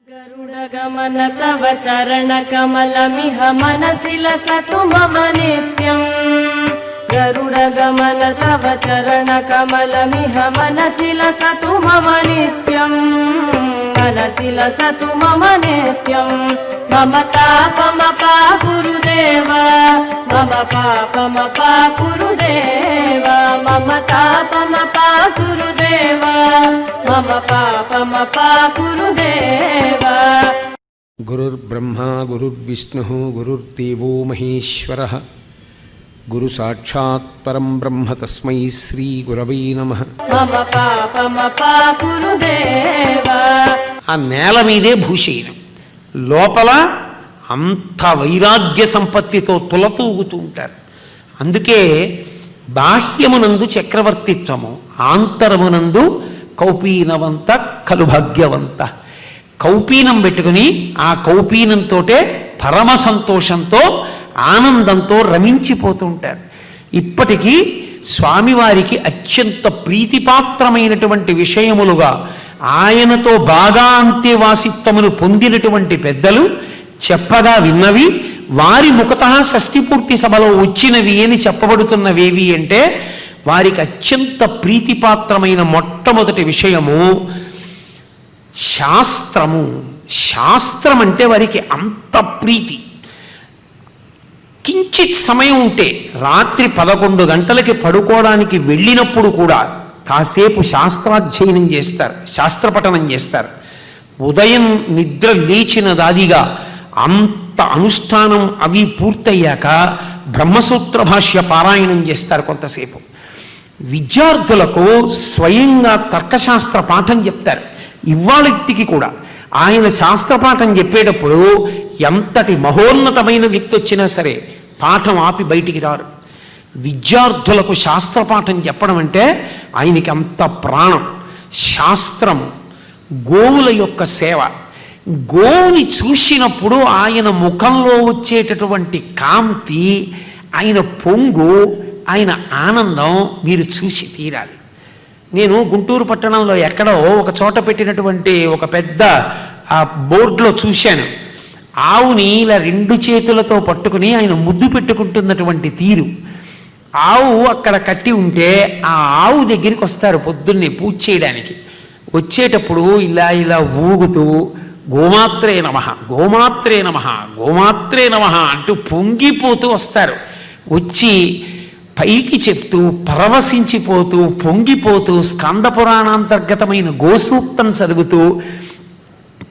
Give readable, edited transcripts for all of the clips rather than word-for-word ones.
गरुडगमन तव चरणकमलमिह मनसि लसतु मम नित्यम्। गरुडगमन तव चरणकमलमिह मनसि लसतु मम नित्यम्। मनसि लसतु मम नित्यम्। मम तापमपा गुरुदेव, मम पापमपा गुरुदेव, मम तापमपा गुरुदेव, मम पापमपा गुरुदेव। गुरुर्ब्रह्मा गुरुर्विष्णुः गुरुर्देवो महेश्वरः। गुरु साक्षात् परं ब्रह्म तस्मै श्री गुरवै नमः। मम पापमपा गुरुदेव। ఆ నేల మీదే భూషయనం, లోపల అంత వైరాగ్య సంపత్తితో తులతూగుతూ ఉంటారు. అందుకే బాహ్యమునందు చక్రవర్తిత్వము, ఆంతరమునందు కౌపీనవంత కలు భాగ్యవంత. కౌపీనం పెట్టుకుని ఆ కౌపీనంతో పరమ సంతోషంతో ఆనందంతో రమించిపోతూ ఉంటారు. ఇప్పటికీ స్వామివారికి అత్యంత ప్రీతిపాత్రమైనటువంటి విషయములుగా ఆయనతో బాగా అంత్యవాసిత్వమును పొందినటువంటి పెద్దలు చెప్పగా విన్నవి, వారి ముఖతః షష్ఠిపూర్తి సభలో వచ్చినవి అని చెప్పబడుతున్నవేవి అంటే, వారికి అత్యంత ప్రీతిపాత్రమైన మొట్టమొదటి విషయము శాస్త్రము. శాస్త్రం అంటే వారికి అంత ప్రీతి. కించిత్ సమయం ఉంటే రాత్రి 11 గంటలకి పడుకోవడానికి వెళ్ళినప్పుడు కూడా కాసేపు శాస్త్రాధ్యయనం చేస్తారు, శాస్త్రపఠనం చేస్తారు. ఉదయం నిద్ర లేచిన దాదిగా అంత అనుష్ఠానం అవి పూర్తయ్యాక బ్రహ్మసూత్ర భాష్య పారాయణం చేస్తారు కొంతసేపు. విద్యార్థులకు స్వయంగా తర్కశాస్త్ర పాఠం చెప్తారు. ఇవాళకి కూడా ఆయన శాస్త్రపాఠం చెప్పేటప్పుడు ఎంతటి మహోన్నతమైన వ్యక్తి వచ్చినా సరే పాఠం ఆపి బయటికి రారు. విద్యార్థులకు శాస్త్రపాఠం చెప్పడం అంటే ఆయనకి అంత ప్రాణం. శాస్త్రం, గోవుల యొక్క సేవ. గోవుని చూసినప్పుడు ఆయన ముఖంలో వచ్చేటటువంటి కాంతి, ఆయన పొంగు, ఆయన ఆనందం మీరు చూసి తీరాలి. నేను గుంటూరు పట్టణంలో ఎక్కడో ఒక చోట పెట్టినటువంటి ఒక పెద్ద బోర్డులో చూశాను. ఆవుని ఇలా 2 చేతులతో పట్టుకుని ఆయన ముద్దు పెట్టుకుంటున్నటువంటి తీరు. ఆవు అక్కడ కట్టి ఉంటే ఆ ఆవు దగ్గరికి వస్తారు పొద్దున్నే పూజ చేయడానికి. వచ్చేటప్పుడు ఇలా ఇలా ఊగుతూ గోమాత్రే నమః, గోమాత్రే నమః, గోమాత్రే నమః అంటూ పొంగిపోతూ వస్తారు. వచ్చి పైకి చెప్తూ పరవశించిపోతూ పొంగిపోతూ స్కంద పురాణాంతర్గతమైన గోసూక్తం చదువుతూ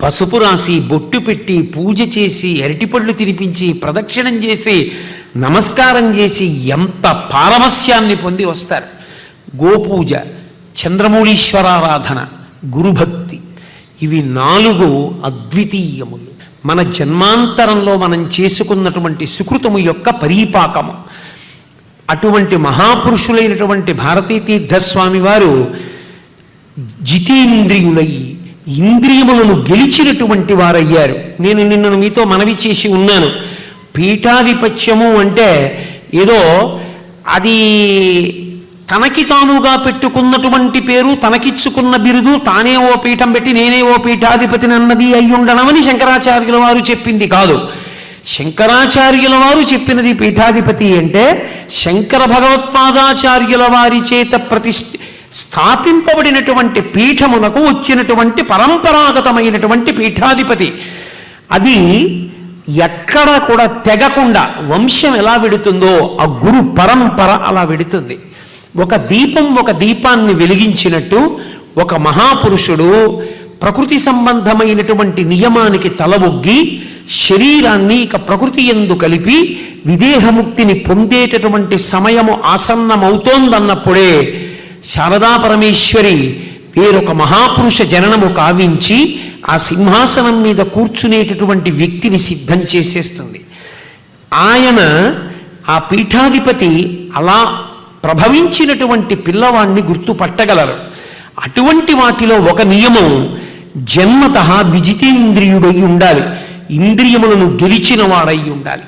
పసుపు రాసి బొట్టు పెట్టి పూజ చేసి అరటిపళ్ళు తినిపించి ప్రదక్షిణం చేసి నమస్కారం చేసి ఎంత పారవస్యాన్ని పొంది వస్తారు. గోపూజ, చంద్రమౌళీశ్వరారాధన, గురుభక్తి, ఇవి 4 అద్వితీయములు. మన జన్మాంతరంలో మనం చేసుకున్నటువంటి సుకృతము యొక్క పరిపాకము. అటువంటి మహాపురుషులైనటువంటి భారతీ తీర్థస్వామి వారు జితేంద్రియులై ఇంద్రియములను గెలిచినటువంటి వారయ్యారు. నేను నిన్ను మీతో మనవి చేసి ఉన్నాను. పీఠాధిపత్యము అంటే ఏదో అది తనకి తానుగా పెట్టుకున్నటువంటి పేరు, తనకిచ్చుకున్న బిరుదు, తానే ఓ పీఠం పెట్టి నేనే ఓ పీఠాధిపతిని అన్నది అయ్యుండనమని శంకరాచార్యుల వారు చెప్పింది కాదు. శంకరాచార్యుల వారు చెప్పినది పీఠాధిపతి అంటే శంకర భగవత్పాదాచార్యుల వారి చేత స్థాపింపబడినటువంటి పీఠమునకు వచ్చినటువంటి పరంపరాగతమైనటువంటి పీఠాధిపతి. అది ఎక్కడ కూడా తెగకుండా వంశం ఎలా వెడుతుందో ఆ గురు పరంపర అలా వెడుతుంది. ఒక దీపం ఒక దీపాన్ని వెలిగించినట్టు ఒక మహాపురుషుడు ప్రకృతి సంబంధమైనటువంటి నియమానికి తలవొగ్గి శరీరాన్ని ఇక ప్రకృతి యందు కలిపి విదేహముక్తిని పొందేటటువంటి సమయము ఆసన్నమవుతోందన్నప్పుడే శారదా పరమేశ్వరి వేరొక మహాపురుష జననము కావించి ఆ సింహాసనం మీద కూర్చునేటటువంటి వ్యక్తిని సిద్ధం చేసేస్తుంది. ఆయన ఆ పీఠాధిపతి అలా ప్రభవించినటువంటి పిల్లవాడిని గుర్తుపట్టగలరు. అటువంటి వాటిలో ఒక నియమం, జన్మతః విజితేంద్రియుడై ఉండాలి, ఇంద్రియములను గెలిచిన వాడై ఉండాలి.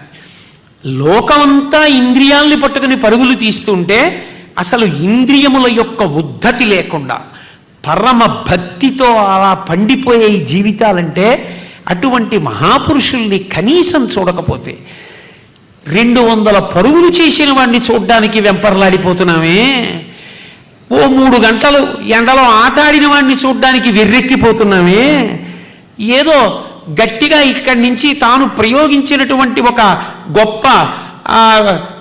లోకమంతా ఇంద్రియాల్ని పట్టుకుని పరుగులు తీస్తుంటే అసలు ఇంద్రియముల యొక్క ఉద్ధతి లేకుండా పరమ భక్తితో అలా పండిపోయే ఈ జీవితాలంటే అటువంటి మహాపురుషుల్ని కనీసం చూడకపోతే 200 పరుగులు చేసిన వాడిని చూడ్డానికి వెంపర్లాడిపోతున్నామే, ఓ 3 గంటలు ఎండలో ఆటాడిన వాడిని చూడ్డానికి వెర్రెక్కిపోతున్నామే, ఏదో గట్టిగా ఇక్కడి నుంచి తాను ప్రయోగించినటువంటి ఒక గొప్ప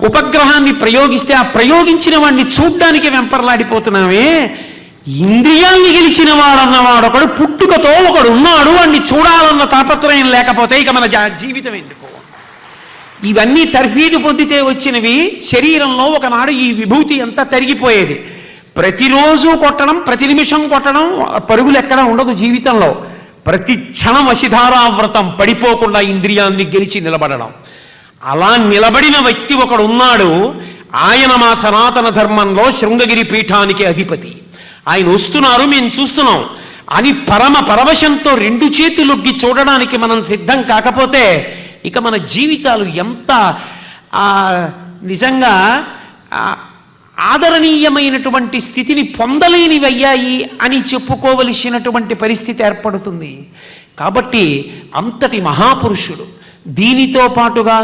ఉపగ్రహాన్ని ప్రయోగిస్తే ఆ ప్రయోగించిన వాడిని చూడ్డానికి వెంపర్లాడిపోతున్నామే, ఇంద్రియాల్ని గెలిచిన వాడన్నవాడు ఒకడు పుట్టుకతో ఒకడు ఉన్నాడు, వాడిని చూడాలన్న తాపత్రయం లేకపోతే ఇక మన జీవితం ఎందుకు? ఇవన్నీ తర్ఫీదు పొందితే వచ్చినవి. శరీరంలో ఒకనాడు ఈ విభూతి అంతా తరిగిపోయేది. ప్రతిరోజు కొట్టడం, ప్రతి నిమిషం కొట్టడం, పరుగులు ఎక్కడ ఉండదు జీవితంలో. ప్రతి క్షణం వశిధారావ్రతం, పడిపోకుండా ఇంద్రియాన్ని గెలిచి నిలబడడం. అలా నిలబడిన వ్యక్తి ఒకడు ఉన్నాడు. ఆయన మా సనాతన ధర్మంలో శృంగగిరి పీఠానికి అధిపతి. ఆయన వస్తున్నారు, మేము చూస్తున్నాం అని పరమ పరవశంతో 2 చేతులొగ్గి చూడడానికి మనం సిద్ధం కాకపోతే ఇక మన జీవితాలు ఎంత నిజంగా ఆదరణీయమైనటువంటి స్థితిని పొందలేనివయ్యాయి అని చెప్పుకోవలసినటువంటి పరిస్థితి ఏర్పడుతుంది. కాబట్టి అంతటి మహాపురుషుడు. దీనితో పాటుగా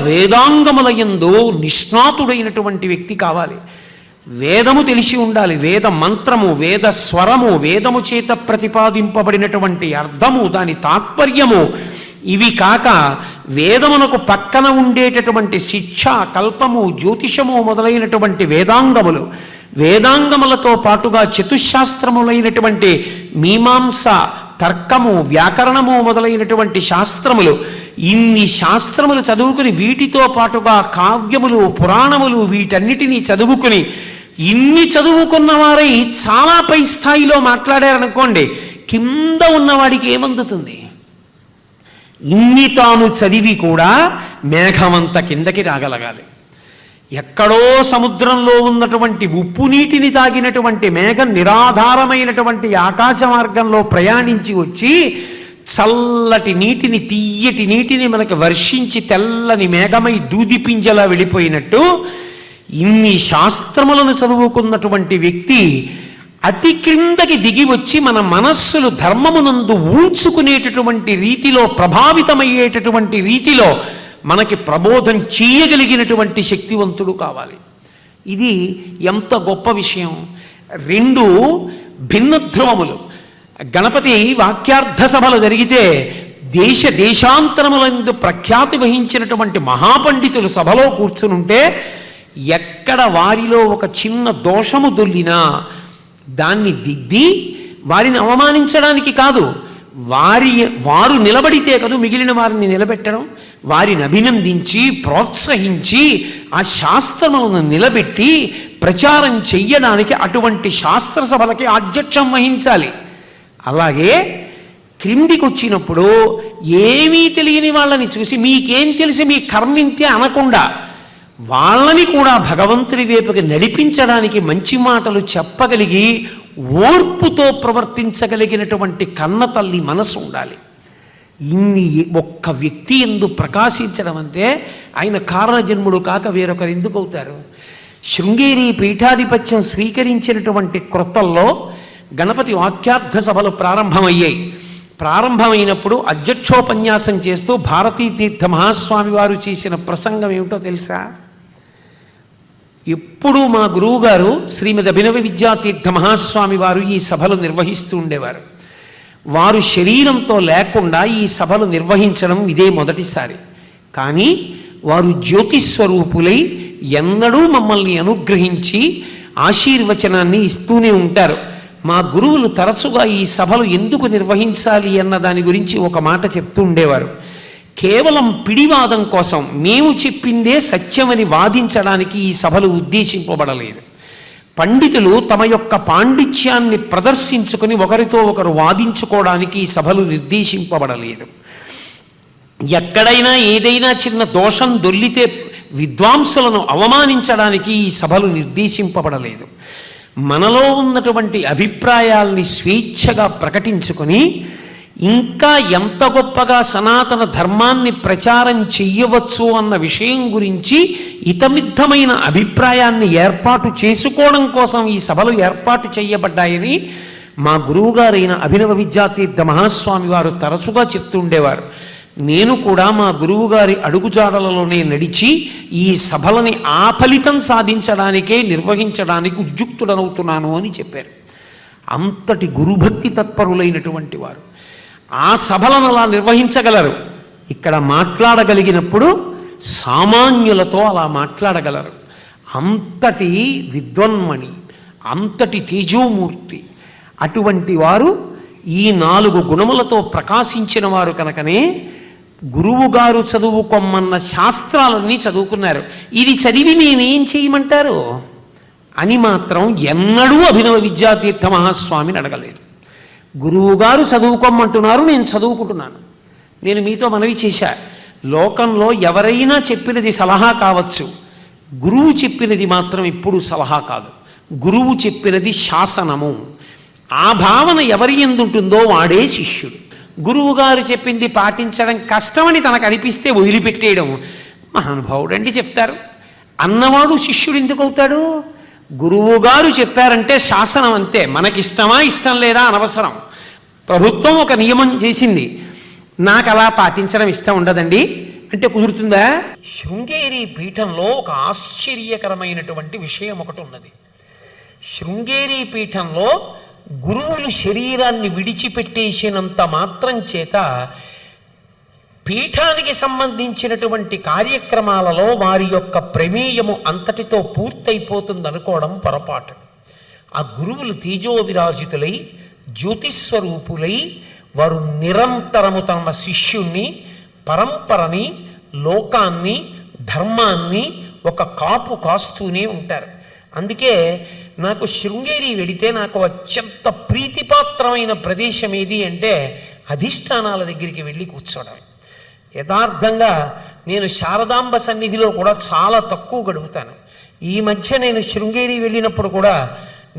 వేదాంగములయందు నిష్ణాతుడైనటువంటి వ్యక్తి కావాలి. వేదము తెలిసి ఉండాలి. వేద మంత్రము, వేద స్వరము, వేదము చేత ప్రతిపాదింపబడినటువంటి అర్థము, దాని తాత్పర్యము, ఇవి కాక వేదమునకు పక్కన ఉండేటటువంటి శిక్ష, కల్పము, జ్యోతిషము మొదలైనటువంటి వేదాంగములు, వేదాంగములతో పాటుగా చతుశాస్త్రములైనటువంటి మీమాంస, తర్కము, వ్యాకరణము మొదలైనటువంటి శాస్త్రములు, ఇన్ని శాస్త్రములు చదువుకుని వీటితో పాటుగా కావ్యములు, పురాణములు, వీటన్నిటినీ చదువుకుని ఇన్ని చదువుకున్న వారై చాలా పై స్థాయిలో మాట్లాడారనుకోండి, కింద ఉన్నవాడికి ఏమందుతుంది? ఇన్ని తాను చదివి కూడా మేఘమంత కిందకి రాగలగాలి. ఎక్కడో సముద్రంలో ఉన్నటువంటి ఉప్పు నీటిని తాగినటువంటి మేఘం నిరాధారమైనటువంటి ఆకాశ మార్గంలో ప్రయాణించి వచ్చి చల్లటి నీటిని, తీయటి నీటిని మనకు వర్షించి తెల్లని మేఘమై దూదిపింజలా వెళ్ళిపోయినట్టు ఇన్ని శాస్త్రములను చదువుకున్నటువంటి వ్యక్తి అతి క్రిందకి దిగి వచ్చి మన మనస్సులు ధర్మమునందు ఊడ్చుకునేటటువంటి రీతిలో, ప్రభావితమయ్యేటటువంటి రీతిలో మనకి ప్రబోధం చేయగలిగినటువంటి శక్తివంతుడు కావాలి. ఇది ఎంత గొప్ప విషయం. 2 భిన్న ధ్రువములు. గణపతి వాక్యార్థ సభలు జరిగితే దేశాంతరములందు ప్రఖ్యాతి వహించినటువంటి మహాపండితులు సభలో కూర్చునుంటే ఎక్కడ వారిలో ఒక చిన్న దోషము దొల్లినా దాన్ని దిద్ది వారిని అవమానించడానికి కాదు, వారు నిలబడితే కదా మిగిలిన వారిని నిలబెట్టడం, వారిని అభినందించి ప్రోత్సహించి ఆ శాస్త్రములను నిలబెట్టి ప్రచారం చెయ్యడానికి అటువంటి శాస్త్ర సభలకి ఆధ్యక్షం వహించాలి. అలాగే క్రిందికి వచ్చినప్పుడు ఏమీ తెలియని వాళ్ళని చూసి మీకేం తెలిసి మీ కర్మింతే అనకుండా వాళ్ళని కూడా భగవంతుడి వైపుకి నడిపించడానికి మంచి మాటలు చెప్పగలిగి ఓర్పుతో ప్రవర్తించగలిగినటువంటి కన్న తల్లి మనసు ఉండాలి. ఇన్ని ఒక్క వ్యక్తి ఎందు ప్రకాశించడం అంటే ఆయన కారణజన్ముడు కాక వేరొకరు ఎందుకు అవుతారు? శృంగేరి పీఠాధిపత్యం స్వీకరించినటువంటి క్రొత్తల్లో గణపతి వాక్యార్థ సభలు ప్రారంభమయ్యాయి. ప్రారంభమైనప్పుడు అధ్యక్షోపన్యాసం చేస్తూ భారతీ తీర్థ మహాస్వామి వారు చేసిన ప్రసంగం ఏమిటో తెలుసా? ఎప్పుడూ మా గురువుగారు శ్రీమద్ అభినవ విద్యాతీర్థ మహాస్వామి వారు ఈ సభలు నిర్వహిస్తూ ఉండేవారు. వారు శరీరంతో లేకుండా ఈ సభలు నిర్వహించడం ఇదే మొదటిసారి. కానీ వారు జ్యోతిస్వరూపులై ఎన్నడూ మమ్మల్ని అనుగ్రహించి ఆశీర్వచనాన్ని ఇస్తూనే ఉంటారు. మా గురువులు తరచుగా ఈ సభలు ఎందుకు నిర్వహించాలి అన్న దాని గురించి ఒక మాట చెప్తూ ఉండేవారు. కేవలం పిడివాదం కోసం, మేము చెప్పిందే సత్యమని వాదించడానికి ఈ సభలు ఉద్దేశింపబడలేదు. పండితులు తమ యొక్క పాండిత్యాన్ని ప్రదర్శించుకొని ఒకరితో ఒకరు వాదించుకోవడానికి ఈ సభలు నిర్దేశింపబడలేదు. ఎక్కడైనా ఏదైనా చిన్న దోషం దొల్లితే విద్వాంసులను అవమానించడానికి ఈ సభలు నిర్దేశింపబడలేదు. మనలో ఉన్నటువంటి అభిప్రాయాల్ని స్వేచ్ఛగా ప్రకటించుకొని ఇంకా ఎంత గొప్పగా సనాతన ధర్మాన్ని ప్రచారం చెయ్యవచ్చు అన్న విషయం గురించి ఇతమిద్ధమైన అభిప్రాయాన్ని ఏర్పాటు చేసుకోవడం కోసం ఈ సభలు ఏర్పాటు చేయబడ్డాయని మా గురువుగారైన అభినవ విద్యాతీర్థ మహాస్వామి వారు తరచుగా చెప్తుండేవారు. నేను కూడా మా గురువుగారి అడుగుజాడలలోనే నడిచి ఈ సభలని ఆ ఫలితం సాధించడానికే నిర్వహించడానికి ఉద్యుక్తుడనవుతున్నాను అని చెప్పారు. అంతటి గురుభక్తి తత్పరులైనటువంటి వారు ఆ సభలను అలా నిర్వహించగలరు. ఇక్కడ మాట్లాడగలిగినప్పుడు సామాన్యులతో అలా మాట్లాడగలరు. అంతటి విద్వన్మణి, అంతటి తేజోమూర్తి, అటువంటి వారు ఈ 4 గుణములతో ప్రకాశించిన వారు కనుకనే గురువుగారు చదువుకోమన్న శాస్త్రాలన్నీ చదువుకున్నారు. ఇది చదివి నేనేం చేయమంటారు అని మాత్రం ఎన్నడూ అభినవ విద్యాతీర్థ మహాస్వామిని అడగలేదు. గురువుగారు చదువుకోమంటున్నారు, నేను చదువుకుంటున్నాను. నేను మీతో మనవి చేశా, లోకంలో ఎవరైనా చెప్పినది సలహా కావచ్చు, గురువు చెప్పినది మాత్రం ఎప్పుడు సలహా కాదు. గురువు చెప్పినది శాసనము. ఆ భావన ఎవరి ఎందుంటుందో వాడే శిష్యుడు. గురువుగారు చెప్పింది పాటించడం కష్టమని తనకు అనిపిస్తే వదిలిపెట్టేయడం, మహానుభావుడండి చెప్తారు అన్నవాడు శిష్యుడు ఎందుకు అవుతాడు? గురువుగారు చెప్పారంటే శాసనం అంతే. మనకిష్టమా ఇష్టం లేదా అనవసరం. ప్రభుత్వం ఒక నియమం చేసింది, నాకు అలా పాటించడం ఇష్టం ఉండదండి అంటే కుదురుతుందా? శృంగేరి పీఠంలో ఒక ఆశ్చర్యకరమైనటువంటి విషయం ఒకటి ఉన్నది. శృంగేరి పీఠంలో గురువులు శరీరాన్ని విడిచిపెట్టేసినంత మాత్రం చేత పీఠానికి సంబంధించినటువంటి కార్యక్రమాలలో వారి యొక్క ప్రమేయము అంతటితో పూర్తయిపోతుంది అనుకోవడం పొరపాటు. ఆ గురువులు తేజో విరాజితులై జ్యోతిస్వరూపులై వారు నిరంతరము తమ శిష్యుణ్ణి, పరంపరని, లోకాన్ని, ధర్మాన్ని ఒక కాపు కాస్తూనే ఉంటారు. అందుకే నాకు శృంగేరి వెడితే నాకు అత్యంత ప్రీతిపాత్రమైన ప్రదేశం ఏది అంటే అధిష్టానాల దగ్గరికి వెళ్ళి కూర్చోవడం. యథార్థంగా నేను శారదాంబ సన్నిధిలో కూడా చాలా తక్కువ గడుపుతాను. ఈ మధ్య నేను శృంగేరి వెళ్ళినప్పుడు కూడా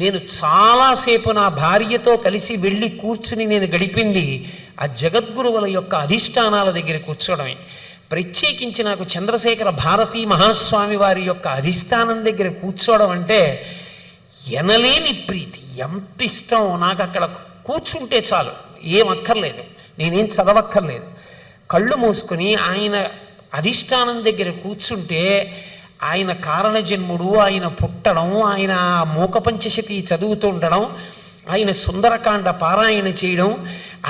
నేను చాలాసేపు నా భార్యతో కలిసి వెళ్ళి కూర్చుని నేను గడిపింది ఆ జగద్గురువుల యొక్క అధిష్టానాల దగ్గర కూర్చోవడమే. ప్రత్యేకించి నాకు చంద్రశేఖర భారతీ మహాస్వామి వారి యొక్క అధిష్టానం దగ్గర కూర్చోవడం అంటే ఎనలేని ప్రీతి, ఎంత ఇష్టం. నాకు అక్కడ కూర్చుంటే చాలు, ఏం అక్కర్లేదు, నేనేం చదవక్కర్లేదు. కళ్ళు మూసుకొని ఆయన అధిష్టానం దగ్గర కూర్చుంటే ఆయన కారణజన్ముడు, ఆయన పుట్టడం, ఆయన మూకపంచశతి చదువుతూ ఉండడం, ఆయన సుందరకాండ పారాయణ చేయడం,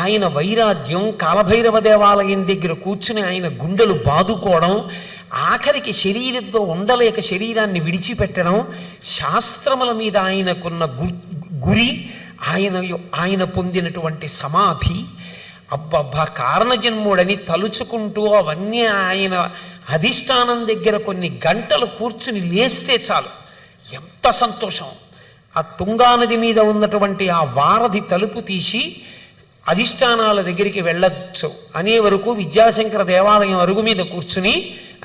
ఆయన వైరాగ్యం, కాలభైరవ దేవాలయం దగ్గర కూర్చుని ఆయన గుండెలు బాదుకోవడం, ఆఖరికి శరీరంతో ఉండలేక శరీరాన్ని విడిచిపెట్టడం, శాస్త్రముల మీద ఆయనకున్న గురి, ఆయన పొందినటువంటి సమాధి, అబ్బబ్బా కారణజన్ముడని తలుచుకుంటూ అవన్నీ ఆయన అధిష్టానం దగ్గర కొన్ని గంటలు కూర్చుని లేస్తే చాలు, ఎంత సంతోషం. ఆ తుంగానది మీద ఉన్నటువంటి ఆ వారధి తలుపు తీసి అధిష్టానాల దగ్గరికి వెళ్ళొచ్చు అనే వరకు విద్యాశంకర దేవాలయం అరుగు మీద కూర్చుని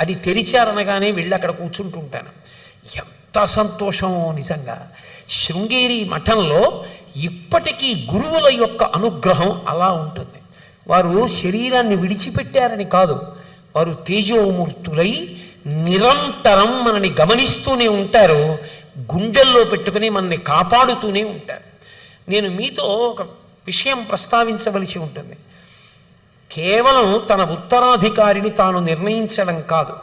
అది తెరిచారనగానే వెళ్ళి అక్కడ కూర్చుంటుంటాను. ఎంత సంతోషమో నిజంగా. శృంగేరి మఠంలో ఇప్పటికీ గురువుల యొక్క అనుగ్రహం అలా ఉంటుంది. వారు శరీరాన్ని విడిచిపెట్టారని కాదు, వారు తేజోమూర్తులై నిరంతరం మనని గమనిస్తూనే ఉంటారు, గుండెల్లో పెట్టుకుని మనని కాపాడుతూనే ఉంటారు. నేను మీతో ఒక విషయం ప్రస్తావించవలసి ఉంటుంది. కేవలం తన ఉత్తరాధికారిని తాను నిర్ణయించడం కాదు,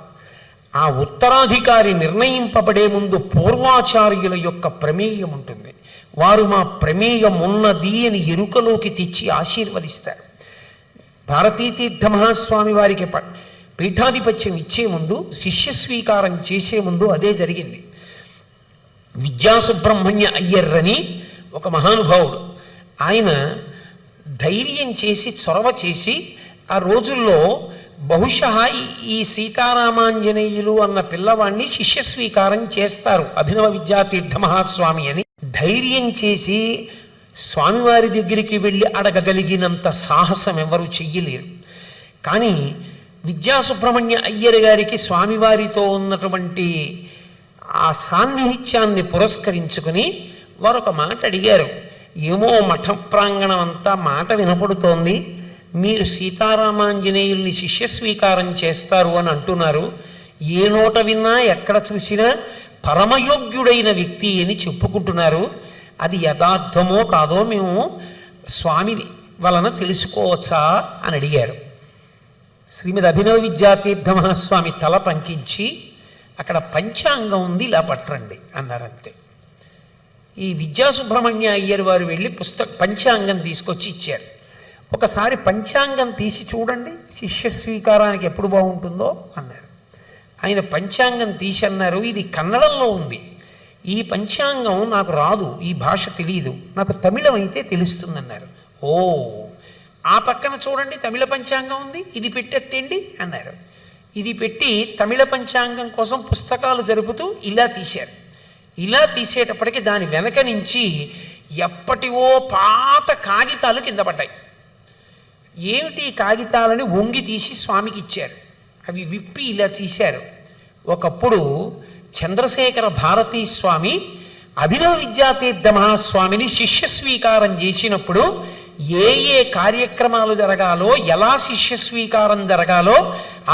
ఆ ఉత్తరాధికారి నిర్ణయింపబడే ముందు పూర్వాచార్యుల యొక్క ప్రమేయం ఉంటుంది. వారు మా ప్రమేయం ఉన్నది అని ఎరుకలోకి తెచ్చి ఆశీర్వదిస్తారు. భారతీతీర్థ మహాస్వామి వారికి పీఠాధిపత్యం ఇచ్చే ముందు, శిష్య స్వీకారం చేసే ముందు అదే జరిగింది. విద్యాసుబ్రహ్మణ్య అయ్యర్ అని ఒక మహానుభావుడు, ఆయన ధైర్యం చేసి చొరవ చేసి ఆ రోజుల్లో బహుశా ఈ సీతారామాంజనేయులు అన్న పిల్లవాడిని శిష్య స్వీకారం చేస్తారు అభినవ విద్యాతీర్థ మహాస్వామి అని ధైర్యం చేసి స్వామివారి దగ్గరికి వెళ్ళి అడగగలిగినంత సాహసం ఎవరు చెయ్యలేరు. కానీ విద్యాసుబ్రహ్మణ్య అయ్యర్ గారికి స్వామివారితో ఉన్నటువంటి ఆ సాన్నిహిత్యాన్ని పురస్కరించుకుని వారు ఒక మాట అడిగారు. ఏమో మఠ ప్రాంగణం అంతా మాట వినపడుతోంది, మీరు సీతారామాంజనేయుల్ని శిష్య స్వీకారం చేస్తారు అని అంటున్నారు. ఏ నోట విన్నా ఎక్కడ చూసినా పరమయోగ్యుడైన వ్యక్తి అని చెప్పుకుంటున్నారు. అది యథార్థమో కాదో మేము స్వామి వలన తెలుసుకోవచ్చా అని అడిగారు. శ్రీమద్ అభినవ విద్యాతీర్థ మహాస్వామి తల పంకించి అక్కడ పంచాంగం ఉంది, ఇలా పట్టండి అన్నారంతే. ఈ విద్యాసుబ్రహ్మణ్య అయ్యర్ వారు వెళ్ళి పంచాంగం తీసుకొచ్చి ఇచ్చారు. ఒకసారి పంచాంగం తీసి చూడండి, శిష్య స్వీకారానికి ఎప్పుడు బాగుంటుందో అన్నారు. ఆయన పంచాంగం తీసి అన్నారు, ఇది కన్నడంలో ఉంది, ఈ పంచాంగం నాకు రాదు, ఈ భాష తెలియదు, నాకు తమిళం అయితే తెలుస్తుందన్నారు. ఓ, ఆ పక్కన చూడండి తమిళ పంచాంగం ఉంది, ఇది పెట్టెత్తండి అన్నారు. ఇది పెట్టి తమిళ పంచాంగం కోసం పుస్తకాలు జరుపుతూ ఇలా తీశారు. ఇలా తీసేటప్పటికి దాని వెనక నుంచి ఎప్పటివో పాత కాగితాలు కింద పడ్డాయి. ఏమిటి కాగితాలని వంగి తీసి స్వామికి ఇచ్చారు. అవి విప్పి ఇలా తీశారు. ఒకప్పుడు చంద్రశేఖర భారతీ స్వామి అభినవ విద్యాతీర్థ మహాస్వామిని శిష్య స్వీకారం చేసినప్పుడు ఏ ఏ కార్యక్రమాలు జరగాలో, ఎలా శిష్య స్వీకారం జరగాలో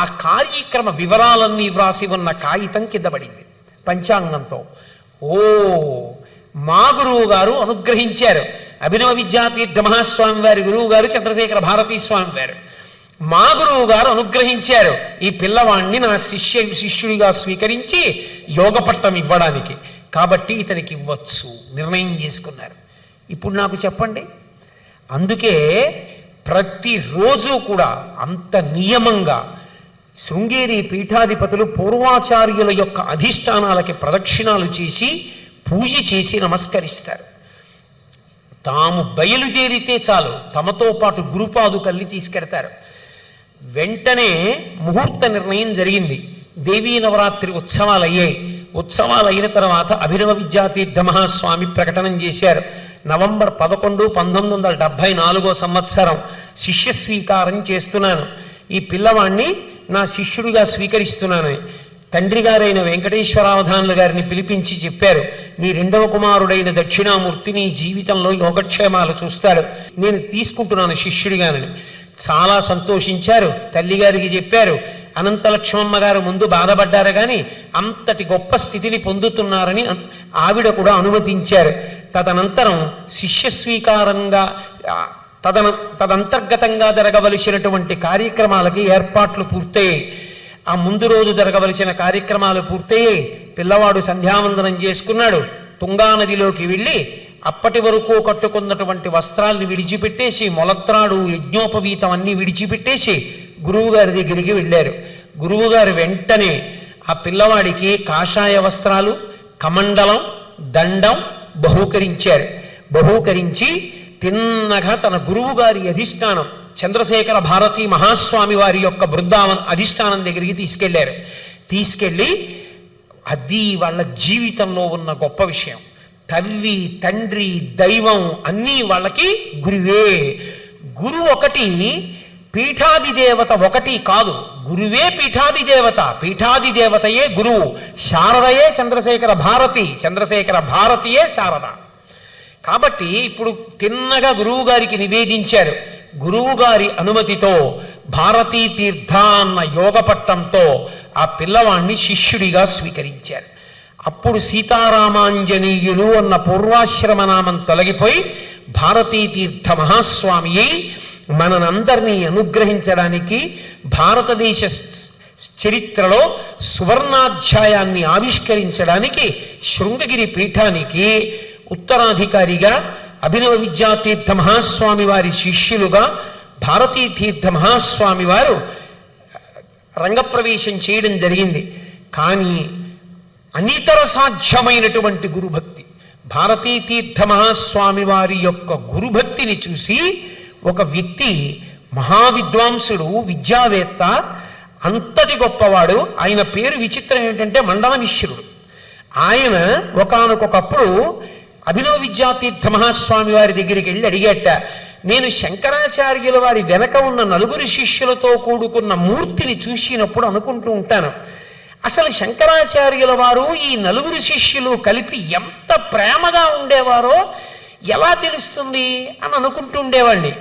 ఆ కార్యక్రమ వివరాలన్నీ వ్రాసి ఉన్న కాగితం కింద పడింది పంచాంగంతో. ఓ, మా గురువు గారు అనుగ్రహించారు. అభినవ విద్యాతీర్థ మహాస్వామి వారి గురువు గారు చంద్రశేఖర భారతీ స్వామి వారు. మా గురువు గారు అనుగ్రహించారు ఈ పిల్లవాణ్ణి నా శిష్యుడిగా స్వీకరించి యోగపట్టం ఇవ్వడానికి, కాబట్టి ఇతనికి ఇవ్వచ్చు నిర్ణయం చేసుకున్నారు. ఇప్పుడు నాకు చెప్పండి, అందుకే ప్రతిరోజు కూడా అంత నియమంగా శృంగేరి పీఠాధిపతులు పూర్వాచార్యుల యొక్క అధిష్టానాలకి ప్రదక్షిణాలు చేసి పూజ చేసి నమస్కరిస్తారు. తాము బయలుదేరితే చాలు తమతో పాటు గురుపాదుకల్ని తీసుకెడతారు. వెంటనే ముహూర్త నిర్ణయం జరిగింది. దేవీ నవరాత్రి ఉత్సవాలు అయ్యాయి. ఉత్సవాలు అయిన తర్వాత అభినవ విద్యాతీర్థ మహాస్వామి ప్రకటన చేశారు. నవంబర్ 11, 1974 సంవత్సరం శిష్య స్వీకారం చేస్తున్నాను, ఈ పిల్లవాణ్ణి నా శిష్యుడిగా స్వీకరిస్తున్నాను. తండ్రి గారైన వెంకటేశ్వరావధానులు గారిని పిలిపించి చెప్పారు, నీ రెండవ కుమారుడైన దక్షిణామూర్తి నీ జీవితంలో యోగక్షేమాలు చూస్తాడు, నేను తీసుకుంటున్నాను శిష్యుడిగానని. చాలా సంతోషించారు. తల్లిగారికి చెప్పారు. అనంతలక్ష్మమ్మ గారు ముందు బాధపడ్డారు, కానీ అంతటి గొప్ప స్థితిని పొందుతున్నారని ఆవిడ కూడా అనుమతించారు. తదనంతరం శిష్య స్వీకారంగా తదంతర్గతంగా జరగవలసినటువంటి కార్యక్రమాలకి ఏర్పాట్లు పూర్తయ్యాయి. ఆ ముందు రోజు జరగవలసిన కార్యక్రమాలు పూర్తయ్యాయి. పిల్లవాడు సంధ్యావందనం చేసుకున్నాడు. తుంగానదిలోకి వెళ్ళి అప్పటి వరకు కట్టుకున్నటువంటి వస్త్రాల్ని విడిచిపెట్టేసి, మొలత్రాడు యజ్ఞోపవీతం అన్నీ విడిచిపెట్టేసి గురువుగారి దగ్గరికి వెళ్ళారు. గురువుగారు వెంటనే ఆ పిల్లవాడికి కాషాయ వస్త్రాలు, కమండలం, దండం బహూకరించారు. బహూకరించి తిన్నగా తన గురువుగారి అధిష్టానం చంద్రశేఖర భారతీ మహాస్వామి వారి యొక్క బృందావన అధిష్టానం దగ్గరికి తీసుకెళ్లారు. తీసుకెళ్ళి అది వాళ్ళ జీవితంలో ఉన్న గొప్ప విషయం. తల్లి, తండ్రి, దైవం అన్నీ వాళ్ళకి గురువే. గురువు ఒకటి, పీఠాదిదేవత ఒకటి కాదు. గురువే పీఠాదిదేవత, పీఠాదిదేవతయే గురువు. శారదయే చంద్రశేఖర భారతి, చంద్రశేఖర భారతియే శారద. కాబట్టి ఇప్పుడు తిన్నగా గురువు గారికి నివేదించారు. గురువుగారి అనుమతితో భారతీ తీర్థ అన్న యోగపట్టంతో ఆ పిల్లవాణ్ణి శిష్యుడిగా స్వీకరించారు. అప్పుడు సీతారామాంజనేయులు అన్న పూర్వాశ్రమనామం తొలగిపోయి భారతీ తీర్థ మహాస్వామి మనందరినీ అనుగ్రహించడానికి, భారతదేశ చరిత్రలో సువర్ణాధ్యాయాన్ని ఆవిష్కరించడానికి శృంగగిరి పీఠానికి ఉత్తరాధికారిగా అభినవ విద్యాతీర్థ మహాస్వామి వారి శిష్యులుగా భారతీ తీర్థ మహాస్వామి వారు రంగప్రవేశం చేయడం జరిగింది. కానీ అనితర సాధ్యమైనటువంటి గురుభక్తి, భారతీ తీర్థ మహాస్వామి వారి యొక్క గురుభక్తిని చూసి ఒక వ్యక్తి, మహావిద్వాంసుడు, విద్యావేత్త, అంతటి గొప్పవాడు, ఆయన పేరు విచిత్రం ఏమిటంటే మండల మిశ్రుడు. ఆయన ఒకానొకప్పుడు అభినవ విద్యాతీర్థ మహాస్వామి వారి దగ్గరికి వెళ్ళి అడిగేట, నేను శంకరాచార్యుల వారి వెనక ఉన్న నలుగురు శిష్యులతో కూడుకున్న మూర్తిని చూసినప్పుడు అనుకుంటూ ఉంటాను, అసలు శంకరాచార్యుల వారు ఈ నలుగురు శిష్యులు కలిపి ఎంత ప్రేమగా ఉండేవారో ఎలా తెలుస్తుంది అని అనుకుంటూ ఉండేవాడిని.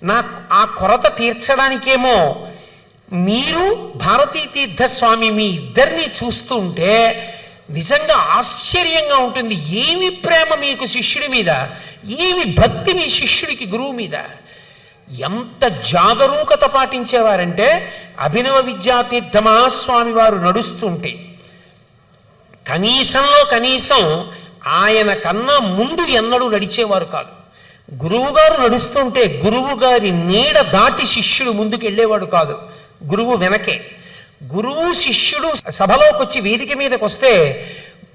నా ఆ కొరత తీర్చడానికేమో మీరు భారతీ తీర్థస్వామి మీ ఇద్దరిని చూస్తుంటే నిజంగా ఆశ్చర్యంగా ఉంటుంది. ఏమి ప్రేమ మీకు శిష్యుడి మీద, ఏమి భక్తి మీ శిష్యుడికి గురువు మీద. ఎంత జాగరూకత పాటించేవారంటే అభినవ విద్యాతీర్థ మహాస్వామి వారు నడుస్తుంటే కనీసంలో కనీసం ఆయన కన్నా ముందు ఎన్నడూ నడిచేవారు కాదు. గురువుగారు నడుస్తుంటే గురువు గారి నీడ దాటి శిష్యుడు ముందుకు వెళ్ళేవాడు కాదు, గురువు వెనకే. గురువు శిష్యుడు సభలోకి వచ్చి వేదిక మీదకి వస్తే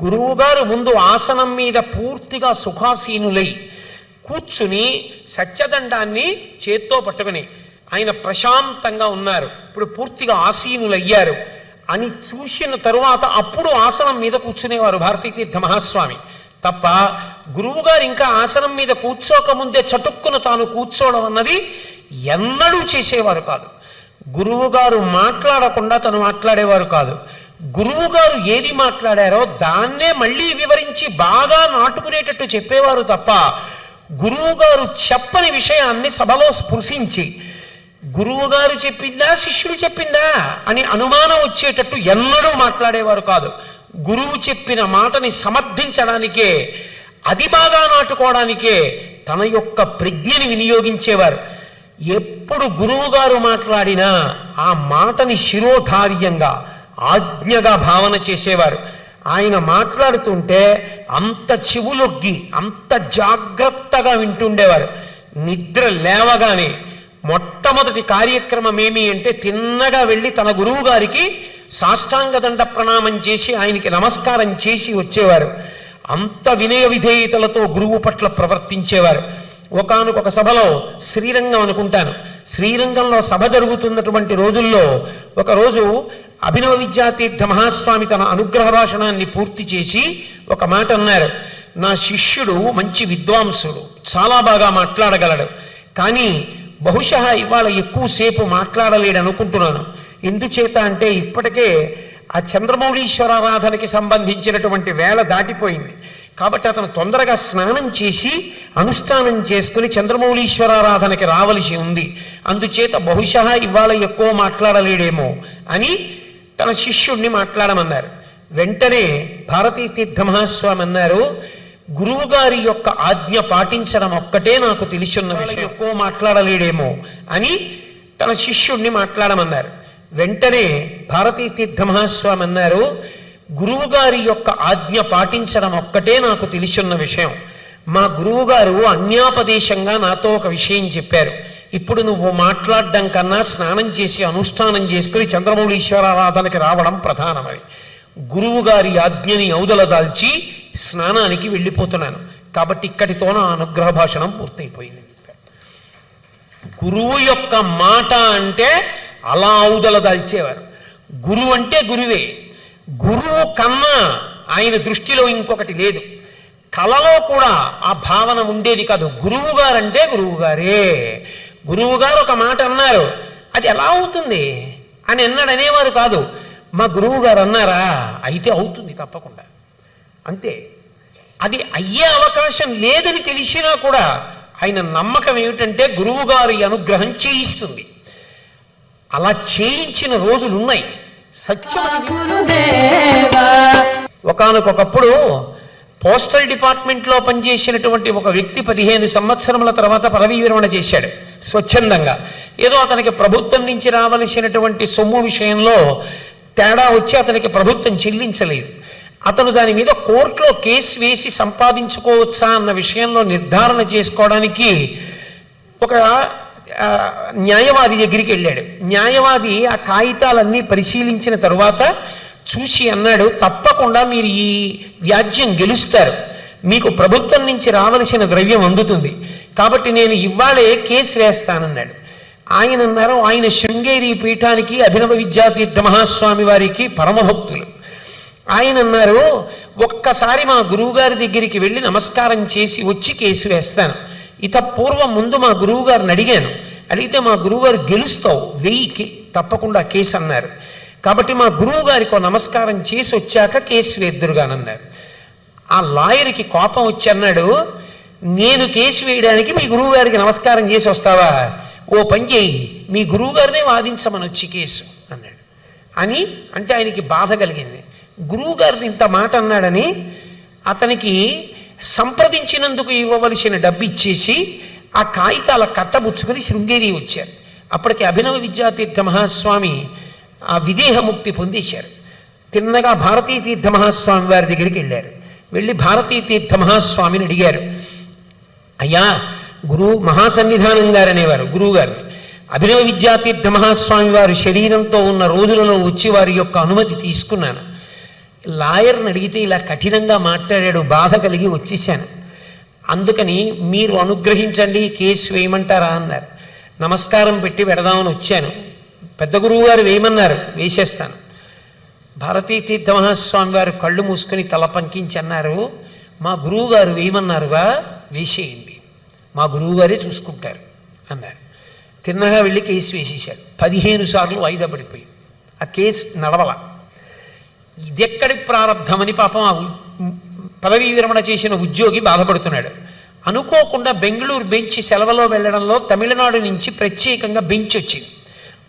గురువుగారు ముందు ఆసనం మీద పూర్తిగా సుఖాసీనులై కూర్చుని సత్యదండాన్ని చేత్తో పట్టుకుని ఆయన ప్రశాంతంగా ఉన్నారు, ఇప్పుడు పూర్తిగా ఆసీనులయ్యారు అని చూసిన తరువాత అప్పుడు ఆసనం మీద కూర్చునేవారు భారతీ తీర్థ మహాస్వామి. తప్ప గురువుగారు ఇంకా ఆసనం మీద కూర్చోకముందే చటుక్కున తాను కూర్చోవడం అన్నది ఎన్నడూ చేసేవారు కాదు. గురువుగారు మాట్లాడకుండా తను మాట్లాడేవారు కాదు. గురువుగారు ఏది మాట్లాడారో దాన్నే మళ్ళీ వివరించి బాగా నాటుకునేటట్టు చెప్పేవారు తప్ప గురువుగారు చెప్పని విషయాన్ని సభలో స్పృశించి గురువుగారు చెప్పిందా శిష్యుడు చెప్పిందా అని అనుమానం వచ్చేటట్టు ఎన్నడూ మాట్లాడేవారు కాదు. గురువు చెప్పిన మాటని సమర్థించడానికే, అది బాగా నాటుకోవడానికే తన యొక్క ప్రజ్ఞని వినియోగించేవారు. ఎప్పుడు గురువుగారు మాట్లాడినా ఆ మాటని శిరోధార్యంగా ఆజ్ఞగా భావన చేసేవారు. ఆయన మాట్లాడుతుంటే అంత చెవులొగ్గి అంత జాగ్రత్తగా వింటుండేవారు. నిద్ర లేవగానే మొట్టమొదటి కార్యక్రమం ఏమి అంటే తిన్నగా వెళ్ళి తన గురువు గారికి సాష్టాంగదండ ప్రణామం చేసి ఆయనకి నమస్కారం చేసి వచ్చేవారు. అంత వినయ విధేయతలతో గురువు పట్ల ప్రవర్తించేవారు. ఒకానొక సభలో శ్రీరంగం అనుకుంటాను, శ్రీరంగంలో సభ జరుగుతున్నటువంటి రోజుల్లో ఒకరోజు అభినవ విద్యాతీర్థ మహాస్వామి తన అనుగ్రహ భాషణాన్ని పూర్తి చేసి ఒక మాట అన్నారు. నా శిష్యుడు మంచి విద్వాంసుడు, చాలా బాగా మాట్లాడగలడు, కానీ బహుశా ఇవాళ ఎక్కువసేపు మాట్లాడలేడు అనుకుంటున్నాను. ఎందుచేత అంటే ఇప్పటికే ఆ చంద్రమౌళీశ్వరారాధనకి సంబంధించినటువంటి వేళ దాటిపోయింది కాబట్టి అతను తొందరగా స్నానం చేసి అనుష్ఠానం చేసుకుని చంద్రమౌళీశ్వరారాధనకి రావలసి ఉంది, అందుచేత బహుశా ఇవాళ ఎక్కువ మాట్లాడలేడేమో అని తన శిష్యుణ్ణి మాట్లాడమన్నారు. వెంటనే భారతీ తీర్థ మహాస్వామి అన్నారు, గురువుగారి యొక్క ఆజ్ఞ పాటించడం ఒక్కటే నాకు తెలిసున్న విషయం, ఎక్కువ మాట్లాడలేడేమో అని తన శిష్యుణ్ణి మాట్లాడమన్నారు. వెంటనే భారతీ తీర్థ మహాస్వామి అన్నారు, గురువుగారి యొక్క ఆజ్ఞ పాటించడం ఒక్కటే నాకు తెలిసున్న విషయం. మా గురువుగారు అన్యాపదేశంగా నాతో ఒక విషయం చెప్పారు, ఇప్పుడు నువ్వు మాట్లాడడం కన్నా స్నానం చేసి అనుష్ఠానం చేసుకుని చంద్రమౌళీశ్వరారాధనకి రావడం ప్రధానమని. గురువుగారి ఆజ్ఞని ఔదల దాల్చి స్నానానికి వెళ్ళిపోతున్నాను కాబట్టి ఇక్కడితో నా అనుగ్రహ భాషణం పూర్తయిపోయింది. గురువు యొక్క మాట అంటే అలా ఔదల దాల్చేవారు. గురువు అంటే గురువే, గురువు కన్నా ఆయన దృష్టిలో ఇంకొకటి లేదు. కళలో కూడా ఆ భావన ఉండేది కాదు. గురువు గారంటే గురువుగారే. గురువుగారు ఒక మాట అన్నారు, అది ఎలా అవుతుంది అని ఎన్నడూ అనేవారు కాదు. మా గురువు గారు అన్నారా, అయితే అవుతుంది తప్పకుండా, అంతే. అది అయ్యే అవకాశం లేదని తెలిసినా కూడా ఆయన నమ్మకం ఏమిటంటే గురువుగారి అనుగ్రహం చేయిస్తుంది. అలా చేయించిన రోజులు ఉన్నాయి. ఒకానొకప్పుడు పోస్టల్ డిపార్ట్మెంట్లో పనిచేసినటువంటి ఒక వ్యక్తి 15 సంవత్సరముల తర్వాత పదవీ విరమణ చేశాడు స్వచ్ఛందంగా. ఏదో అతనికి ప్రభుత్వం నుంచి రావలసినటువంటి సొమ్ము విషయంలో తేడా వచ్చి అతనికి ప్రభుత్వం చెల్లించలేదు. అతను దాని మీద కోర్టులో కేసు వేసి సంపాదించుకోవచ్చా అన్న విషయంలో నిర్ధారణ చేసుకోవడానికి ఒక న్యాయవాది దగ్గరికి వెళ్ళాడు. న్యాయవాది ఆ కాగితాలన్నీ పరిశీలించిన తరువాత చూసి అన్నాడు, తప్పకుండా మీరు ఈ వ్యాజ్యం గెలుస్తారు, మీకు ప్రభుత్వం నుంచి రావలసిన ద్రవ్యం అందుతుంది, కాబట్టి నేను ఇవాళే కేసు వేస్తానన్నాడు. ఆయన అన్నారు, ఆయన శృంగేరి పీఠానికి అభినవ విద్యాతీర్థ మహాస్వామి వారికి పరమభక్తులు. ఆయన అన్నారు, ఒక్కసారి మా గురువుగారి దగ్గరికి వెళ్ళి నమస్కారం చేసి వచ్చి కేసు వేస్తాను. పూర్వం ముందు మా గురువుగారిని అడిగాను, అడిగితే మా గురువుగారు గెలుస్తావు, వెయ్యి తప్పకుండా కేసు అన్నారు. కాబట్టి మా గురువు గారికి నమస్కారం చేసి వచ్చాక కేసు వేద్దురుగానన్నారు. ఆ లాయర్కి కోపం వచ్చి అన్నాడు, నేను కేసు వేయడానికి మీ గురువు గారికి నమస్కారం చేసి వస్తావా, ఓ పని చేయి, మీ గురువుగారినే వాదించమని వచ్చి కేసు అన్నాడు. అంటే ఆయనకి బాధ కలిగింది. గురువుగారిని ఇంత మాట అన్నాడని అతనికి సంప్రదించినందుకు ఇవ్వవలసిన డబ్బు ఇచ్చేసి ఆ కాగితాల కట్టబుచ్చుకొని శృంగేరి వచ్చారు. అప్పటికి అభినవ విద్యాతీర్థ మహాస్వామి ఆ విదేహముక్తి పొందేశారు. తిన్నగా భారతీ తీర్థ మహాస్వామి వారి దగ్గరికి వెళ్ళారు. వెళ్ళి భారతీ తీర్థ మహాస్వామిని అడిగారు, అయ్యా గురువు మహాసన్నిధానం గారు అనేవారు గురువు గారిని, అభినవ విద్యాతీర్థ మహాస్వామి వారు శరీరంతో ఉన్న రోజులలో వచ్చి వారి యొక్క అనుమతి తీసుకున్నాను. లాయర్ని అడిగితే ఇలా కఠినంగా మాట్లాడాడు, బాధ కలిగి వచ్చేసాను. అందుకని మీరు అనుగ్రహించండి, కేసు వేయమంటారా అన్నారు. నమస్కారం పెట్టి పెడదామని వచ్చాను. పెద్ద గురువు గారు వేయమన్నారు, వేసేస్తాను. భారతీ తీర్థ మహాస్వామి వారు కళ్ళు మూసుకొని తల పంకించి అన్నారు, మా గురువుగారు వేయమన్నారుగా, వేసేయండి, మా గురువుగారే చూసుకుంటారు అన్నారు. తిన్నగా వెళ్ళి కేసు వేసేశాడు. 15 సార్లు వాయిదా పడిపోయి ఆ కేసు నడవల. ఇదెక్కడి ప్రారంధమని పాపం ఆ పదవీ విరమణ చేసిన ఉద్యోగి బాధపడుతున్నాడు. అనుకోకుండా బెంగళూరు బెంచ్ సెలవులో వెళ్ళడంలో తమిళనాడు నుంచి ప్రత్యేకంగా బెంచ్ వచ్చింది.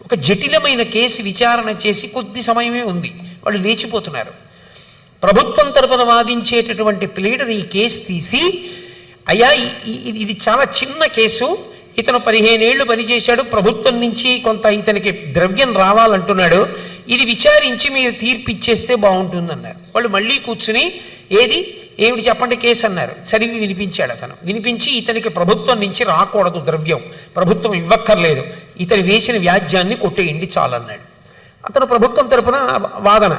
ఒక జటిలమైన కేసు విచారణ చేసి కొద్ది సమయమే ఉంది, వాళ్ళు లేచిపోతున్నారు. ప్రభుత్వం తరపున వాదించేటటువంటి ప్లీడర్ ఈ కేసు తీసి, అయ్యా ఇది చాలా చిన్న కేసు, ఇతను 15 ఏళ్ళు పనిచేశాడు, ప్రభుత్వం నుంచి కొంత ఇతనికి ద్రవ్యం రావాలంటున్నాడు, ఇది విచారించి మీరు తీర్పు ఇచ్చేస్తే బాగుంటుందన్నారు. వాళ్ళు మళ్ళీ కూర్చుని ఏమిటి చెప్పండి కేసు అన్నారు. చదివి వినిపించాడు. అతను వినిపించి, ఇతనికి ప్రభుత్వం నుంచి రాకూడదు ద్రవ్యం, ప్రభుత్వం ఇవ్వక్కర్లేదు, ఇతను వేసిన వ్యాజ్యాన్ని కొట్టేయండి చాలన్నాడు. అతను ప్రభుత్వం తరపున వాదన.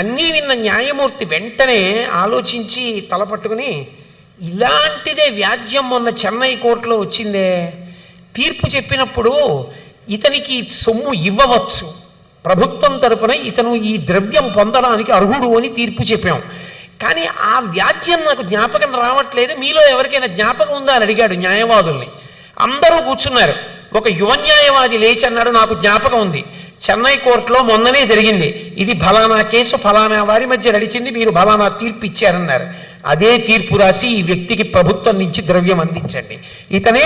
అన్నీ విన్న న్యాయమూర్తి వెంటనే ఆలోచించి తల పట్టుకుని, ఇలాంటిదే వ్యాజ్యం మొన్న చెన్నై కోర్టులో వచ్చిందే, తీర్పు చెప్పినప్పుడు ఇతనికి సొమ్ము ఇవ్వవచ్చు, ప్రభుత్వం తరపున ఇతను ఈ ద్రవ్యం పొందడానికి అర్హుడు అని తీర్పు చెప్పాం, కానీ ఆ వ్యాజ్యం నాకు జ్ఞాపకం రావట్లేదు, మీలో ఎవరికైనా జ్ఞాపకం ఉందా అని అడిగాడు న్యాయవాదుల్ని. అందరూ కూర్చున్నారు. ఒక యువ న్యాయవాది లేచి అన్నాడు, నాకు జ్ఞాపకం ఉంది, చెన్నై కోర్టులో మొన్ననే జరిగింది, ఇది ఫలానా కేసు ఫలానా వారి మధ్య నడిచింది, మీరు ఫలానా తీర్పు ఇచ్చారన్నారు. అదే తీర్పు రాసి ఈ వ్యక్తికి ప్రభుత్వం నుంచి ద్రవ్యం అందించండి, ఇతనే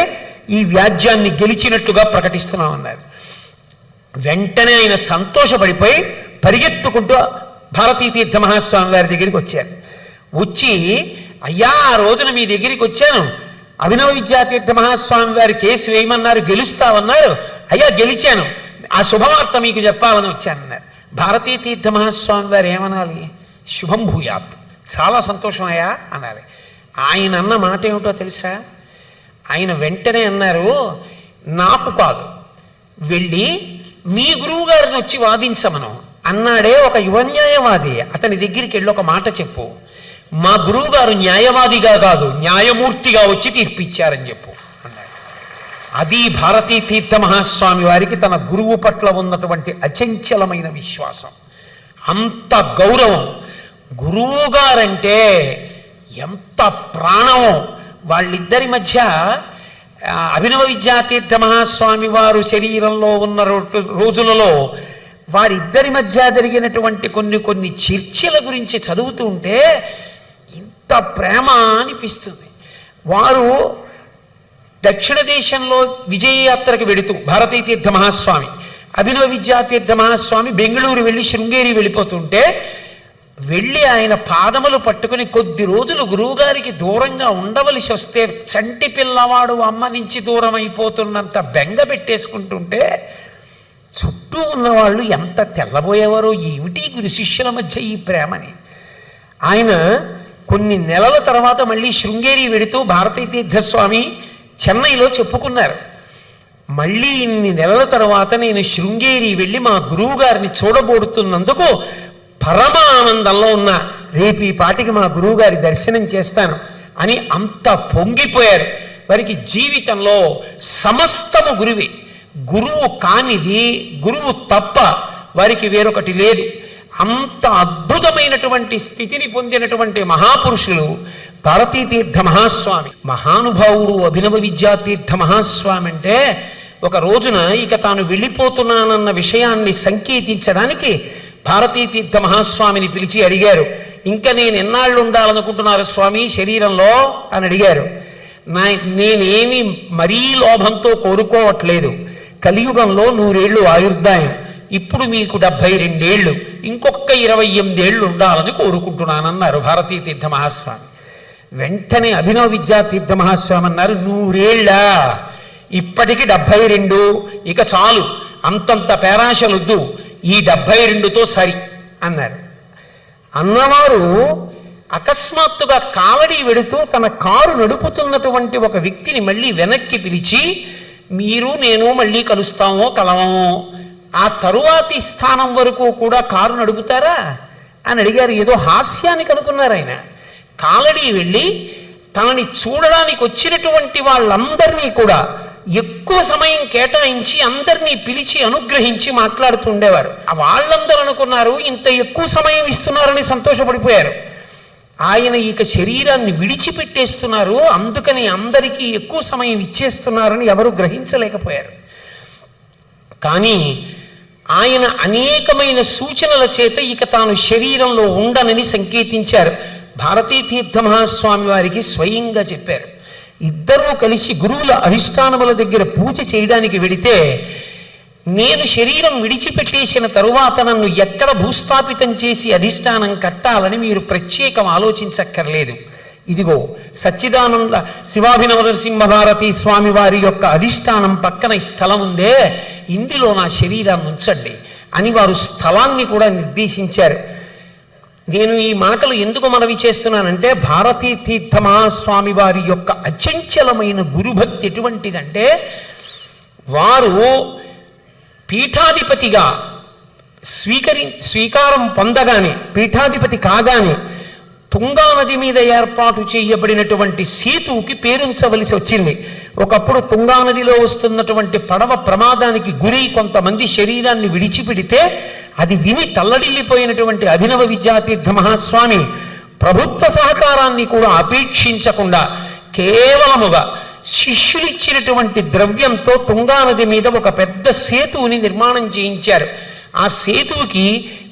ఈ వ్యాజ్యాన్ని గెలిచినట్టుగా ప్రకటిస్తున్నామన్నారు. వెంటనే ఆయన సంతోషపడిపోయి పరిగెత్తుకుంటూ భారతీ తీర్థ మహాస్వామి వారి దగ్గరికి వచ్చారు. వచ్చి, అయ్యా ఆ రోజున మీ దగ్గరికి వచ్చాను, అభినవ విద్యాతీర్థ మహాస్వామి వారి కేసు వేయమన్నారు, గెలుస్తామన్నారు, అయ్యా గెలిచాను, ఆ శుభవార్త మీకు చెప్పాలని వచ్చానన్నారు. భారతీ తీర్థ మహాస్వామి వారు ఏమనాలి? శుభం భూయాత్, చాలా సంతోషం అయ్యా అనాలి. ఆయన అన్న మాట ఏమిటో తెలుసా? ఆయన వెంటనే అన్నారు, నాకు కాదు, వెళ్ళి మీ గురువు గారిని వచ్చి వాదించమను అన్నాడే ఒక యువ న్యాయవాది, అతని దగ్గరికి వెళ్ళి ఒక మాట చెప్పు, మా గురువు గారు న్యాయవాదిగా కాదు న్యాయమూర్తిగా వచ్చి తీర్పిచ్చారని చెప్పు అన్నాడు. అది భారతీ తీర్థ మహాస్వామి వారికి తన గురువు పట్ల ఉన్నటువంటి అచంచలమైన విశ్వాసం, అంత గౌరవం. గురువు గారంటే ఎంత ప్రాణమో. వాళ్ళిద్దరి మధ్య అభినవ విద్యాతీర్థ మహాస్వామి వారు శరీరంలో ఉన్న రోజులలో వారిద్దరి మధ్య జరిగినటువంటి కొన్ని చర్చల గురించి చదువుతూ ఉంటే ఇంత ప్రేమ అనిపిస్తుంది. వారు దక్షిణ దేశంలో విజయయాత్రకు వెళుతూ భారతీ తీర్థ మహాస్వామి, అభినవ విద్యాతీర్థ మహాస్వామి బెంగళూరు వెళ్ళి శృంగేరి వెళ్ళిపోతుంటే వెళ్ళి ఆయన పాదములు పట్టుకుని కొద్ది రోజులు గురువుగారికి దూరంగా ఉండవలసి వస్తే చంటి పిల్లవాడు అమ్మ నుంచి దూరం అయిపోతున్నంత బెంగ పెట్టేసుకుంటుంటే చుట్టూ ఉన్నవాళ్ళు ఎంత తెల్లబోయేవారో, ఏమిటి గురు శిష్యుల మధ్య ఈ ప్రేమని. ఆయన కొన్ని నెలల తర్వాత మళ్ళీ శృంగేరి వెడుతూ భారతీ తీర్థస్వామి చెన్నైలో చెప్పుకున్నారు, మళ్ళీ ఇన్ని నెలల తర్వాత నేను శృంగేరి వెళ్ళి మా గురువు గారిని చూడబోడుతున్నందుకు పరమానందంలో ఉన్న, రేపు ఈ పాటికి మా గురువుగారి దర్శనం చేస్తాను అని అంత పొంగిపోయారు. వారికి జీవితంలో సమస్తము గురువే, గురువు కానిది గురువు తప్ప వారికి వేరొకటి లేదు. అంత అద్భుతమైనటువంటి స్థితిని పొందినటువంటి మహాపురుషులు భారతీ తీర్థ మహాస్వామి. మహానుభావుడు అభినవ విద్యాతీర్థ మహాస్వామి అంటే ఒక రోజున ఇక తాను వెళ్ళిపోతున్నానన్న విషయాన్ని సంకేతించడానికి భారతీ తీర్థ మహాస్వామిని పిలిచి అడిగారు, ఇంకా నేను ఎన్నాళ్ళు ఉండాలనుకుంటున్నారు స్వామి శరీరంలో అని అడిగారు. నేనేమి మరీ లోభంతో కోరుకోవట్లేదు. కలియుగంలో 100 ఏళ్ళు ఆయుర్దాయం, ఇప్పుడు మీకు 72 ఏళ్ళు, ఇంకొక 28 ఏళ్ళు ఉండాలని కోరుకుంటున్నానన్నారు భారతీ తీర్థ మహాస్వామి. వెంటనే అభినవ విద్యాతీర్థ మహాస్వామి అన్నారు, 100 ఏళ్ళా? ఇప్పటికి 72, ఇక చాలు, అంతంత పేరాశలొద్దు, ఈ 72తో సరి అన్నారు. అన్నవారు అకస్మాత్తుగా కావడి వెడుతూ తన కారు నడుపుతున్నటువంటి ఒక వ్యక్తిని మళ్ళీ వెనక్కి పిలిచి, మీరు నేను మళ్ళీ కలుస్తామో కలవమో, ఆ తరువాతి స్థానం వరకు కూడా కారు నడుపుతారా అని అడిగారు. ఏదో హాస్యానికి అనుకున్నారు ఆయన. కాలడి వెళ్ళి తనని చూడడానికి వచ్చినటువంటి వాళ్ళందరినీ కూడా ఎక్కువ సమయం కేటాయించి అందరినీ పిలిచి అనుగ్రహించి మాట్లాడుతుండేవారు. వాళ్ళందరూ అనుకున్నారు ఇంత ఎక్కువ సమయం ఇస్తున్నారని సంతోషపడిపోయారు. ఆయన ఇక శరీరాన్ని విడిచిపెట్టేస్తున్నారు, అందుకని అందరికీ ఎక్కువ సమయం ఇచ్చేస్తున్నారని ఎవరు గ్రహించలేకపోయారు. కానీ ఆయన అనేకమైన సూచనల చేత ఇక తాను శరీరంలో ఉండనని సంకేతించారు. భారతీ తీర్థ మహాస్వామి వారికి స్వయంగా చెప్పారు. ఇద్దరూ కలిసి గురువుల అధిష్టానముల దగ్గర పూజ చేయడానికి వెడితే, నేను శరీరం విడిచిపెట్టేసిన తరువాత నన్ను ఎక్కడ భూస్థాపితం చేసి అధిష్టానం కట్టాలని మీరు ప్రత్యేకం ఆలోచించక్కర్లేదు. ఇదిగో సచ్చిదానంద శివాభినవ నరసింహ భారతీ స్వామి వారి యొక్క అధిష్టానం పక్కన ఈ స్థలం ఉందే, ఇందులో నా శరీరాన్ని ఉంచండి అని వారు స్థలాన్ని కూడా నిర్దేశించారు. నేను ఈ మాటలు ఎందుకు మనవి చేస్తున్నానంటే, భారతీ తీర్థ మహాస్వామి వారి యొక్క అచంచలమైన గురుభక్తి ఎటువంటిదంటే, వారు పీఠాధిపతిగా స్వీకారం పొందగానే, పీఠాధిపతి కాగానే తుంగా నది మీద ఏర్పాటు చేయబడినటువంటి సేతువుకి పేరుంచవలసి వచ్చింది. ఒకప్పుడు తుంగా నదిలో వస్తున్నటువంటి పడవ ప్రమాదానికి గురై కొంతమంది శరీరాన్ని విడిచిపెడితే అది విని తల్లడిల్లిపోయినటువంటి అభినవ విద్యాతీర్థ మహాస్వామి ప్రభుత్వ సహకారాన్ని కూడా అపేక్షించకుండా కేవలముగా శిష్యులిచ్చినటువంటి ద్రవ్యంతో తుంగానది మీద ఒక పెద్ద సేతువుని నిర్మాణం చేయించారు. ఆ సేతువుకి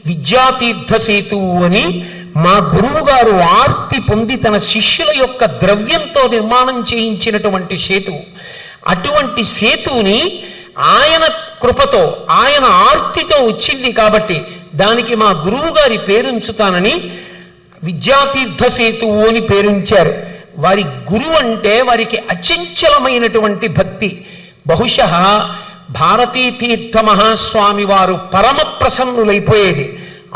విద్యాతీర్థ సేతువు అని మా గురువు గారు ఆర్తి పొంది తన శిష్యుల యొక్క ద్రవ్యంతో నిర్మాణం చేయించినటువంటి సేతువు. అటువంటి సేతువుని ఆయన కృపతో, ఆయన ఆర్తితో వచ్చింది కాబట్టి దానికి మా గురువు గారి పేరుంచుతానని విద్యాతీర్థ సేతువు అని పేరుంచారు. వారి గురువు అంటే వారికి అచంచలమైనటువంటి భక్తి. బహుశः భారతీ తీర్థ మహాస్వామి వారు పరమ ప్రసన్నులైపోయేది,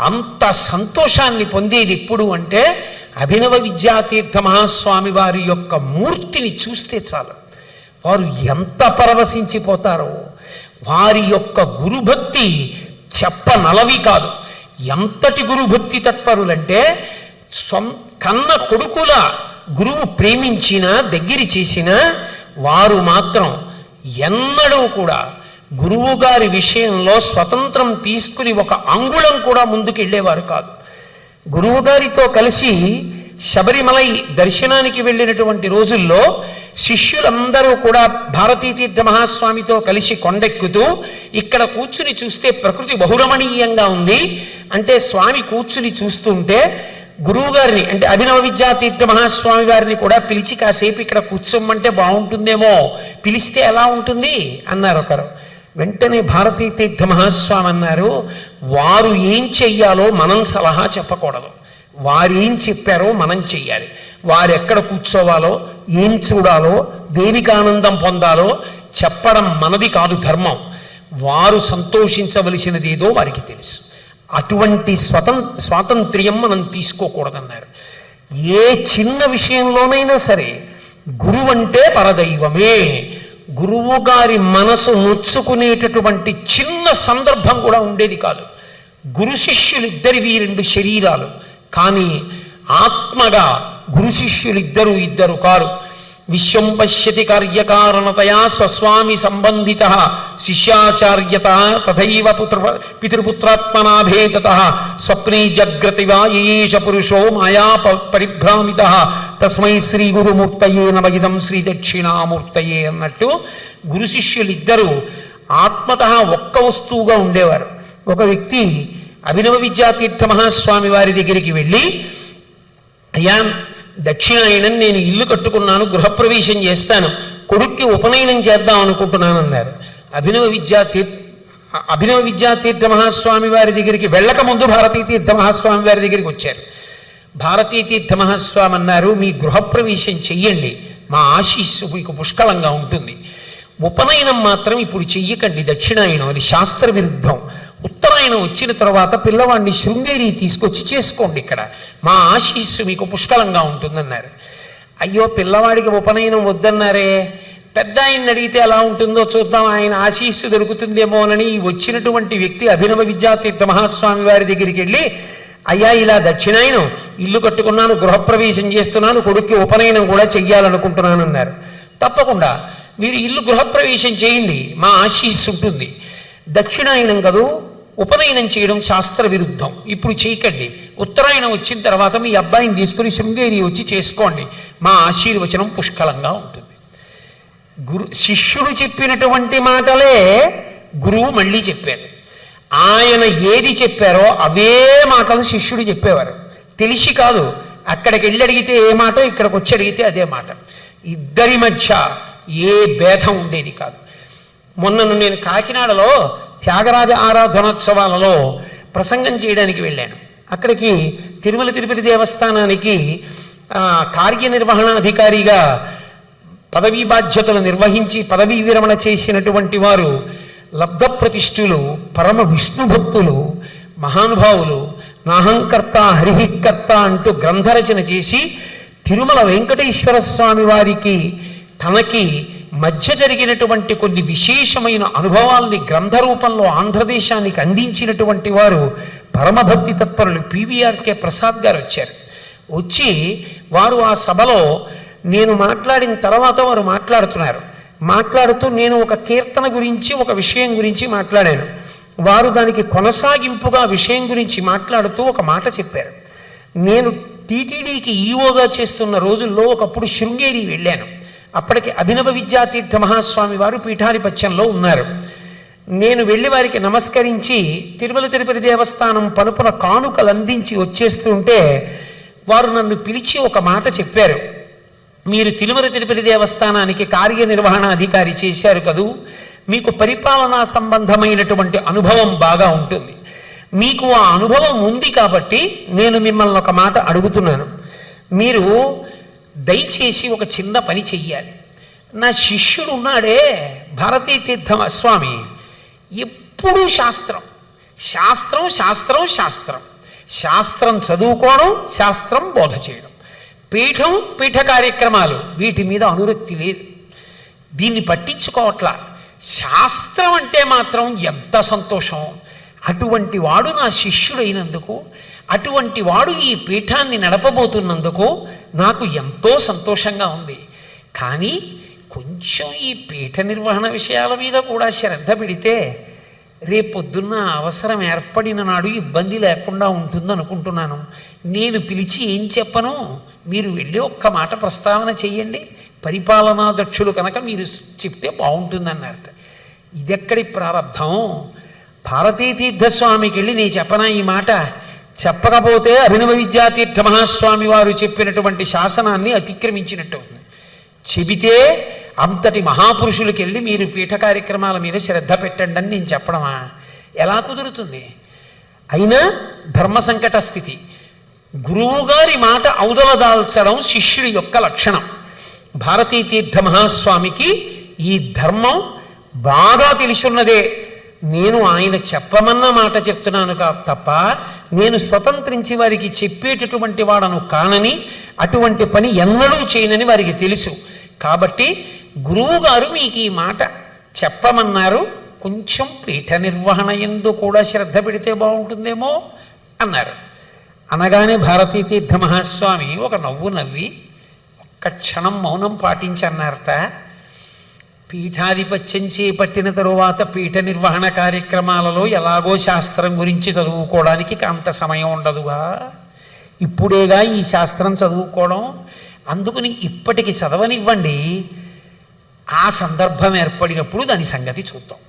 అంత సంతోషాన్ని పొందేది ఎప్పుడు అంటే అభినవ విద్యాతీర్థ మహాస్వామి వారి యొక్క మూర్తిని చూస్తే చాలు, వారు ఎంత పరవశించిపోతారో. వారి యొక్క గురుభక్తి చెప్పనలవి కాదు. ఎంతటి గురుభక్తి తత్పరులంటే, కన్న కొడుకుల గురువు ప్రేమించినా దగ్గరి చేసినా వారు మాత్రం ఎన్నడూ కూడా గురువు గారి విషయంలో స్వతంత్రం తీసుకుని ఒక అంగుళం కూడా ముందుకు వెళ్ళేవారు కాదు. గురువు గారితో కలిసి శబరిమలై దర్శనానికి వెళ్ళినటువంటి రోజుల్లో శిష్యులందరూ కూడా భారతీ తీర్థ మహాస్వామితో కలిసి కొండెక్కుతూ ఇక్కడ కూర్చుని చూస్తే ప్రకృతి బహురమణీయంగా ఉంది అంటే, స్వామి కూర్చుని చూస్తుంటే గురువు గారిని అంటే అభినవ విద్యాతీర్థ మహాస్వామి గారిని కూడా పిలిచి కాసేపు ఇక్కడ కూర్చోమంటే బాగుంటుందేమో, పిలిస్తే ఎలా ఉంటుంది అన్నారు ఒకరు. వెంటనే భారతీ తీర్థ మహాస్వామి అన్నారు, వారు ఏం చెయ్యాలో మనం సలహా చెప్పకూడదు, వారు ఏం చెప్పారో మనం చెయ్యాలి. వారు ఎక్కడ కూర్చోవాలో, ఏం చూడాలో, దేనికి ఆనందం పొందాలో చెప్పడం మనది కాదు ధర్మం. వారు సంతోషించవలసినది ఏదో వారికి తెలుసు. అటువంటి స్వాతంత్ర్యం మనం తీసుకోకూడదన్నారు. ఏ చిన్న విషయంలోనైనా సరే గురువు అంటే పరదైవమే. గురువు గారి మనసు నొచ్చుకునేటటువంటి చిన్న సందర్భం కూడా ఉండేది కాదు. గురు శిష్యులిద్దరివి 2 శరీరాలు, కానీ ఆత్మగా గురు శిష్యులిద్దరూ ఇద్దరు కారు. విశ్వం పశ్యతి కార్యకారణతయా స్వస్వామి సంబంధిత శిష్యాచార్యత తథైవ పితృపుత్రాత్మనాభేతత స్వప్నే జగ్రతివా ఏష పురుషో మాయా పరిభ్రామిత తస్మై శ్రీ గురుమూర్తయే నమ ఇదం శ్రీ దక్షిణామూర్తయే అన్నట్టు గురు శిష్యులిద్దరూ ఆత్మతః ఒక్క వస్తువుగా ఉండేవారు. ఒక వ్యక్తి అభినవ విద్యాతీర్థ మహాస్వామి వారి దగ్గరికి వెళ్ళి, అయ్యా దక్షిణాయనం నేను ఇల్లు కట్టుకున్నాను, గృహప్రవేశం చేస్తాను, కొడుక్కి ఉపనయనం చేద్దాం అనుకుంటున్నాను అన్నారు. అభినవ విద్యాతీర్థ మహాస్వామి వారి దగ్గరికి వెళ్ళక ముందు భారతీ తీర్థ మహాస్వామి వారి దగ్గరికి వచ్చారు. భారతీ తీర్థ మహాస్వామి అన్నారు, మీ గృహప్రవేశం చెయ్యండి, మా ఆశీస్సు మీకు పుష్కలంగా ఉంటుంది. ఉపనయనం మాత్రం ఇప్పుడు చెయ్యకండి, దక్షిణాయనం అది శాస్త్ర విరుద్ధం. ఉత్తరాయణం వచ్చిన తర్వాత పిల్లవాడిని శృంగేరి తీసుకొచ్చి చేసుకోండి, ఇక్కడ మా ఆశీస్సు మీకు పుష్కలంగా ఉంటుందన్నారు. అయ్యో పిల్లవాడికి ఉపనయనం వద్దన్నారే, పెద్ద ఆయన్ని అడిగితే ఎలా ఉంటుందో చూద్దాం, ఆయన ఆశీస్సు దొరుకుతుందేమోనని వచ్చినటువంటి వ్యక్తి అభినవ విద్యాతీర్థ మహాస్వామి వారి దగ్గరికి వెళ్ళి, అయ్యా ఇలా దక్షిణాయనం ఇల్లు కట్టుకున్నాను, గృహప్రవేశం చేస్తున్నాను, కొడుక్కి ఉపనయనం కూడా చెయ్యాలనుకుంటున్నాను అన్నారు. తప్పకుండా మీరు ఇల్లు గృహప్రవేశం చేయండి, మా ఆశీస్సు ఉంటుంది. దక్షిణాయనం కదూ, ఉపనయనం చేయడం శాస్త్ర విరుద్ధం, ఇప్పుడు చేయకండి. ఉత్తరాయణం వచ్చిన తర్వాత మీ అబ్బాయిని తీసుకుని శృంగేరి వచ్చి చేసుకోండి, మా ఆశీర్వచనం పుష్కలంగా ఉంటుంది. శిష్యుడు చెప్పినటువంటి మాటలే గురువు మళ్ళీ చెప్పారు. ఆయన ఏది చెప్పారో అవే మాటలు శిష్యుడు చెప్పేవారు. తెలిసి కాదు, అక్కడికి వెళ్ళి అడిగితే ఏ మాట, ఇక్కడికి వచ్చి అడిగితే అదే మాట. ఇద్దరి మధ్య ఏ భేదం ఉండేది కాదు. మొన్నను నేను కాకినాడలో త్యాగరాజ ఆరాధనోత్సవాలలో ప్రసంగం చేయడానికి వెళ్ళాను. అక్కడికి తిరుమల తిరుపతి దేవస్థానానికి కార్యనిర్వహణాధికారిగా పదవీ బాధ్యతలు నిర్వహించి పదవీ విరమణ చేసినటువంటి వారు లబ్ధప్రతిష్ఠులు, పరమ విష్ణు భక్తులు, మహానుభావులు, నాహంకర్త హరిహికర్త అంటూ గ్రంథరచన చేసి తిరుమల వెంకటేశ్వర స్వామి వారికి తనకి మధ్య జరిగినటువంటి కొన్ని విశేషమైన అనుభవాల్ని గ్రంథ రూపంలో ఆంధ్రదేశానికి అందించినటువంటి వారు పరమభక్తి తత్పరులు పివిఆర్కే ప్రసాద్ గారు వచ్చారు. వచ్చి వారు ఆ సభలో నేను మాట్లాడిన తర్వాత వారు మాట్లాడుతూ నేను ఒక కీర్తన గురించి ఒక విషయం గురించి మాట్లాడాను. వారు దానికి కొనసాగింపుగా విషయం గురించి మాట్లాడుతూ ఒక మాట చెప్పారు. నేను టీటీడీకి ఈఓగా చేస్తున్న రోజుల్లో ఒకప్పుడు శృంగేరి వెళ్ళాను. అప్పటికి అభినవ విద్యాతీర్థ మహాస్వామి వారు పీఠాధిపత్యంలో ఉన్నారు. నేను వెళ్ళి వారికి నమస్కరించి తిరుమల తిరుపతి దేవస్థానం పనుపున కానుకలు అందించి వచ్చేస్తుంటే వారు నన్ను పిలిచి ఒక మాట చెప్పారు. మీరు తిరుమల తిరుపతి దేవస్థానానికి కార్యనిర్వహణ అధికారి చేశారు కదూ, మీకు పరిపాలనా సంబంధమైనటువంటి అనుభవం బాగా ఉంటుంది. మీకు ఆ అనుభవం ఉంది కాబట్టి నేను మిమ్మల్ని ఒక మాట అడుగుతున్నాను. మీరు దయచేసి ఒక చిన్న పని చెయ్యాలి. నా శిష్యుడు ఉన్నాడే భారతీ తీర్థ స్వామి, ఎప్పుడూ శాస్త్రం శాస్త్రం శాస్త్రం శాస్త్రం శాస్త్రం చదువుకోవడం, శాస్త్రం బోధ చేయడం, పీఠం పీఠ కార్యక్రమాలు, వీటి మీద అనురక్తి లేదు, దీన్ని పట్టించుకోవట్లా. శాస్త్రం అంటే మాత్రం ఎంత సంతోషం. అటువంటి వాడు నా శిష్యుడైనందుకు, అటువంటి వాడు ఈ పీఠాన్ని నడపబోతున్నందుకు నాకు ఎంతో సంతోషంగా ఉంది. కానీ కొంచెం ఈ పీఠ నిర్వహణ విషయాల మీద కూడా శ్రద్ధ పెడితే రేపొద్దున్న అవసరం ఏర్పడిన నాడు ఇబ్బంది లేకుండా ఉంటుందనుకుంటున్నాను. నేను పిలిచి ఏం చెప్పను, మీరు వెళ్ళి ఒక్క మాట ప్రస్తావన చెయ్యండి, పరిపాలనా దక్షులు కనుక మీరు చెప్తే బాగుంటుందన్నారట. ఇదెక్కడి ప్రారంభం? భారతీ తీర్థస్వామికి వెళ్ళి నేను చెప్పనా ఈ మాట? చెప్పకపోతే అభినవ విద్యాతీర్థ మహాస్వామి వారు చెప్పినటువంటి శాసనాన్ని అతిక్రమించినట్టు అవుతుంది. చెబితే అంతటి మహాపురుషులకి వెళ్ళి మీరు పీఠ కార్యక్రమాల మీద శ్రద్ధ పెట్టండి అని నేను చెప్పడమా? ఎలా కుదురుతుంది? అయినా ధర్మ సంకట స్థితి. గురువుగారి మాట ఔదలదాల్చడం శిష్యుడి యొక్క లక్షణం. భారతీ తీర్థ మహాస్వామికి ఈ ధర్మం బాగా తెలిసున్నదే. నేను ఆయన చెప్పమన్న మాట చెప్తున్నాను తప్ప నేను స్వతంత్రించి వారికి చెప్పేటటువంటి వాడను కానని, అటువంటి పని ఎన్నడూ చేయనని వారికి తెలుసు. కాబట్టి గురువుగారు మీకు ఈ మాట చెప్పమన్నారు, కొంచెం పీఠ నిర్వహణ యందు కూడా శ్రద్ధ పెడితే బాగుంటుందేమో అన్నారు. అనగానే భారతీ తీర్థ మహాస్వామి ఒక నవ్వు నవ్వి ఒక్క క్షణం మౌనం పాటించన్నారట. పీఠాధిపత్యం చేపట్టిన తరువాత పీఠ నిర్వహణ కార్యక్రమాలలో ఎలాగో శాస్త్రం గురించి చదువుకోవడానికి అంత సమయం ఉండదుగా, ఇప్పుడేగా ఈ శాస్త్రం చదువుకోవడం, అందుకని ఇప్పటికి చదవనివ్వండి, ఆ సందర్భం ఏర్పడినప్పుడు దాని సంగతి చూద్దాం.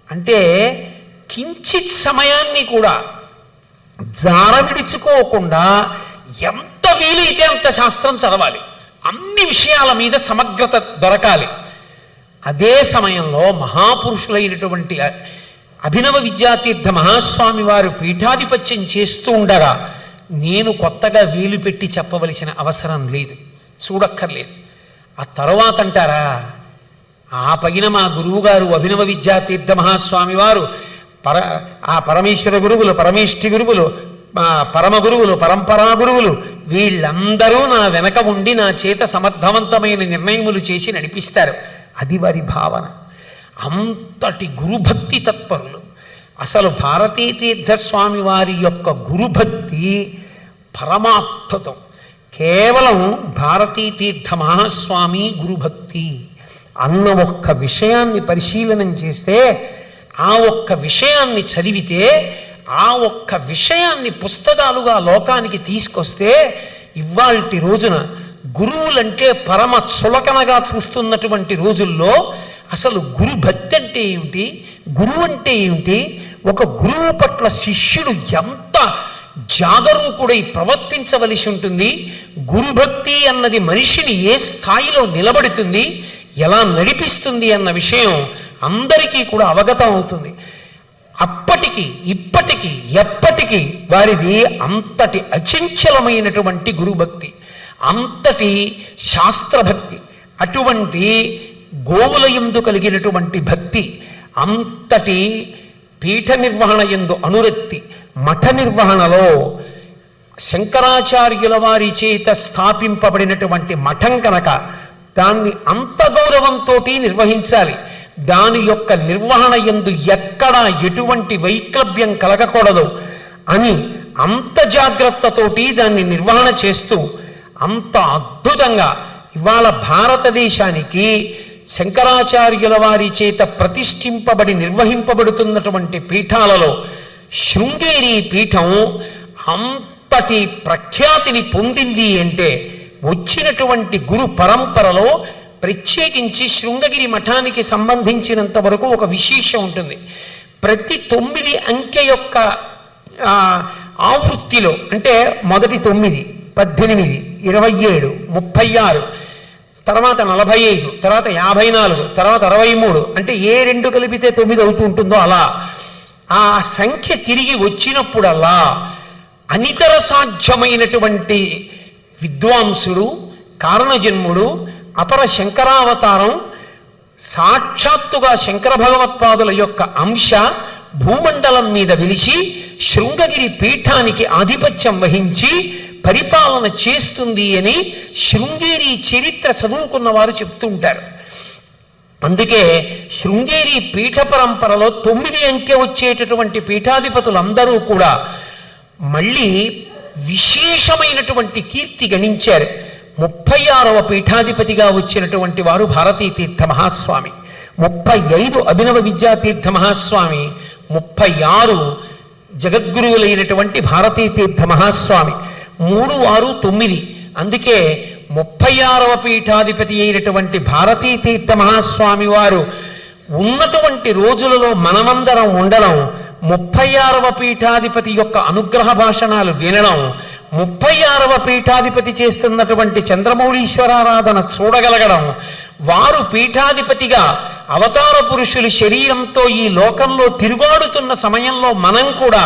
అంటే కించిత్ సమయాన్ని కూడా జార విడుచుకోకుండా ఎంత వీలైతే అంత శాస్త్రం చదవాలి, అన్ని విషయాల మీద సమగ్రత దొరకాలి. అదే సమయంలో మహాపురుషులైనటువంటి అభినవ విద్యాతీర్థ మహాస్వామి వారు పీఠాధిపత్యం చేస్తూ ఉండగా నేను కొత్తగా వేలు పెట్టి చెప్పవలసిన అవసరం లేదు, చూడక్కర్లేదు. ఆ తర్వాత అంటారా, ఆ పైన మా గురువుగారు అభినవ విద్యాతీర్థ మహాస్వామి వారు ఆ పరమేశ్వర గురువులు, పరమేష్ఠి గురువులు, పరమ గురువులు, పరంపరా గురువులు వీళ్ళందరూ నా వెనక ఉండి నా చేత సమర్థవంతమైన నిర్ణయములు చేసి నడిపిస్తారు. అది వారి భావన. అంతటి గురుభక్తి తత్పరులు. అసలు భారతీ తీర్థస్వామి వారి యొక్క గురుభక్తి పరమాద్భుతం. కేవలం భారతీ తీర్థ మహాస్వామి గురుభక్తి అన్న ఒక్క విషయాన్ని పరిశీలనం చేస్తే, ఆ ఒక్క విషయాన్ని చదివితే, ఆ ఒక్క విషయాన్ని పుస్తకాలుగా లోకానికి తీసుకొస్తే, ఇవాల్టి రోజున గురువులంటే పరమ చులకనగా చూస్తున్నటువంటి రోజుల్లో అసలు గురు భక్తి అంటే ఏమిటి, గురువు అంటే ఏమిటి, ఒక గురువు పట్ల శిష్యుడు ఎంత జాగరూకుడై ప్రవర్తించవలసి ఉంటుంది, గురుభక్తి అన్నది మనిషిని ఏ స్థాయిలో నిలబడుతుంది, ఎలా నడిపిస్తుంది అన్న విషయం అందరికీ కూడా అవగతం అవుతుంది. అప్పటికి ఇప్పటికీ ఎప్పటికీ వారిది అంతటి అచంచలమైనటువంటి గురుభక్తి, అంతటి శాస్త్రభక్తి, అటువంటి గోవుల యందు కలిగినటువంటి భక్తి, అంతటి పీఠ నిర్వహణ యందు అనురక్తి, మఠ నిర్వహణలో శంకరాచార్యుల వారి చేత స్థాపింపబడినటువంటి మఠం కనుక దాన్ని అంత గౌరవంతో నిర్వహించాలి. దాని యొక్క నిర్వహణ యందు ఎక్కడా ఎటువంటి వైక్లభ్యం కలగకూడదు అని అంత జాగ్రత్తతోటి దాన్ని నిర్వహణ చేస్తూ అంత అద్భుతంగా ఇవాళ భారతదేశానికి శంకరాచార్యుల వారి చేత ప్రతిష్ఠింపబడి నిర్వహింపబడుతున్నటువంటి పీఠాలలో శృంగేరి పీఠం అంతటి ప్రఖ్యాతిని పొందింది అంటే వచ్చినటువంటి గురు పరంపరలో ప్రత్యేకించి శృంగగిరి మఠానికి సంబంధించినంత వరకు ఒక విశేషం ఉంటుంది. ప్రతి 9 అంకె యొక్క ఆవృత్తిలో, అంటే మొదటి 9, 18, 27, 36, తర్వాత 45, తర్వాత 54, తర్వాత 63, అంటే ఏ 2 కలిపితే 9 అవుతూ ఉంటుందో అలా ఆ సంఖ్య తిరిగి వచ్చినప్పుడల్లా అనితర సాధ్యమైనటువంటి విద్వాంసుడు, కారణజన్ముడు, అపర శంకరావతారం, సాక్షాత్తుగా శంకర భగవత్పాదుల యొక్క అంశ భూమండలం మీద వెలిసి శృంగగిరి పీఠానికి ఆధిపత్యం వహించి పరిపాలన చేస్తుంది అని శృంగేరి చరిత్ర చదువుకున్న వారు చెప్తూ ఉంటారు. అందుకే శృంగేరి పీఠ పరంపరలో 9 అంకె వచ్చేటటువంటి పీఠాధిపతులందరూ కూడా మళ్ళీ విశేషమైనటువంటి కీర్తి గణించారు. 36వ పీఠాధిపతిగా వచ్చినటువంటి వారు భారతీ తీర్థ మహాస్వామి, 35 అభినవ విద్యాతీర్థ మహాస్వామి, 36 జగద్గురువులైనటువంటి భారతీ తీర్థ మహాస్వామి, 3, 6, 9. అందుకే 36వ పీఠాధిపతి అయినటువంటి భారతీ తీర్థ మహాస్వామి వారు ఉన్నటువంటి రోజులలో మనమందరం ఉండడం, 36వ పీఠాధిపతి యొక్క అనుగ్రహ భాషణాలు వినడం, 36వ పీఠాధిపతి చేస్తున్నటువంటి చంద్రమౌళీశ్వరారాధన చూడగలగడం, వారు పీఠాధిపతిగా అవతార పురుషులు శరీరంతో ఈ లోకంలో తిరుగాడుతున్న సమయంలో మనం కూడా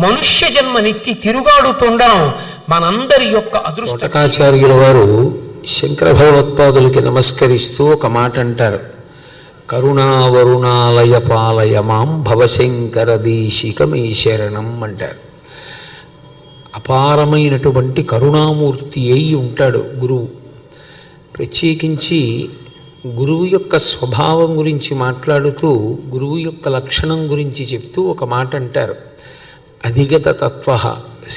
మనుష్య జన్మనెత్తి తిరుగాడుతుండడం మనందరి యొక్క అదృష్టం. తోటకాచార్యుల వారు శంకర భగవత్పాదులకి నమస్కరిస్తూ ఒక మాట అంటారు, కరుణావరుణాలయ పాలయ మాం భవశంకర దేశికమే శరణం అంటారు. అపారమైనటువంటి కరుణామూర్తి అయి ఉంటాడు గురువు. ప్రత్యేకించి గురువు యొక్క స్వభావం గురించి మాట్లాడుతూ గురువు యొక్క లక్షణం గురించి చెప్తూ ఒక మాట అంటారు, అధిగత తత్వ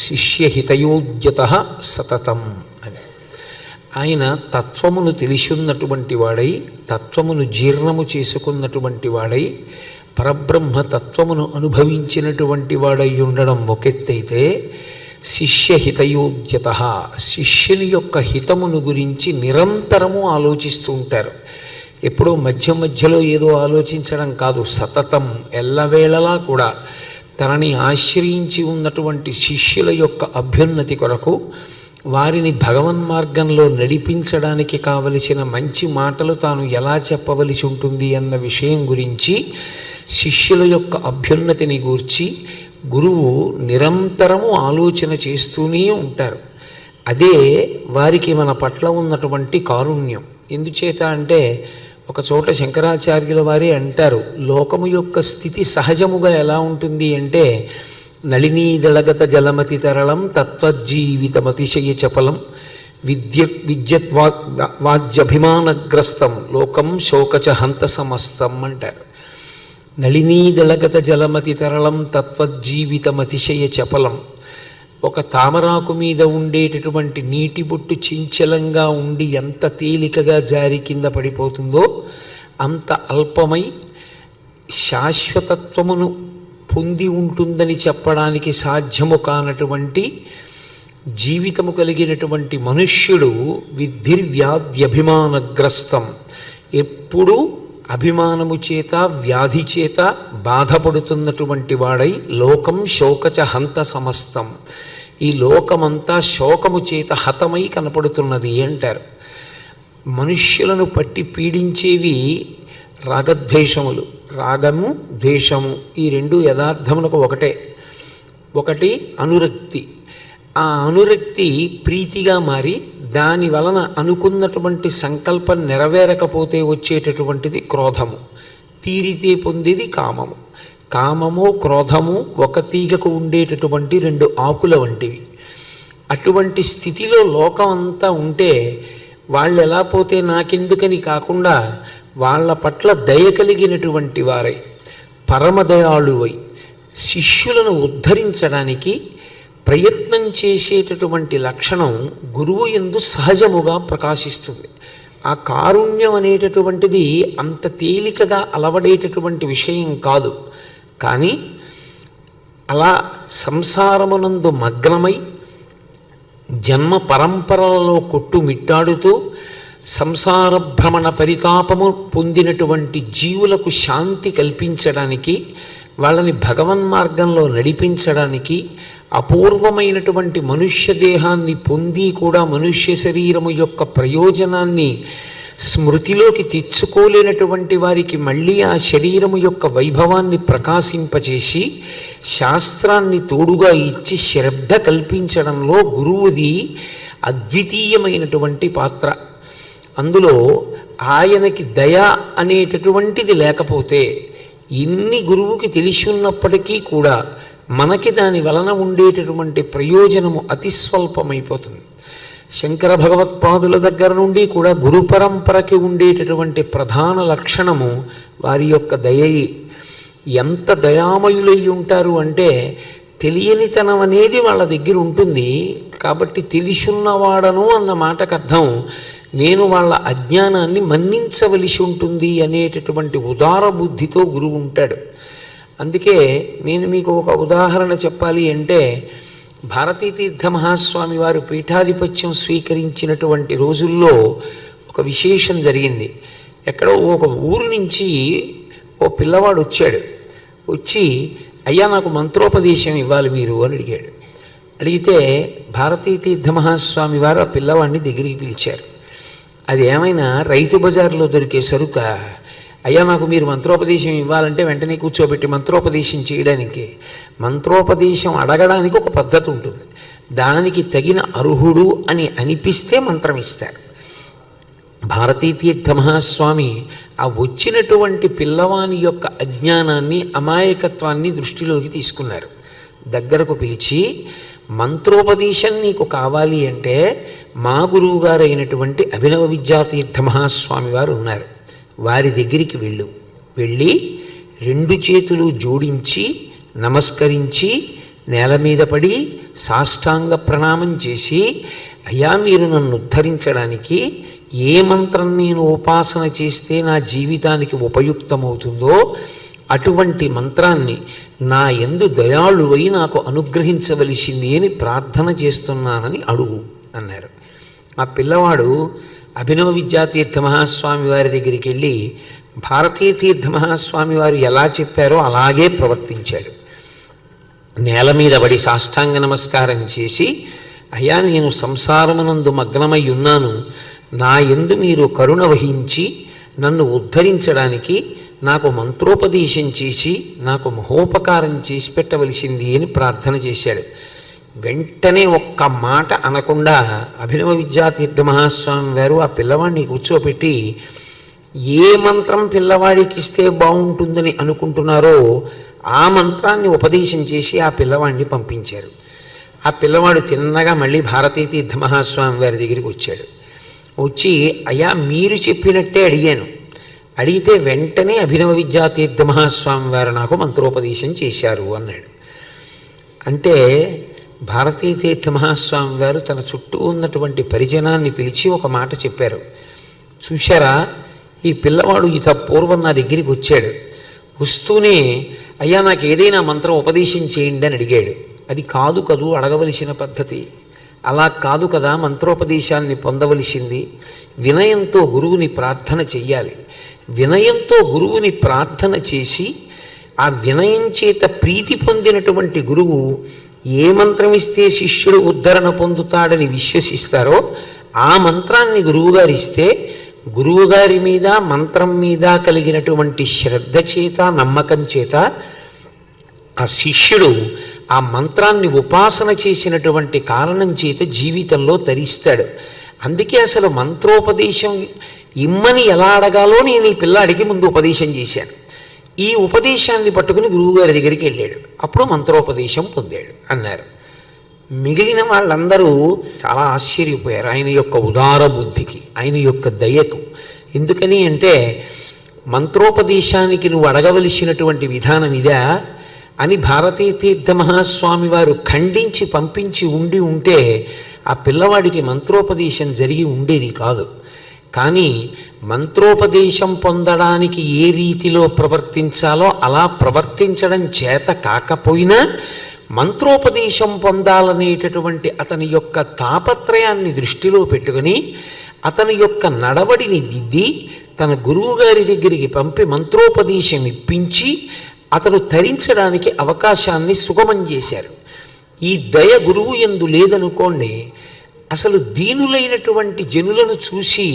శిష్యహితయోద్యత సతతం అని. ఆయన తత్వమును తెలిసిన్నటువంటి వాడై, తత్వమును జీర్ణము చేసుకున్నటువంటి వాడై, పరబ్రహ్మ తత్వమును అనుభవించినటువంటి వాడై ఉండడం ఒకెత్తైతే, శిష్యహితయోద్యత శిష్యుని యొక్క హితమును గురించి నిరంతరము ఆలోచిస్తూ ఉంటారు. ఎప్పుడూ మధ్యలో ఏదో ఆలోచించడం కాదు, సతతం ఎల్లవేళలా కూడా తనని ఆశ్రయించి ఉన్నటువంటి శిష్యుల యొక్క అభ్యున్నతి కొరకు, వారిని భగవన్మార్గంలో నడిపించడానికి కావలసిన మంచి మాటలు తాను ఎలా చెప్పవలసి ఉంటుంది అన్న విషయం గురించి, శిష్యుల యొక్క అభ్యున్నతిని గూర్చి గురువు నిరంతరము ఆలోచన చేస్తూనే ఉంటారు. అదే వారికి మన పట్ల ఉన్నటువంటి కారుణ్యం. ఎందుచేత అంటే ఒక చోట శంకరాచార్యుల వారే అంటారు, లోకము యొక్క స్థితి సహజముగా ఎలా ఉంటుంది అంటే నళినీదళగత జలమతి తరళం తత్వజీవితమతిశయ చపలం వాజ్యభిమానగ్రస్తం లోకం శోకచ హంత సమస్తం అంటారు. నళినీదళగత జలమతి తరళం తత్వజీవితమతిశయ చపలం. ఒక తామరాకు మీద ఉండేటటువంటి నీటి బొట్టు చించలంగా ఉండి ఎంత తేలికగా జారి కింద పడిపోతుందో అంత అల్పమై శాశ్వతత్వమును పొంది ఉంటుందని చెప్పడానికి సాధ్యము కానటువంటి జీవితము కలిగినటువంటి మనుష్యుడు విద్ధిర్వ్యాధ్యభిమానగ్రస్తం, ఎప్పుడూ అభిమానము చేత వ్యాధి చేత బాధపడుతున్నటువంటి వాడై లోకం శోకచ హంత సమస్తం, ఈ లోకమంతా శోకము చేత హతమై కనపడుతున్నది అంటారు. మనుష్యులను పట్టి పీడించేవి రాగద్వేషములు. రాగము ద్వేషము ఈ రెండు యథార్థమునకు ఒకటే. ఒకటి అనురక్తి. ఆ అనురక్తి ప్రీతిగా మారి దాని వలన అనుకున్నటువంటి సంకల్పం నెరవేరకపోతే వచ్చేటటువంటిది క్రోధము. తీరితే పొందేది కామము. కామము క్రోధము ఒక తీగకు ఉండేటటువంటి రెండు ఆకుల వంటివి. అటువంటి స్థితిలో లోకం అంతా ఉంటే వాళ్ళు ఎలా పోతే నాకెందుకని కాకుండా వాళ్ళ పట్ల దయ కలిగినటువంటి వారై పరమదయాళువై శిష్యులను ఉద్ధరించడానికి ప్రయత్నం చేసేటటువంటి లక్షణం గురువు యందు సహజముగా ప్రకాశిస్తుంది. ఆ కారుణ్యం అనేటటువంటిది అంత తేలికగా అలవడేటటువంటి విషయం కాదు. కానీ అలా సంసారమునందు మగ్నమై జన్మ పరంపరలలో కొట్టుమిట్టాడుతూ సంసార భ్రమణ పరితాపము పొందినటువంటి జీవులకు శాంతి కల్పించడానికి, వాళ్ళని భగవన్మార్గంలో నడిపించడానికి, అపూర్వమైనటువంటి మనుష్య దేహాన్ని పొంది కూడా మనుష్య శరీరము యొక్క ప్రయోజనాన్ని స్మృతిలోకి తెచ్చుకోలేనటువంటి వారికి మళ్ళీ ఆ శరీరము యొక్క వైభవాన్ని ప్రకాశింపచేసి శాస్త్రాన్ని తోడుగా ఇచ్చి శ్రద్ధ కల్పించడంలో గురువుది అద్వితీయమైనటువంటి పాత్ర. అందులో ఆయనకి దయ అనేటటువంటిది లేకపోతే ఇన్ని గురువుకి తెలిసి ఉన్నప్పటికీ కూడా మనకి దాని వలన ఉండేటటువంటి ప్రయోజనము అతి స్వల్పమైపోతుంది. శంకర భగవత్పాదుల దగ్గర నుండి కూడా గురు పరంపరకి ఉండేటటువంటి ప్రధాన లక్షణము వారి యొక్క దయయే. ఎంత దయామయులై ఉంటారు అంటే తెలియనితనం అనేది వాళ్ళ దగ్గర ఉంటుంది. కాబట్టి తెలిసున్నవాడను అన్న మాటకు అర్థం నేను వాళ్ళ అజ్ఞానాన్ని మన్నించవలసి ఉంటుంది అనేటటువంటి ఉదార బుద్ధితో గురువు ఉంటాడు. అందుకే నేను మీకు ఒక ఉదాహరణ చెప్పాలి అంటే భారతీతీర్థ మహాస్వామి వారు పీఠాధిపత్యం స్వీకరించినటువంటి రోజుల్లో ఒక విశేషం జరిగింది. ఎక్కడో ఒక ఊరు నుంచి ఓ పిల్లవాడు వచ్చాడు. వచ్చి అయ్యా నాకు మంత్రోపదేశం ఇవ్వాలి మీరు అని అడిగాడు. అడిగితే భారతీతీర్థ మహాస్వామి వారు ఆ పిల్లవాడిని దగ్గరికి పిలిచారు. అది ఏమైనా రైతు బజార్లో దొరికే సరుక? అయ్యా నాకు మీరు మంత్రోపదేశం ఇవ్వాలంటే వెంటనే కూర్చోబెట్టి మంత్రోపదేశం చేయడానికి, మంత్రోపదేశం అడగడానికి ఒక పద్ధతి ఉంటుంది. దానికి తగిన అర్హుడు అని అనిపిస్తే మంత్రం ఇస్తారు. భారతీతీర్థ మహాస్వామి ఆ వచ్చినటువంటి పిల్లవాని యొక్క అజ్ఞానాన్ని అమాయకత్వాన్ని దృష్టిలోకి తీసుకున్నారు. దగ్గరకు పిలిచి మంత్రోపదేశం నీకు కావాలి అంటే మా గురువుగారు అయినటువంటి అభినవ విద్యాతీర్థ మహాస్వామి వారు ఉన్నారు, వారి దగ్గరికి వెళ్ళి రెండు చేతులు జోడించి నమస్కరించి నేల మీద పడి సాష్టాంగ ప్రణామం చేసి అయ్యా మీరు నన్ను ఉద్ధరించడానికి ఏ మంత్రం నేను ఉపాసన చేస్తే నా జీవితానికి ఉపయుక్తమవుతుందో అటువంటి మంత్రాన్ని నా యందు దయాళువై నాకు అనుగ్రహించవలసింది అని ప్రార్థన చేస్తున్నానని అడుగు అన్నారు. ఆ పిల్లవాడు అభినవ విద్యాతీర్థ మహాస్వామి వారి దగ్గరికి వెళ్ళి భారతీతీర్థ మహాస్వామి వారు ఎలా చెప్పారో అలాగే ప్రవర్తించాడు. నేల మీద పడి సాష్టాంగ నమస్కారం చేసి అయ్యా నేను సంసారమునందు మగ్నమై ఉన్నాను, నా యందు మీరు కరుణ వహించి నన్ను ఉద్ధరించడానికి నాకు మంత్రోపదేశం చేసి నాకు మహోపకారం చేసి పెట్టవలసింది అని ప్రార్థన చేశాడు. వెంటనే ఒక్క మాట అనకుండా అభినవ విద్యాతీర్థ మహాస్వామి వారు ఆ పిల్లవాడిని కూర్చోబెట్టి ఏ మంత్రం పిల్లవాడికి ఇస్తే బాగుంటుందని అనుకుంటున్నారో ఆ మంత్రాన్ని ఉపదేశం చేసి ఆ పిల్లవాడిని పంపించారు. ఆ పిల్లవాడు తిన్నగా మళ్ళీ భారతీ తీర్థ మహాస్వామి వారి దగ్గరికి వచ్చాడు. వచ్చి అయ్యా మీరు చెప్పినట్టే అడిగాను, అడిగితే వెంటనే అభినవ విద్యాతీర్థ మహాస్వామి వారు నాకు మంత్రోపదేశం చేశారు అన్నాడు. అంటే భారతీ తీర్థ మహాస్వామి వారు తన చుట్టూ ఉన్నటువంటి పరిజనాన్ని పిలిచి ఒక మాట చెప్పారు. చూశారా, ఈ పిల్లవాడు ఇత పూర్వం నా దగ్గరికి వచ్చాడు, వస్తూనే అయ్యా నాకు ఏదైనా మంత్రం ఉపదేశం చేయండి అని అడిగాడు. అది కాదు కదూ అడగవలసిన పద్ధతి, అలా కాదు కదా మంత్రోపదేశాన్ని పొందవలసింది. వినయంతో గురువుని ప్రార్థన చెయ్యాలి. వినయంతో గురువుని ప్రార్థన చేసి ఆ వినయం చేత ప్రీతి పొందినటువంటి గురువు ఏ మంత్రం ఇస్తే శిష్యుడు ఉద్ధరణ పొందుతాడని విశ్వసిస్తారో ఆ మంత్రాన్ని గురువుగారు ఇస్తే గురువుగారి మీద మంత్రం మీద కలిగినటువంటి శ్రద్ధ చేత నమ్మకం చేత ఆ శిష్యుడు ఆ మంత్రాన్ని ఉపాసన చేసినటువంటి కారణం చేత జీవితంలో తరిస్తాడు. అందుకే అసలు మంత్రోపదేశం ఇమ్మని ఎలా అడగాలో నేను ఈ పిల్లాడికి ముందు ఉపదేశం చేశాను. ఈ ఉపదేశాన్ని పట్టుకుని గురువుగారి దగ్గరికి వెళ్ళాడు, అప్పుడు మంత్రోపదేశం పొందాడు అన్నారు. మిగిలిన వాళ్ళందరూ చాలా ఆశ్చర్యపోయారు ఆయన యొక్క ఉదార బుద్ధికి, ఆయన యొక్క దయకు. ఎందుకని అంటే మంత్రోపదేశానికి నువ్వు అడగవలసినటువంటి విధానం ఇదా అని భారతీ తీర్థ మహాస్వామి వారు ఖండించి పంపించి ఉంటే ఆ పిల్లవాడికి మంత్రోపదేశం జరిగి ఉండేది కాదు. కానీ మంత్రోపదేశం పొందడానికి ఏ రీతిలో ప్రవర్తించాలో అలా ప్రవర్తించడం చేత కాకపోయినా మంత్రోపదేశం పొందాలనేటటువంటి అతని యొక్క తాపత్రయాన్ని దృష్టిలో పెట్టుకుని అతని యొక్క నడవడిని దిద్ది తన గురువుగారి దగ్గరికి పంపి మంత్రోపదేశం ఇప్పించి అతను తరించడానికి అవకాశాన్ని సుగమం చేశారు. ఈ దయ గురువు యందు లేదనుకోండి, అసలు దీనులైనటువంటి జనులను చూసి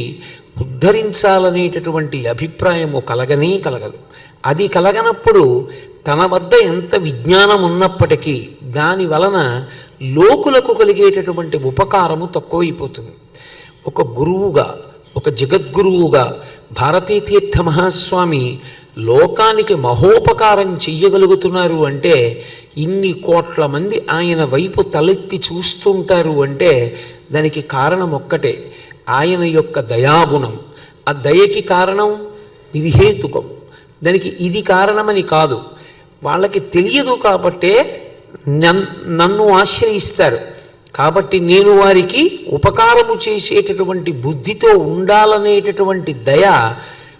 ఉద్ధరించాలనేటటువంటి అభిప్రాయము కలగనే కలగదు. అది కలగనప్పుడు తన వద్ద ఎంత విజ్ఞానం ఉన్నప్పటికీ దాని వలన లోకులకు కలిగేటటువంటి ఉపకారము తక్కువైపోతుంది. ఒక గురువుగా, ఒక జగద్గురువుగా భారతీ తీర్థ మహాస్వామి లోకానికి మహోపకారం చెయ్యగలుగుతున్నారు అంటే, ఇన్ని కోట్ల మంది ఆయన వైపు తలెత్తి చూస్తుంటారు అంటే దానికి కారణం ఒక్కటే, ఆయన యొక్క దయాగుణం. ఆ దయకి కారణం నిర్హేతుకం, దానికి ఇది కారణమని కాదు. వాళ్ళకి తెలియదు కాబట్టే నన్ను ఆశ్రయిస్తారు, కాబట్టి నేను వారికి ఉపకారము చేసేటటువంటి బుద్ధితో ఉండాలనేటటువంటి దయ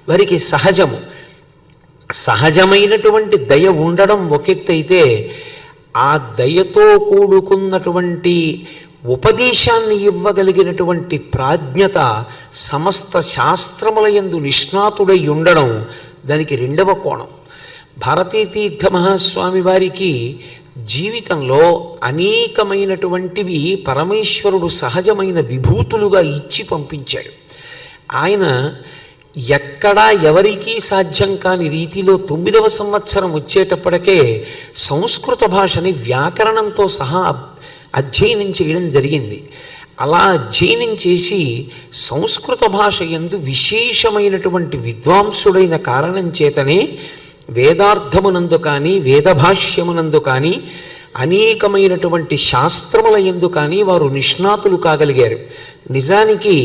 వారికి సహజము. సహజమైనటువంటి దయ ఉండడం ఒకెత్తైతే ఆ దయతో కూడుకున్నటువంటి ఉపదేశాన్ని ఇవ్వగలిగినటువంటి ప్రాజ్ఞత సమస్త శాస్త్రముల యందు నిష్ణాతుడై ఉండడం దానికి రెండవ కోణం. భారతీ తీర్థ మహాస్వామి వారికి జీవితంలో అనేకమైనటువంటివి పరమేశ్వరుడు సహజమైన విభూతులుగా ఇచ్చి పంపించాడు. ఆయన ఎక్కడా ఎవరికీ సాధ్యం కాని రీతిలో 9వ సంవత్సరం వచ్చేటప్పటికే సంస్కృత భాషని వ్యాకరణంతో సహా అధ్యయనం చేయడం జరిగింది. అలా అధ్యయనం చేసి సంస్కృత భాష యందు విశేషమైనటువంటి విద్వాంసుడైన కారణం చేతనే వేదార్థమునందు కానీ వేదభాష్యమునందు కానీ అనేకమైనటువంటి శాస్త్రముల యందు కానీ వారు నిష్ణాతులు కాగలిగారు. నిజానికి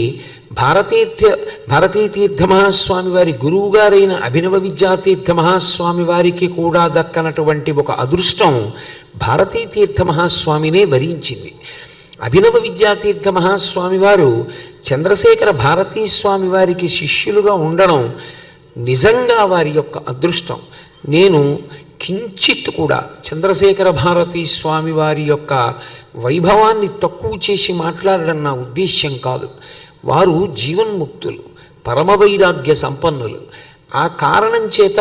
భారతీ తీర్థ మహాస్వామి వారి గురువుగారైన అభినవ విద్యాతీర్థ మహాస్వామి వారికి కూడా దక్కనటువంటి ఒక అదృష్టం భారతీ తీర్థ మహాస్వామినే వరించింది. అభినవ విద్యాతీర్థ మహాస్వామి వారు చంద్రశేఖర భారతీ స్వామి వారికి శిష్యులుగా ఉండడం నిజంగా వారి యొక్క అదృష్టం. నేను కించిత్ కూడా చంద్రశేఖర భారతీ స్వామి వారి యొక్క వైభవాన్ని తక్కువ చేసి మాట్లాడడం నా ఉద్దేశ్యం కాదు. వారు జీవన్ముక్తులు, పరమవైరాగ్య సంపన్నులు. ఆ కారణం చేత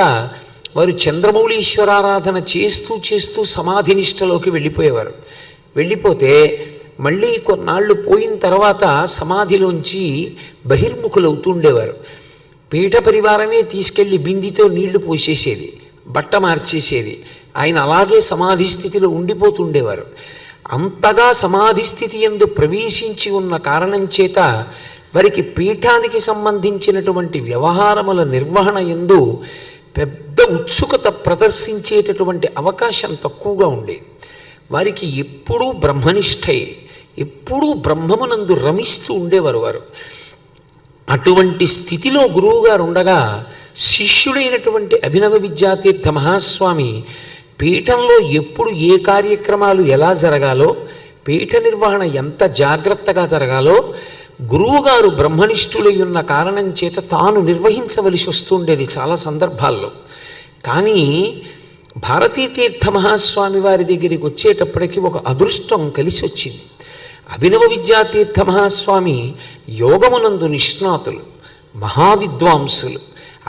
వారు చంద్రమౌళీశ్వరారాధన చేస్తూ చేస్తూ సమాధినిష్టలోకి వెళ్ళిపోయేవారు. వెళ్ళిపోతే మళ్ళీ కొన్నాళ్ళు పోయిన తర్వాత సమాధిలోంచి బహిర్ముఖులవుతుండేవారు. పీఠ పరివారమే తీసుకెళ్లి బిందితో నీళ్లు పోసేసేది, బట్ట మార్చేసేది. ఆయన అలాగే సమాధి స్థితిలో ఉండిపోతుండేవారు. అంతగా సమాధి స్థితి యందు ప్రవేశించి ఉన్న కారణం చేత వారికి పీఠానికి సంబంధించినటువంటి వ్యవహారముల నిర్వహణ యందు పెద్ద ఉత్సుకత ప్రదర్శించేటటువంటి అవకాశం తక్కువగా ఉండేది. వారికి ఎప్పుడూ బ్రహ్మనిష్టే, ఎప్పుడూ బ్రహ్మమునందు రమిస్తూ ఉండేవారు వారు. అటువంటి స్థితిలో గురువుగారు ఉండగా శిష్యుడైనటువంటి అభినవ విద్యాతీర్థ మహాస్వామి పీఠంలో ఎప్పుడు ఏ కార్యక్రమాలు ఎలా జరగాలో, పీఠ నిర్వహణ ఎంత జాగ్రత్తగా జరగాలో గురువుగారు బ్రహ్మనిష్ఠులై ఉన్న కారణం చేత తాను నిర్వహించవలసి వస్తుండేది చాలా సందర్భాల్లో. కానీ భారతీతీర్థ మహాస్వామి వారి దగ్గరికి వచ్చేటప్పటికి ఒక అదృష్టం కలిసి వచ్చింది. అభినవ విద్యాతీర్థ మహాస్వామి యోగమునందు నిష్ణాతులు, మహావిద్వాంసులు,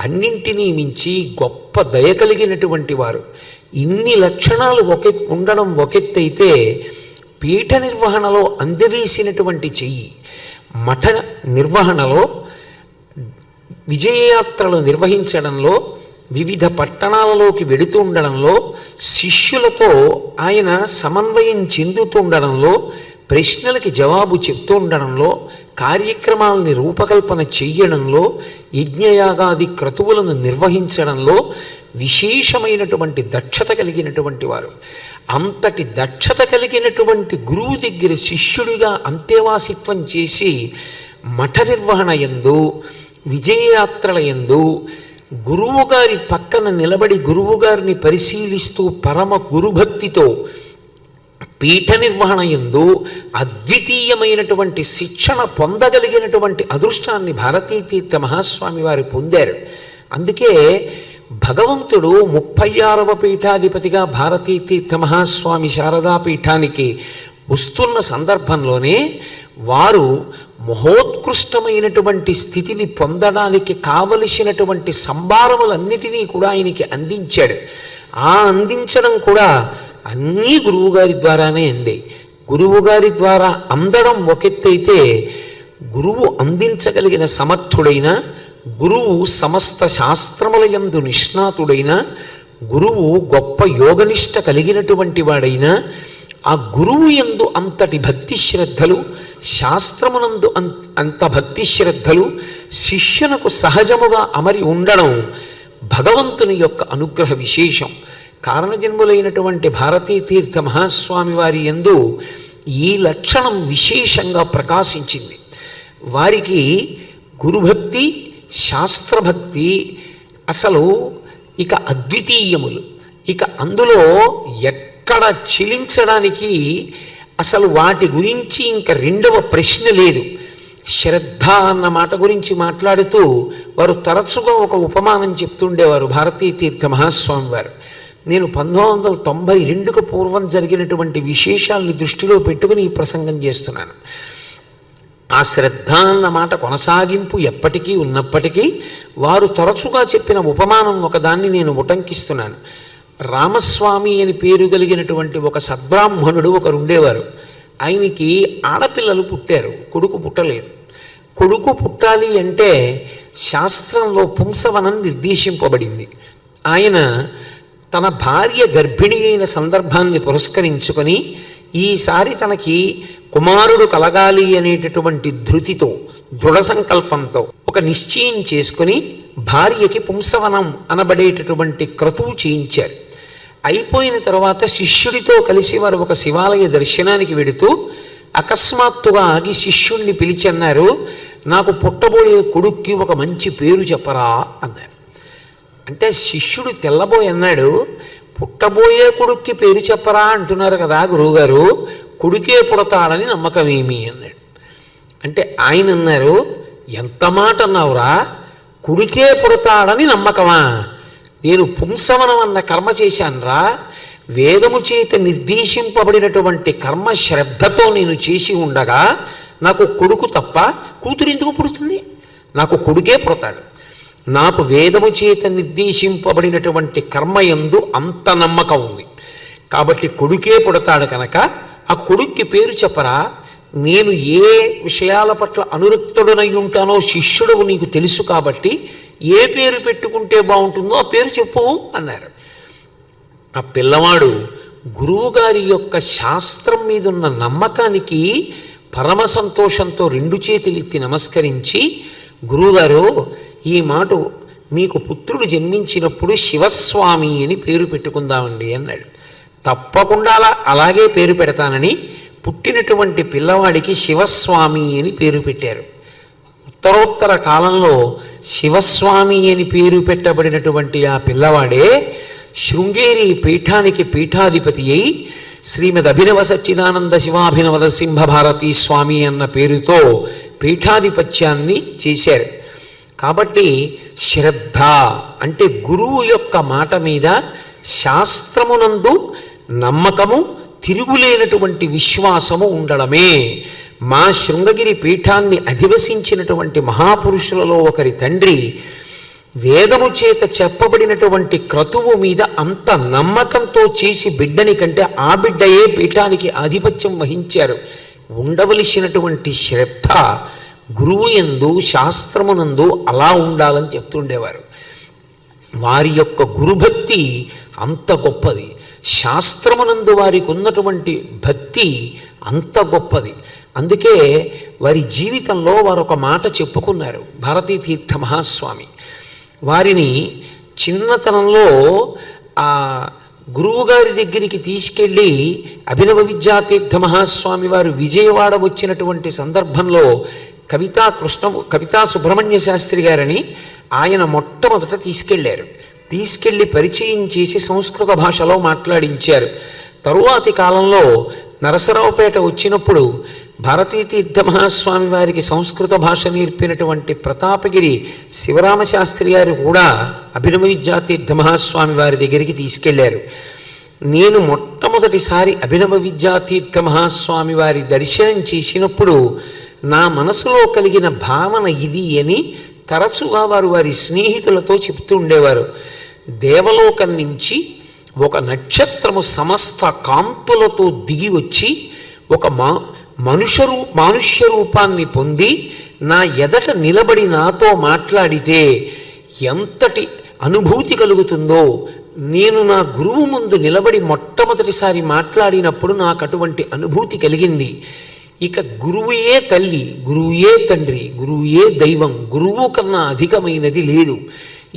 అన్నింటినీ మించి గొప్ప దయ కలిగినటువంటి వారు. ఇన్ని లక్షణాలు ఉండడం ఒకెత్తైతే పీఠ నిర్వహణలో అందవేసినటువంటి చెయ్యి, మఠ నిర్వహణలో, విజయయాత్రలు నిర్వహించడంలో, వివిధ పట్టణాలలోకి వెడుతూ ఉండడంలో, శిష్యులతో ఆయన సమన్వయం చెందుతుండడంలో, ప్రశ్నలకి జవాబు చెప్తూ ఉండడంలో, కార్యక్రమాలని రూపకల్పన చెయ్యడంలో, యజ్ఞయాగాది క్రతువులను నిర్వహించడంలో విశేషమైనటువంటి దక్షత కలిగినటువంటి వారు. అంతటి దక్షత కలిగినటువంటి గురువు దగ్గర శిష్యుడిగా అంతేవాసిత్వం చేసి మఠ నిర్వహణ యందు, విజయయాత్రల యందు గురువుగారి పక్కన నిలబడి గురువుగారిని పరిశీలిస్తూ పరమ గురుభక్తితో పీఠ నిర్వహణ యందు అద్వితీయమైనటువంటి శిక్షణ పొందగలిగినటువంటి అదృష్టాన్ని భారతీతీర్థ మహాస్వామి వారు పొందారు. అందుకే భగవంతుడు 36వ పీఠాధిపతిగా భారతీతీర్థ మహాస్వామి శారదా పీఠానికి వస్తున్న సందర్భంలోనే వారు మహోత్కృష్టమైనటువంటి స్థితిని పొందడానికి కావలసినటువంటి సంభారములన్నిటినీ కూడా ఆయనకి అందించాడు. ఆ అందించడం కూడా అన్నీ గురువుగారి ద్వారానే అంది. గురువుగారి ద్వారా అందడం ఒకెత్తైతే, గురువు అందించగలిగిన సమర్థుడైన, గురువు సమస్త శాస్త్రముల యందు నిష్ణాతుడైన, గురువు గొప్ప యోగనిష్ట కలిగినటువంటి వాడైన, ఆ గురువు యందు అంతటి భక్తి శ్రద్ధలు, శాస్త్రమునందు అంత భక్తి శ్రద్ధలు శిష్యునకు సహజముగా అమరి ఉండడం భగవంతుని యొక్క అనుగ్రహ విశేషం. కారణజన్ములైనటువంటి భారతీతీర్థ మహాస్వామి వారి యందు ఈ లక్షణం విశేషంగా ప్రకాశించింది. వారికి గురుభక్తి, శాస్త్రభక్తి అసలు ఇక అద్వితీయములు. ఇక అందులో ఎక్కడ చెలించడానికి అసలు వాటి గురించి ఇంకా రెండవ ప్రశ్న లేదు. శ్రద్ధ అన్న మాట గురించి మాట్లాడుతూ వారు తరచుగా ఒక ఉపమానం చెప్తుండేవారు భారతీతీర్థ మహాస్వామి వారు. నేను 1992కు పూర్వం జరిగినటువంటి విశేషాలని దృష్టిలో పెట్టుకుని ఈ ప్రసంగం చేస్తున్నాను. ఆ శ్రద్ధ అన్న మాట కొనసాగింపు ఎప్పటికీ ఉన్నప్పటికీ వారు తరచుగా చెప్పిన ఉపమానం ఒకదాన్ని నేను ఉటంకిస్తున్నాను. రామస్వామి అని పేరు కలిగినటువంటి ఒక సద్బ్రాహ్మణుడు ఒకరు ఉండేవారు. ఆయనకి ఆడపిల్లలు పుట్టారు, కొడుకు పుట్టలేదు. కొడుకు పుట్టాలి అంటే శాస్త్రంలో పుంసవనం నిర్దేశింపబడింది. ఆయన తన భార్య గర్భిణి అయిన సందర్భాన్ని పురస్కరించుకొని ఈసారి తనకి కుమారుడు కలగాలి అనేటటువంటి ధృతితో, దృఢ సంకల్పంతో ఒక నిశ్చయం చేసుకుని భార్యకి పుంసవనం అనబడేటటువంటి క్రతువు చేయించారు. అయిపోయిన తర్వాత శిష్యుడితో కలిసి వారు ఒక శివాలయ దర్శనానికి వెడుతూ అకస్మాత్తుగా ఆగి శిష్యుణ్ణి పిలిచి అన్నారు, నాకు పుట్టబోయే కొడుక్కి ఒక మంచి పేరు చెప్పరా అన్నారు. అంటే శిష్యుడు తెల్లబోయి అన్నాడు, పుట్టబోయే కొడుక్కి పేరు చెప్పరా అంటున్నారు కదా గురువుగారు, కొడుకే పుడతాడని నమ్మకం ఏమి అన్నాడు. అంటే ఆయన అన్నారు, ఎంత మాట అన్నావురా, కొడుకే పుడతాడని నమ్మకమా? నేను పుంసవనం అన్న కర్మ చేశానురా, వేదము చేత నిర్దేశింపబడినటువంటి కర్మ శ్రద్ధతో నేను చేసి ఉండగా నాకు కొడుకు తప్ప కూతురు ఎందుకు పుడుతుంది? నాకు కొడుకే పుడతాడు. నాకు వేదము చేత నిర్దేశింపబడినటువంటి కర్మయందు అంత నమ్మకం ఉంది కాబట్టి కొడుకే పుడతాడు కనుక ఆ కొడుక్కి పేరు చెప్పరా, నేను ఏ విషయాల పట్ల అనురక్తుడనై ఉంటానో శిష్యుడు నీకు తెలుసు కాబట్టి ఏ పేరు పెట్టుకుంటే బాగుంటుందో ఆ పేరు చెప్పు అన్నారు. ఆ పిల్లవాడు గురువుగారి యొక్క శాస్త్రం మీద ఉన్న నమ్మకానికి పరమ సంతోషంతో 2 చేతులెత్తి నమస్కరించి, గురువుగారు ఈ మాట మీకు పుత్రుడు జన్మించినప్పుడు శివస్వామి అని పేరు పెట్టుకుందామండి అన్నాడు. తప్పకుండా అలాగే పేరు పెడతానని పుట్టినటువంటి పిల్లవాడికి శివస్వామి అని పేరు పెట్టారు. ఉత్తరోత్తర కాలంలో శివస్వామి అని పేరు పెట్టబడినటువంటి ఆ పిల్లవాడే శృంగేరి పీఠానికి పీఠాధిపతి అయి శ్రీమద్ అభినవ సచ్చిదానంద శివాభినవ నరసింహ భారతీ స్వామి అన్న పేరుతో పీఠాధిపత్యాన్ని చేశారు. కాబట్టి శ్రద్ధ అంటే గురువు యొక్క మాట మీద శాస్త్రమునందు నమ్మకము, తిరుగులేనటువంటి విశ్వాసము ఉండడమే. మా శృంగగిరి పీఠాన్ని అధివసించినటువంటి మహాపురుషులలో ఒకరి తండ్రి వేదము చేత చెప్పబడినటువంటి క్రతువు మీద అంత నమ్మకంతో చేసి బిడ్డని కంటే ఆ బిడ్డయే పీఠానికి ఆధిపత్యం వహించారు. ఉండవలసినటువంటి శ్రద్ధ గురువు యందు శాస్త్రమునందు అలా ఉండాలని చెప్తుండేవారు. వారి యొక్క గురుభక్తి అంత గొప్పది, శాస్త్రమునందు వారికి ఉన్నటువంటి భక్తి అంత గొప్పది. అందుకే వారి జీవితంలో వారు ఒక మాట చెప్పుకున్నారు. భారతీ తీర్థ మహాస్వామి వారిని చిన్నతనంలో ఆ గురువుగారి దగ్గరికి తీసుకెళ్ళి అభినవ విద్యాతీర్థ మహాస్వామి వారు విజయవాడ వచ్చినటువంటి సందర్భంలో కవితా సుబ్రహ్మణ్య శాస్త్రి గారని ఆయన మొట్టమొదట తీసుకెళ్ళి పరిచయం చేసి సంస్కృత భాషలో మాట్లాడించారు. తరువాతి కాలంలో నరసరావుపేట వచ్చినప్పుడు భారతీతీర్థ మహాస్వామి వారికి సంస్కృత భాష నేర్పినటువంటి ప్రతాపగిరి శివరామశాస్త్రి గారు కూడా అభినవ విద్యాతీర్థ మహాస్వామి వారి దగ్గరికి తీసుకెళ్లారు. నేను మొట్టమొదటిసారి అభినవ విద్యాతీర్థ మహాస్వామి వారి దర్శనం చేసినప్పుడు నా మనసులో కలిగిన భావన ఇది అని తరచుగా వారి స్నేహితులతో చెప్తూ ఉండేవారు. దేవలోకం నుంచి ఒక నక్షత్రము సమస్త కాంతులతో దిగి వచ్చి ఒక మానుష్య రూపాన్ని పొంది నా ఎదట నిలబడి నాతో మాట్లాడితే ఎంతటి అనుభూతి కలుగుతుందో, నేను నా గురువు ముందు నిలబడి మొట్టమొదటిసారి మాట్లాడినప్పుడు నాకు అటువంటి అనుభూతి కలిగింది. ఇక గురువుయే తల్లి, గురువుయే తండ్రి, గురువుయే దైవం, గురువు కన్నా అధికమైనది లేదు.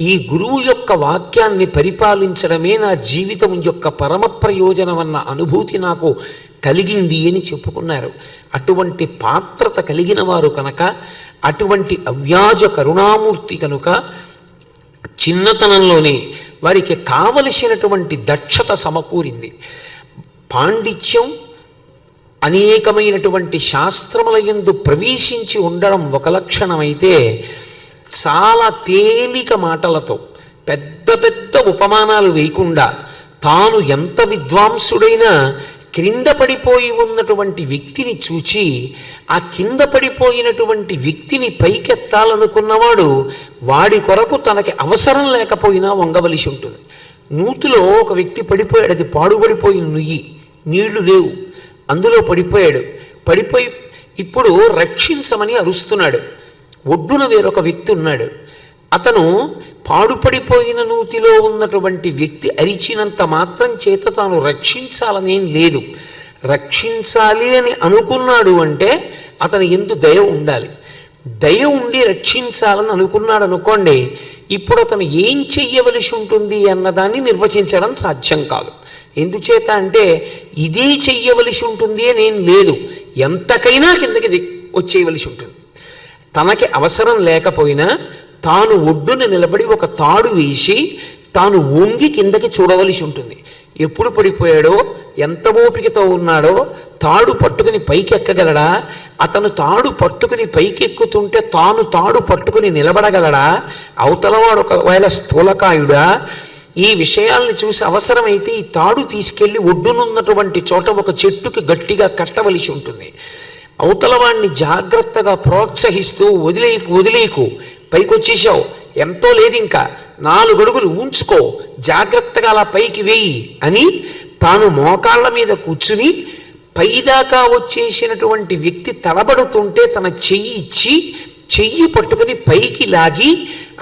ఈ గురువు యొక్క వాక్యాన్ని పరిపాలించడమే నా జీవితం యొక్క పరమ ప్రయోజనమన్న అనుభూతి నాకు కలిగింది అని చెప్పుకున్నారు. అటువంటి పాత్రత కలిగిన వారు కనుక, అటువంటి అవ్యాజ కరుణామూర్తి కనుక చిన్నతనంలోనే వారికి కావలసినటువంటి దక్షత సమకూరింది. పాండిత్యం, అనేకమైనటువంటి శాస్త్రముల యందు ప్రవేశించి ఉండడం ఒక లక్షణమైతే, చాలా తేలిక మాటలతో పెద్ద పెద్ద ఉపమానాలు వేయకుండా తాను ఎంత విద్వాంసుడైనా క్రింద పడిపోయి ఉన్నటువంటి వ్యక్తిని చూచి ఆ కింద పడిపోయినటువంటి వ్యక్తిని పైకెత్తాలనుకున్నవాడు వాడి కొరకు తనకి అవసరం లేకపోయినా వంగవలసి ఉంటుంది. నూతిలో ఒక వ్యక్తి పడిపోయాడు, అది పాడుపడిపోయిన నుయ్యి, నీళ్లు లేవు, అందులో పడిపోయి ఇప్పుడు రక్షించమని అరుస్తున్నాడు. ఒడ్డున వేరొక వ్యక్తి ఉన్నాడు. అతను పాడుపడిపోయిన నూతిలో ఉన్నటువంటి వ్యక్తి అరిచినంత మాత్రం చేత తాను రక్షించాలనేం లేదు. రక్షించాలి అని అనుకున్నాడు అంటే అతను ఎందు దయ ఉండాలి. దయ ఉండి రక్షించాలని అనుకున్నాడు అనుకోండి, ఇప్పుడు అతను ఏం చెయ్యవలసి ఉంటుంది అన్నదాన్ని నిర్వచించడం సాధ్యం కాదు. ఎందుచేత అంటే ఇదే చెయ్యవలసి ఉంటుంది అనేం లేదు, ఎంతకైనా కిందకి వచ్చేయవలసి ఉంటుంది. తనకి అవసరం లేకపోయినా తాను ఒడ్డున నిలబడి ఒక తాడు వేసి తాను వంగి కిందకి చూడవలసి ఉంటుంది. ఎప్పుడు పడిపోయాడో, ఎంత ఓపికతో ఉన్నాడో, తాడు పట్టుకుని పైకి ఎక్కగలడా, అతను తాడు పట్టుకుని పైకి ఎక్కుతుంటే తాను తాడు పట్టుకుని నిలబడగలడా, అవతలవాడు ఒకవేళ స్థూలకాయుడా, ఈ విషయాల్ని చూసి అవసరమైతే ఈ తాడు తీసుకెళ్లి ఒడ్డునున్నటువంటి చోట ఒక చెట్టుకి గట్టిగా కట్టవలసి ఉంటుంది. అవతలవాణ్ణి జాగ్రత్తగా ప్రోత్సహిస్తూ వదిలేకు పైకి వచ్చేసావు, ఎంతో లేదు, ఇంకా 4 అడుగులు ఉంచుకో, జాగ్రత్తగా అలా పైకి వేయి అని తాను మోకాళ్ళ మీద కూర్చుని పైదాకా వచ్చేసినటువంటి వ్యక్తి తడబడుతుంటే తన చెయ్యి ఇచ్చి చెయ్యి పట్టుకుని పైకి లాగి,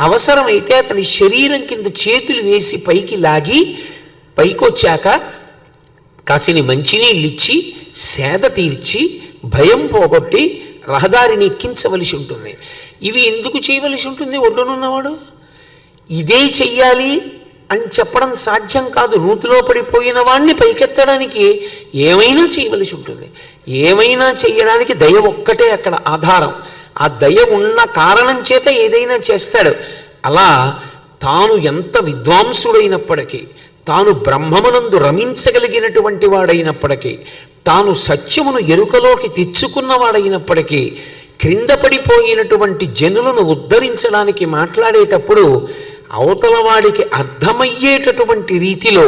అవసరమైతే అతని శరీరం కింద చేతులు వేసి పైకి లాగి, పైకొచ్చాక కాసిని మంచినీళ్ళు ఇచ్చి సేద తీర్చి భయం పోగొట్టి రహదారిని ఎక్కించవలసి ఉంటుంది. ఇవి ఎందుకు చేయవలసి ఉంటుంది? ఒడ్డునున్నవాడు ఇదే చెయ్యాలి అని చెప్పడం సాధ్యం కాదు. నూతిలో పడిపోయిన వాణ్ణి పైకెత్తడానికి ఏమైనా చేయవలసి ఉంటుంది. ఏమైనా చేయడానికి దయ ఒక్కటే అక్కడ ఆధారం. ఆ దయ ఉన్న కారణం చేత ఏదైనా చేస్తాడు. అలా తాను ఎంత విద్వాంసుడైనప్పటికీ, తాను బ్రహ్మమునందు రమించగలిగినటువంటి వాడైనప్పటికీ, తాను సత్యమును ఎరుకలోకి తెచ్చుకున్నవాడైనప్పటికీ, క్రింద పడిపోయినటువంటి జనులను ఉద్ధరించడానికి మాట్లాడేటప్పుడు అవతల వాడికి అర్థమయ్యేటటువంటి రీతిలో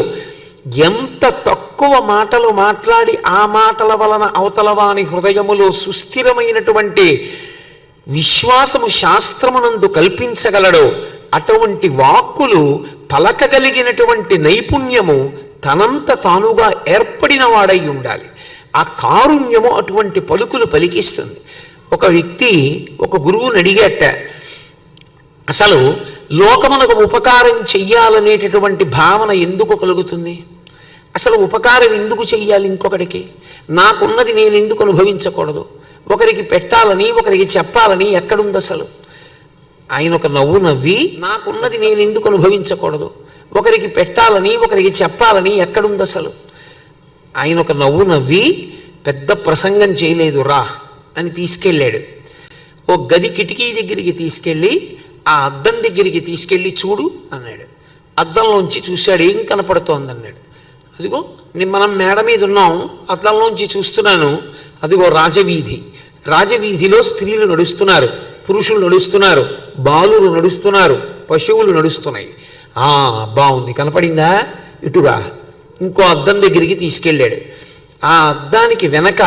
ఎంత తక్కువ మాటలు మాట్లాడి ఆ మాటల వలన అవతల వాని హృదయములో సుస్థిరమైనటువంటి విశ్వాసము శాస్త్రమునందు కల్పించగలడో అటువంటి వాక్కులు పలకగలిగినటువంటి నైపుణ్యము తనంత తానుగా ఏర్పడిన వాడై ఉండాలి. ఆ కారుణ్యము అటువంటి పలుకులు పలికిస్తుంది. ఒక వ్యక్తి ఒక గురువుని అడిగేట, అసలు లోకమునకు ఉపకారం చెయ్యాలనేటటువంటి భావన ఎందుకు కలుగుతుంది? అసలు ఉపకారం ఎందుకు చెయ్యాలి ఇంకొకరికి? నాకున్నది నేను ఎందుకు అనుభవించకూడదు? ఒకరికి పెట్టాలని, ఒకరికి చెప్పాలని ఎక్కడుంది అసలు? ఆయన ఒక నవ్వు నవ్వి, నాకున్నది నేను ఎందుకు అనుభవించకూడదు, ఒకరికి పెట్టాలని, ఒకరికి చెప్పాలని ఎక్కడుంది అసలు? ఆయన ఒక నవ్వు నవ్వి, పెద్ద ప్రసంగం చేయలేదు, రా అని తీసుకెళ్ళాడు. ఓ గది కిటికీ దగ్గరికి తీసుకెళ్ళి, ఆ అద్దం దగ్గరికి తీసుకెళ్ళి చూడు అన్నాడు. అద్దంలోంచి చూశాడు, ఏం కనపడుతోంది అన్నాడు. అదిగో మనం మేడ మీద ఉన్నాం, అద్దంలోంచి చూస్తున్నాను, అదిగో రాజవీధి. రాజవీధిలో స్త్రీలు నడుస్తున్నారు, పురుషులు నడుస్తున్నారు, బాలురు నడుస్తున్నారు, పశువులు నడుస్తున్నాయి. బాగుంది, కనపడిందా? ఇటుగా ఇంకో అద్దం దగ్గరికి తీసుకెళ్ళాడు. ఆ అద్దానికి వెనక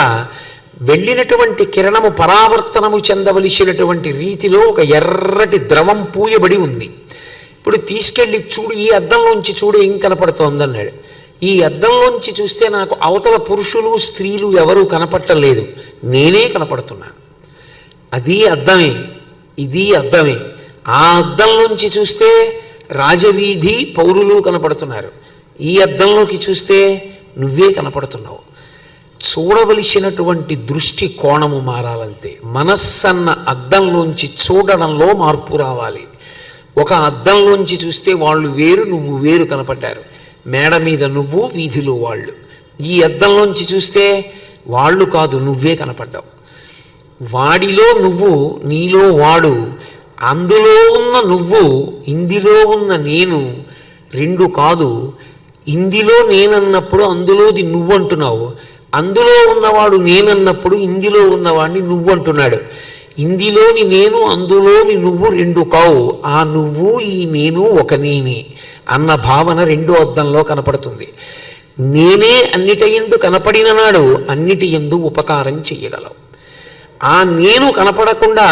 వెళ్ళినటువంటి కిరణము పరావర్తనము చెందవలసినటువంటి రీతిలో ఒక ఎర్రటి ద్రవం పూయబడి ఉంది. ఇప్పుడు తీసుకెళ్ళి చూడు, ఈ అద్దంలోంచి చూడు ఏం కనపడుతోందన్నాడు. ఈ అద్దంలోంచి చూస్తే నాకు అవతల పురుషులు స్త్రీలు ఎవరూ కనపట్టలేదు, నేనే కనపడుతున్నాను. అది అద్దమే, ఇది అద్దమే. ఆ అద్దంలోంచి చూస్తే రాజవీధి పౌరులు కనపడుతున్నారు, ఈ అద్దంలోకి చూస్తే నువ్వే కనపడుతున్నావు. చూడవలసినటువంటి దృష్టి కోణము మారాలంతే. మనస్సన్న అద్దంలోంచి చూడడంలో మార్పు రావాలి. ఒక అద్దంలోంచి చూస్తే వాళ్ళు వేరు, నువ్వు వేరు కనపడ్డారు. మేడ మీద నువ్వు, వీధిలో వాళ్ళు. ఈ అద్దంలోంచి చూస్తే వాళ్ళు కాదు, నువ్వే కనపడ్డావు. వాడిలో నువ్వు, నీలో వాడు, అందులో ఉన్న నువ్వు, ఇందులో ఉన్న నేను రెండు కాదు. ఇందులో నేనన్నప్పుడు అందులోది నువ్వు అంటున్నావు, అందులో ఉన్నవాడు నేనన్నప్పుడు ఇందులో ఉన్నవాడిని నువ్వు అంటున్నాడు. ఇందులోని నేను, అందులోని నువ్వు రెండు కావు. ఆ నువ్వు, ఈ నేను ఒక నేనే అన్న భావన రెండో అద్దంలో కనపడుతుంది. నేనే అన్నిటియందు కనపడిన నాడు అన్నిటి యందు ఉపకారం చెయ్యగలవు. ఆ నేను కనపడకుండా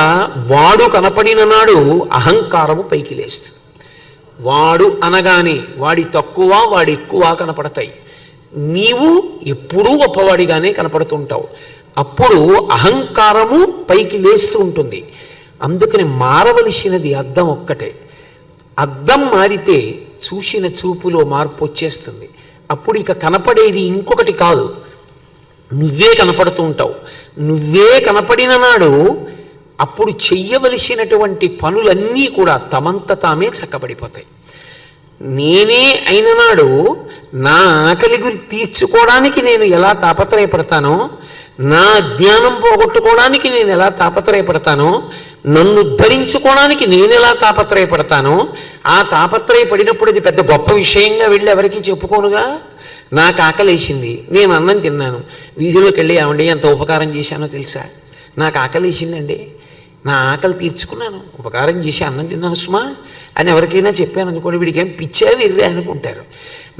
వాడు కనపడిన నాడు అహంకారము పైకి లేస్తుంది. వాడు అనగానే వాడి తక్కువ, వాడి ఎక్కువ కనపడతాయి. నీవు ఎప్పుడూ గొప్పవాడిగానే కనపడుతుంటావు. అప్పుడు అహంకారము పైకి లేస్తూ ఉంటుంది. అందుకని మారవలసినది అద్దం ఒక్కటే. అద్దం మారితే చూసిన చూపులో మార్పు వచ్చేస్తుంది. అప్పుడు ఇక కనపడేది ఇంకొకటి కాదు, నువ్వే కనపడుతూ ఉంటావు. నువ్వే కనపడిన నాడు అప్పుడు చెయ్యవలసినటువంటి పనులన్నీ కూడా తమంత తామే చక్కబడిపోతాయి. నేనే అయిన నాడు నా ఆకలి గురి తీర్చుకోవడానికి నేను ఎలా తాపత్రయపడతానో, నా జ్ఞానం పోగొట్టుకోవడానికి నేను ఎలా తాపత్రయపడతానో, నన్ను ఉద్ధరించుకోవడానికి నేను ఎలా తాపత్రయపడతానో, ఆ తాపత్రయపడినప్పుడు ఇది పెద్ద గొప్ప విషయంగా వెళ్ళి ఎవరికీ చెప్పుకోనుగా. నాకు ఆకలేసింది, నేను అన్నం తిన్నాను, వీధిలోకి వెళ్ళి ఏమండి ఎంత ఉపకారం చేశానో తెలుసా, నాకు ఆకలేసిందండి, నా ఆకలి తీర్చుకున్నాను, ఉపకారం చేసి అన్నం తిన్నాను సుమా అని ఎవరికైనా చెప్పాను అనుకోండి, వీడికి ఏం పిచ్చా విర్రే అనుకుంటారు.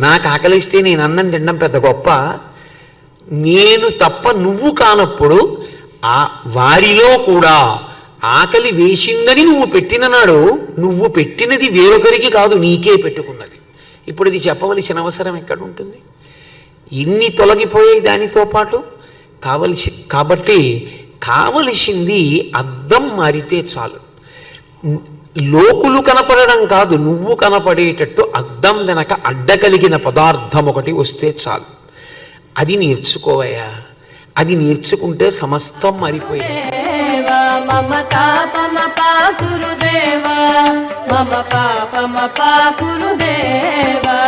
నాకు ఆకలిస్తే నేను అన్నం తినడం పెద్ద గొప్ప. నేను తప్ప నువ్వు కానప్పుడు ఆ వారిలో కూడా ఆకలి వేసిందని నువ్వు పెట్టిన నాడు నువ్వు పెట్టినది వేరొకరికి కాదు, నీకే పెట్టుకున్నది. ఇప్పుడు ఇది చెప్పవలసిన అవసరం ఎక్కడ ఉంటుంది? ఇన్ని తొలగిపోయాయి. దానితో పాటు కాబట్టి కావలసింది అద్దం మారితే చాలు. లోకులు కనపడడం కాదు, నువ్వు కనపడేటట్టు అద్దం వెనక అడ్డగలిగిన పదార్థం ఒకటి వస్తే చాలు. అది నేర్చుకోవయ్యా. అది నేర్చుకుంటే సమస్తం మారిపోయింది. దేవా మమ తాపమ పాకురుదేవా మమ పాపమ పాకురుదేవా.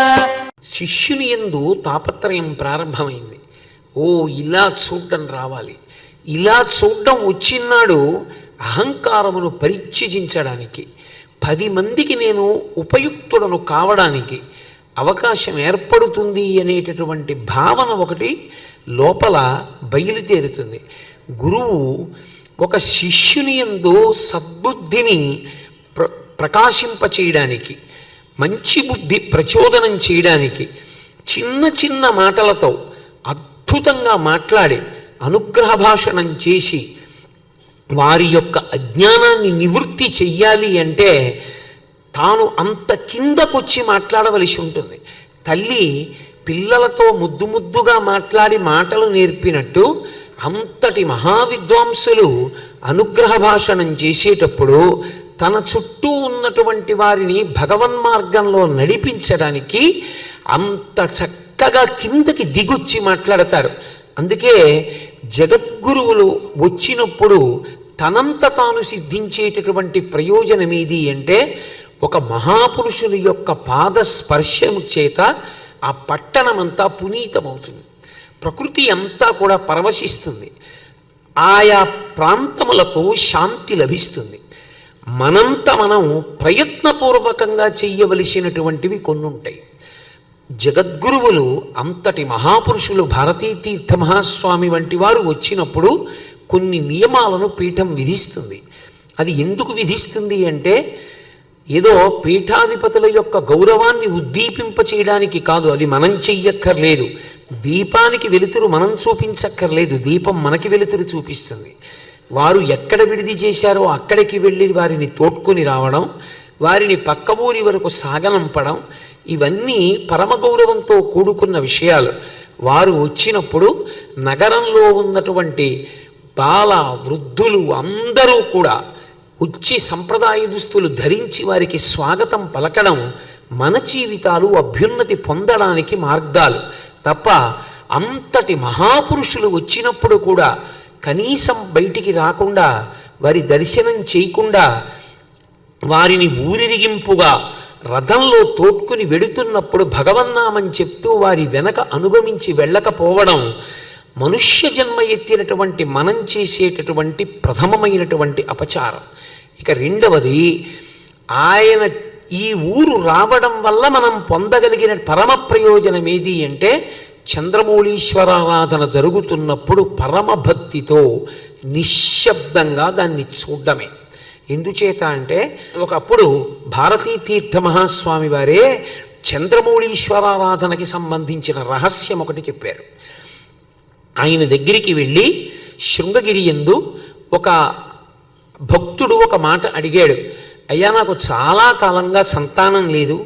శిష్యుని యందు తాపత్రయం ప్రారంభమైంది. ఓ ఇలా చూడడం రావాలి. ఇలా చూడడం వచ్చినాడు అహంకారమును పరిత్యజించడానికి, 10 మందికి నేను ఉపయుక్తుడను కావడానికి అవకాశం ఏర్పడుతుంది అనేటటువంటి భావన ఒకటి లోపల బయలుదేరుతుంది. గురువు ఒక శిష్యుని యందు సద్బుద్ధిని ప్రకాశింపచేయడానికి, మంచి బుద్ధి ప్రచోదనం చేయడానికి చిన్న చిన్న మాటలతో అద్భుతంగా మాట్లాడి అనుగ్రహ భాషణం చేసి వారి యొక్క అజ్ఞానాన్ని నివృత్తి చెయ్యాలి అంటే తాను అంత కిందకొచ్చి మాట్లాడవలసి ఉంటుంది. తల్లి పిల్లలతో ముద్దు ముద్దుగా మాట్లాడి మాటలు నేర్పినట్టు అంతటి మహావిద్వాంసులు అనుగ్రహ భాషణం చేసేటప్పుడు తన చుట్టూ ఉన్నటువంటి వారిని భగవన్మార్గంలో నడిపించడానికి అంత చక్కగా కిందకి దిగొచ్చి మాట్లాడతారు. అందుకే జగద్గురువులు వచ్చినప్పుడు తనంత తాను సిద్ధించేటటువంటి ప్రయోజనం ఏది అంటే ఒక మహాపురుషుని యొక్క పాద స్పర్శము చేత ఆ పట్టణమంతా పునీతమవుతుంది. ప్రకృతి అంతా కూడా పరవశిస్తుంది. ఆయా ప్రాంతములకు శాంతి లభిస్తుంది. మనంత మనం ప్రయత్నపూర్వకంగా చెయ్యవలసినటువంటివి కొన్ని ఉంటాయి. జగద్గురువులు అంతటి మహాపురుషులు భారతీ తీర్థ మహాస్వామి వంటి వారు వచ్చినప్పుడు కొన్ని నియమాలను పీఠం విధిస్తుంది. అది ఎందుకు విధిస్తుంది అంటే ఏదో పీఠాధిపతుల యొక్క గౌరవాన్ని ఉద్దీపింప చేయడానికి కాదు. అది మనం చెయ్యక్కర్లేదు. దీపానికి వెలుతురు మనం చూపించక్కర్లేదు. దీపం మనకి వెలుతురు చూపిస్తుంది. వారు ఎక్కడ విడిది చేశారో అక్కడికి వెళ్ళి వారిని తోడ్కొని రావడం, వారిని పక్క ఊరి వరకు సాగనంపడం, ఇవన్నీ పరమగౌరవంతో కూడుకున్న విషయాలు. వారు వచ్చినప్పుడు నగరంలో ఉన్నటువంటి బాల వృద్ధులు అందరూ కూడా వచ్చి సంప్రదాయ దుస్తులు ధరించి వారికి స్వాగతం పలకడం మన జీవితాలు అభ్యున్నతి పొందడానికి మార్గాలు తప్ప అంతటి మహాపురుషులు వచ్చినప్పుడు కూడా కనీసం బయటికి రాకుండా వారి దర్శనం చేయకుండా వారిని ఊరిరిగింపుగా రథంలో తోడ్కుని వెడుతున్నప్పుడు భగవన్నామం చెప్తూ వారి వెనక అనుగమించి వెళ్ళకపోవడం మనుష్య జన్మ ఎత్తినటువంటి మనం చేసేటటువంటి ప్రథమమైనటువంటి అపచారం. ఇక రెండవది, ఆయన ఈ ఊరు రావడం వల్ల మనం పొందగలిగిన పరమ ప్రయోజనం ఏది అంటే చంద్రమౌళీశ్వరారాధన జరుగుతున్నప్పుడు పరమభక్తితో నిశ్శబ్దంగా దాన్ని చూడడమే. ఎందుచేత అంటే ఒకప్పుడు భారతీ తీర్థ మహాస్వామి వారే చంద్రమౌళీశ్వరారాధనకి సంబంధించిన రహస్యం ఒకటి చెప్పారు. ఆయన దగ్గరికి వెళ్ళి శృంగగిరి యందు ఒక భక్తుడు ఒక మాట అడిగాడు. అయ్యా, నాకు చాలా కాలంగా సంతానం లేదు,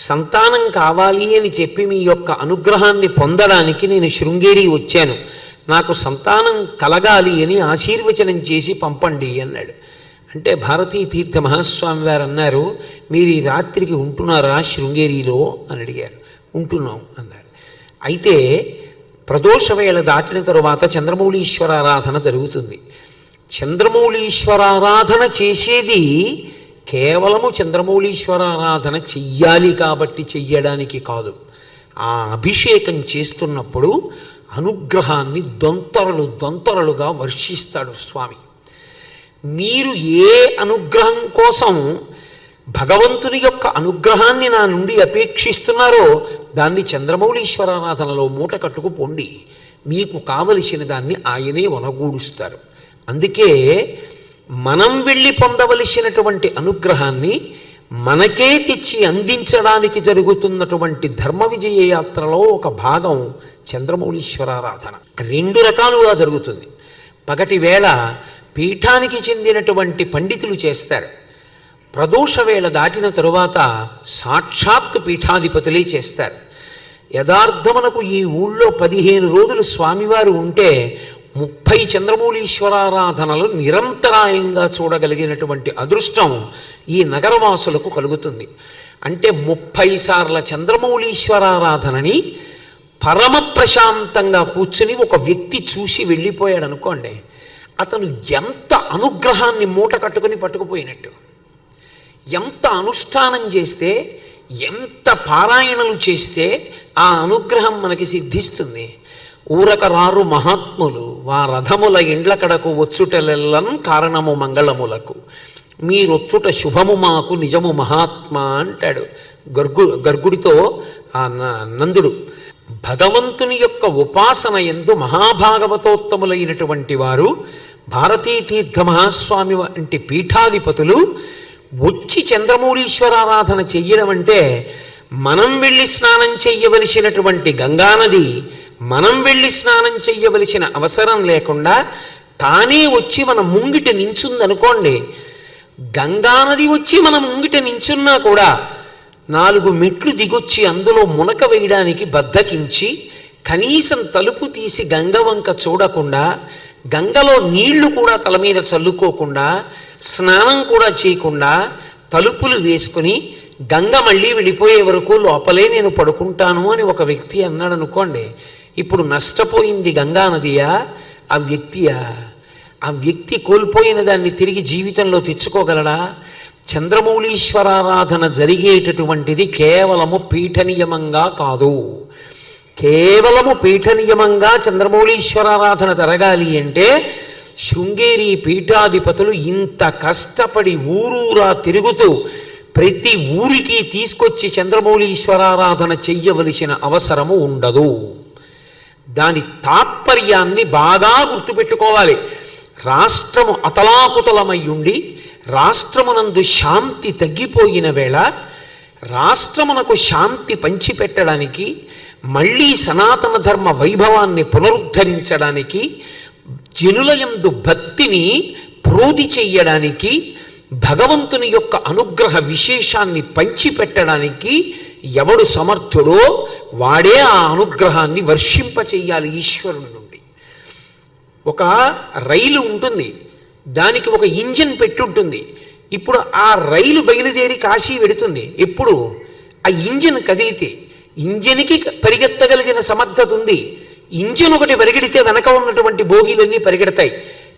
సంతానం కావాలి అని చెప్పి మీ యొక్క అనుగ్రహాన్ని పొందడానికి నేను శృంగేరి వచ్చాను, నాకు సంతానం కలగాలి అని ఆశీర్వచనం చేసి పంపండి అన్నాడు. అంటే భారతీ తీర్థ మహాస్వామి వారు అన్నారు, మీరు ఈ రాత్రికి ఉంటున్నారా శృంగేరిలో అని అడిగారు. ఉంటున్నాం అన్నారు. అయితే ప్రదోష వేళ దాటిన తరువాత చంద్రమౌళీశ్వరారాధన జరుగుతుంది. చంద్రమౌళీశ్వరారాధన చేసేది కేవలము చంద్రమౌళీశ్వరారాధన చెయ్యాలి కాబట్టి చెయ్యడానికి కాదు. ఆ అభిషేకం చేస్తున్నప్పుడు అనుగ్రహాన్ని దొంతరలుగా వర్షిస్తాడు స్వామి. మీరు ఏ అనుగ్రహం కోసం భగవంతుని యొక్క అనుగ్రహాన్ని నా నుండి అపేక్షిస్తున్నారో దాన్ని చంద్రమౌళీశ్వరారాధనలో మూట కట్టుకు పొండి, మీకు కావలసిన దాన్ని ఆయనే వనగూడుస్తారు. అందుకే మనం వెళ్ళి పొందవలసినటువంటి అనుగ్రహాన్ని మనకే తెచ్చి అందించడానికి జరుగుతున్నటువంటి ధర్మ విజయ యాత్రలో ఒక భాగం చంద్రమౌళీశ్వరారాధన. 2 రకాలుగా జరుగుతుంది. పగటి వేళ పీఠానికి చెందినటువంటి పండితులు చేస్తారు. ప్రదోష వేళ దాటిన తరువాత సాక్షాత్తు పీఠాధిపతులే చేస్తారు. యథార్థమునకు ఈ ఊళ్ళో 15 రోజులు స్వామివారు ఉంటే 30 చంద్రమౌళీశ్వరారాధనలు నిరంతరాయంగా చూడగలిగినటువంటి అదృష్టం ఈ నగరవాసులకు కలుగుతుంది. అంటే 30 సార్ల చంద్రమౌళీశ్వరారాధనని పరమ ప్రశాంతంగా కూర్చుని ఒక వ్యక్తి చూసి వెళ్ళిపోయాడు అనుకోండి, అతను ఎంత అనుగ్రహాన్ని మూట కట్టుకుని పట్టుకుపోయినట్టు. ఎంత అనుష్ఠానం చేస్తే, ఎంత పారాయణలు చేస్తే ఆ అనుగ్రహం మనకి సిద్ధిస్తుంది. ఊరక రారు మహాత్ములు వారథముల ఇండ్ల కడకు వచ్చుటలెల్లను కారణము మంగళములకు, మీరొచ్చుట శుభము మాకు నిజము మహాత్మా అంటాడు గర్గుడితో ఆ నందుడు. భగవంతుని యొక్క ఉపాసన యందు మహాభాగవతోత్తములైనటువంటి వారు, భారతీ తీర్థ మహాస్వామి వంటి పీఠాధిపతులు వచ్చి చంద్రమౌళీశ్వరారాధన చెయ్యడం అంటే, మనం వెళ్ళి స్నానం చెయ్యవలసినటువంటి గంగానది మనం వెళ్ళి స్నానం చెయ్యవలసిన అవసరం లేకుండా తానే వచ్చి మన ముంగిట నించుందనుకోండి. గంగానది వచ్చి మన ముంగిట నించున్నా కూడా 4 మెట్లు దిగొచ్చి అందులో మునక వేయడానికి బద్ధకించి, కనీసం తలుపు తీసి గంగ వంక చూడకుండా, గంగలో నీళ్లు కూడా తల మీద చల్లుకోకుండా, స్నానం కూడా చేయకుండా తలుపులు వేసుకుని గంగ మళ్ళీ వెళ్ళిపోయే వరకు లోపలే నేను పడుకుంటాను అని ఒక వ్యక్తి అన్నాడు అనుకోండి, ఇప్పుడు నష్టపోయింది గంగానదియా ఆ వ్యక్తియా? ఆ వ్యక్తి కోల్పోయిన దాన్ని తిరిగి జీవితంలో తెచ్చుకోగలడా? చంద్రమౌళీశ్వరారాధన జరిగేటటువంటిది కేవలము పీఠనియమంగా కాదు. కేవలము పీఠనియమంగా చంద్రమౌళీశ్వరారాధన జరగాలి అంటే శృంగేరి పీఠాధిపతులు ఇంత కష్టపడి ఊరూరా తిరుగుతూ ప్రతి ఊరికి తీసుకొచ్చి చంద్రమౌళీశ్వరారాధన చెయ్యవలసిన అవసరము ఉండదు. దాని తాత్పర్యాన్ని బాగా గుర్తుపెట్టుకోవాలి. రాష్ట్రము అతలాకుతలమై ఉండి రాష్ట్రమునందు శాంతి తగ్గిపోయిన వేళ రాష్ట్రమునకు శాంతి పంచిపెట్టడానికి, మళ్ళీ సనాతన ధర్మ వైభవాన్ని పునరుద్ధరించడానికి, జనులయందు భక్తిని ప్రోధి చెయ్యడానికి, భగవంతుని యొక్క అనుగ్రహ విశేషాన్ని పంచిపెట్టడానికి ఎవడు సమర్థుడో వాడే ఆ అనుగ్రహాన్ని వర్షింపచేయాలి ఈశ్వరుని నుండి. ఒక రైలు ఉంటుంది, దానికి ఒక ఇంజిన్ పెట్టుంటుంది. ఇప్పుడు ఆ రైలు బయలుదేరి కాశీ వెడుతుంది. ఎప్పుడు ఆ ఇంజిన్ కదిలితే, ఇంజిన్కి పరిగెత్తగలిగిన సమర్థత ఉంది. ఇంజిన్ ఒకటి పరిగెడితే వెనక ఉన్నటువంటి బోగీలన్నీ పరిగెడతాయి.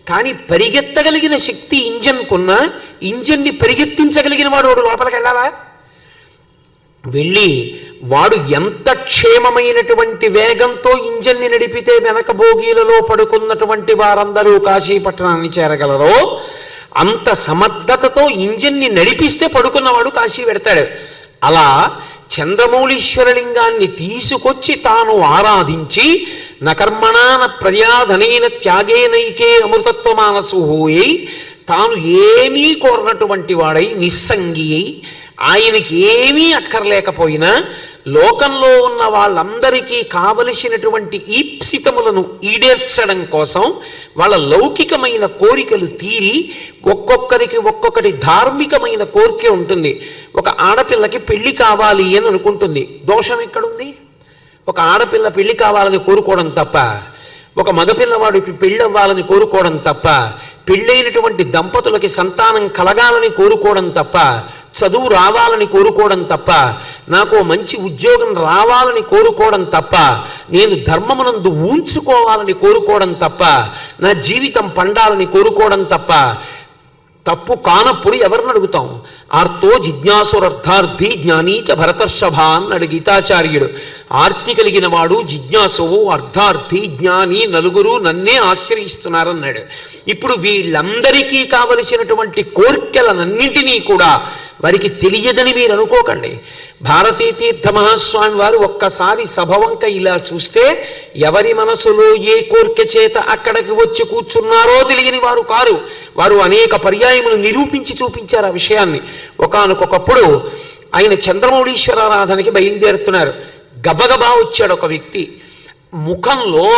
కానీ పరిగెత్తగలిగిన శక్తి ఇంజన్కున్నా, ఇంజన్ని పరిగెత్తించగలిగిన వాడు లోపలికి వెళ్ళాలా? వెళ్ళి వాడు ఎంత క్షేమమైనటువంటి వేగంతో ఇంజన్ని నడిపితే వెనక భోగీలలో పడుకున్నటువంటి వారందరూ కాశీపట్టణాన్ని చేరగలరో అంత సమర్థతతో ఇంజన్ని నడిపిస్తే పడుకున్నవాడు కాశీ వెడతాడు. అలా చంద్రమౌళీశ్వరలింగాన్ని తీసుకొచ్చి తాను ఆరాధించి, నకర్మణాన ప్రజాధనైన త్యాగేనైకే అమృతత్వమానసుహోయై, తాను ఏమీ కోరనటువంటి వాడై నిస్సంగి అయి, ఆయనకి ఏమీ అక్కర్లేకపోయినా లోకంలో ఉన్న వాళ్ళందరికీ కావలసినటువంటి ఈప్సితములను ఈడేర్చడం కోసం వాళ్ళ లౌకికమైన కోరికలు తీరి, ఒక్కొక్కరికి ఒక్కొక్కటి ధార్మికమైన కోరిక ఉంటుంది. ఒక ఆడపిల్లకి పెళ్లి కావాలి అని అనుకుంటుంది. దోషం ఎక్కడుంది? ఒక ఆడపిల్ల పెళ్లి కావాలని కోరుకోవడం తప్ప, ఒక మగపిల్లవాడికి పెళ్ళి అవ్వాలని కోరుకోవడం తప్ప, పెళ్ళైనటువంటి దంపతులకి సంతానం కలగాలని కోరుకోవడం తప్ప, చదువు రావాలని కోరుకోవడం తప్ప, నాకు మంచి ఉద్యోగం రావాలని కోరుకోవడం తప్ప, నేను ధర్మమునందు ఊంచుకోవాలని కోరుకోవడం తప్ప, నా జీవితం పండాలని కోరుకోవడం తప్ప, తప్పు కానప్పుడు ఎవరిని అడుగుతాం? ఆర్తో జిజ్ఞాసురర్థార్థి జ్ఞానీచ భరతర్షభ అన్నాడు గీతాచార్యుడు. ఆర్తి కలిగిన వాడు జిజ్ఞాసువు, అర్థార్థి, జ్ఞాని నలుగురు నన్నే ఆశ్రయిస్తున్నారన్నాడు. ఇప్పుడు వీళ్ళందరికీ కావలసినటువంటి కోర్కెలనన్నింటినీ కూడా వారికి తెలియదని మీరు అనుకోకండి. భారతీ తీర్థ మహాస్వామి వారు ఒక్కసారి సభవంక ఇలా చూస్తే ఎవరి మనసులో ఏ కోరిక చేత అక్కడికి వచ్చి కూర్చున్నారో తెలియని వారు కారు. వారు అనేక పర్యాయములు నిరూపించి చూపించారు ఆ విషయాన్ని. ఒకానొకప్పుడు ఆయన చంద్రమౌళీశ్వరారాధనకి బయలుదేరుతున్నారు. గబగబా వచ్చాడు ఒక వ్యక్తి. ముఖంలో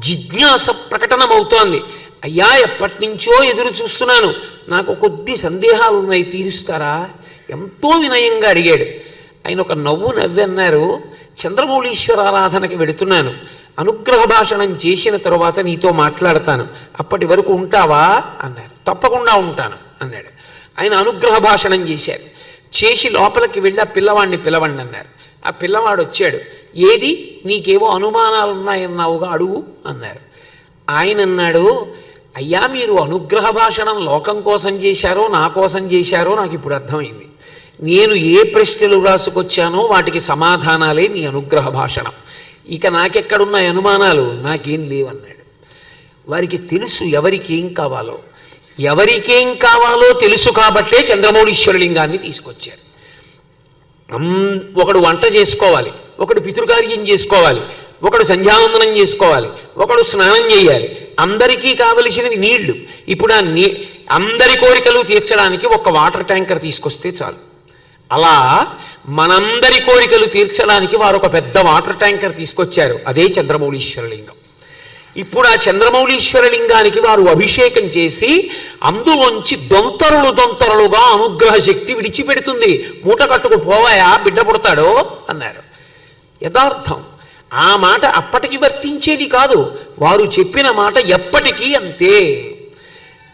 జిజ్ఞాస ప్రకటనమవుతోంది. అయ్యా, ఎప్పటి నుంచో ఎదురు చూస్తున్నాను, నాకు కొద్ది సందేహాలు ఉన్నాయి, తీరుస్తారా? ఎంతో వినయంగా అడిగాడు. ఆయన ఒక నవ్వు నవ్వి అన్నారు, చంద్రమౌళీశ్వర ఆరాధనకి వెళుతున్నాను, అనుగ్రహ భాషణం చేసిన తరువాత నీతో మాట్లాడతాను, అప్పటి వరకు ఉంటావా అన్నారు. తప్పకుండా ఉంటాను అన్నాడు. ఆయన అనుగ్రహ భాషణం చేశారు. చేసి లోపలికి వెళ్ళి ఆ పిల్లవాడిని పిలవండి అన్నారు. ఆ పిల్లవాడు వచ్చాడు. ఏది నీకేవో అనుమానాలు ఉన్నాయన్నావుగా అడుగు అన్నారు. ఆయన అన్నాడు, అయ్యా మీరు అనుగ్రహ భాషణం లోకం కోసం చేశారో నా కోసం చేశారో నాకు ఇప్పుడు అర్థమైంది. నేను ఏ ప్రశ్నలు రాసుకొచ్చానో వాటికి సమాధానాలే మీ అనుగ్రహ భాషణం. ఇక నాకెక్కడున్నాయి అనుమానాలు? నాకేం లేవన్నాడు. వారికి తెలుసు ఎవరికి ఏం కావాలో. ఎవరికేం కావాలో తెలుసు కాబట్టే చంద్రమౌళీశ్వరలింగాన్ని తీసుకొచ్చారు. ఒకడు వంట చేసుకోవాలి, ఒకడు పితృకార్యం చేసుకోవాలి, ఒకడు సంధ్యావందనం చేసుకోవాలి, ఒకడు స్నానం చేయాలి. అందరికీ కావలసినవి నీళ్లు. ఇప్పుడు అందరి కోరికలు తీర్చడానికి ఒక వాటర్ ట్యాంకర్ తీసుకొస్తే చాలు. అలా మనందరి కోరికలు తీర్చడానికి వారు ఒక పెద్ద వాటర్ ట్యాంకర్ తీసుకొచ్చారు. అదే చంద్రమౌళీశ్వరలింగం. ఇప్పుడు ఆ చంద్రమౌళీశ్వరలింగానికి వారు అభిషేకం చేసి అందులోంచి దొంతరులుగా అనుగ్రహ శక్తి విడిచిపెడుతుంది. మూట కట్టుకు పోవాయా, బిడ్డ పుడతాడో అన్నారు. యథార్థం. ఆ మాట అప్పటికి వర్తించేది కాదు. వారు చెప్పిన మాట ఎప్పటికీ అంతే.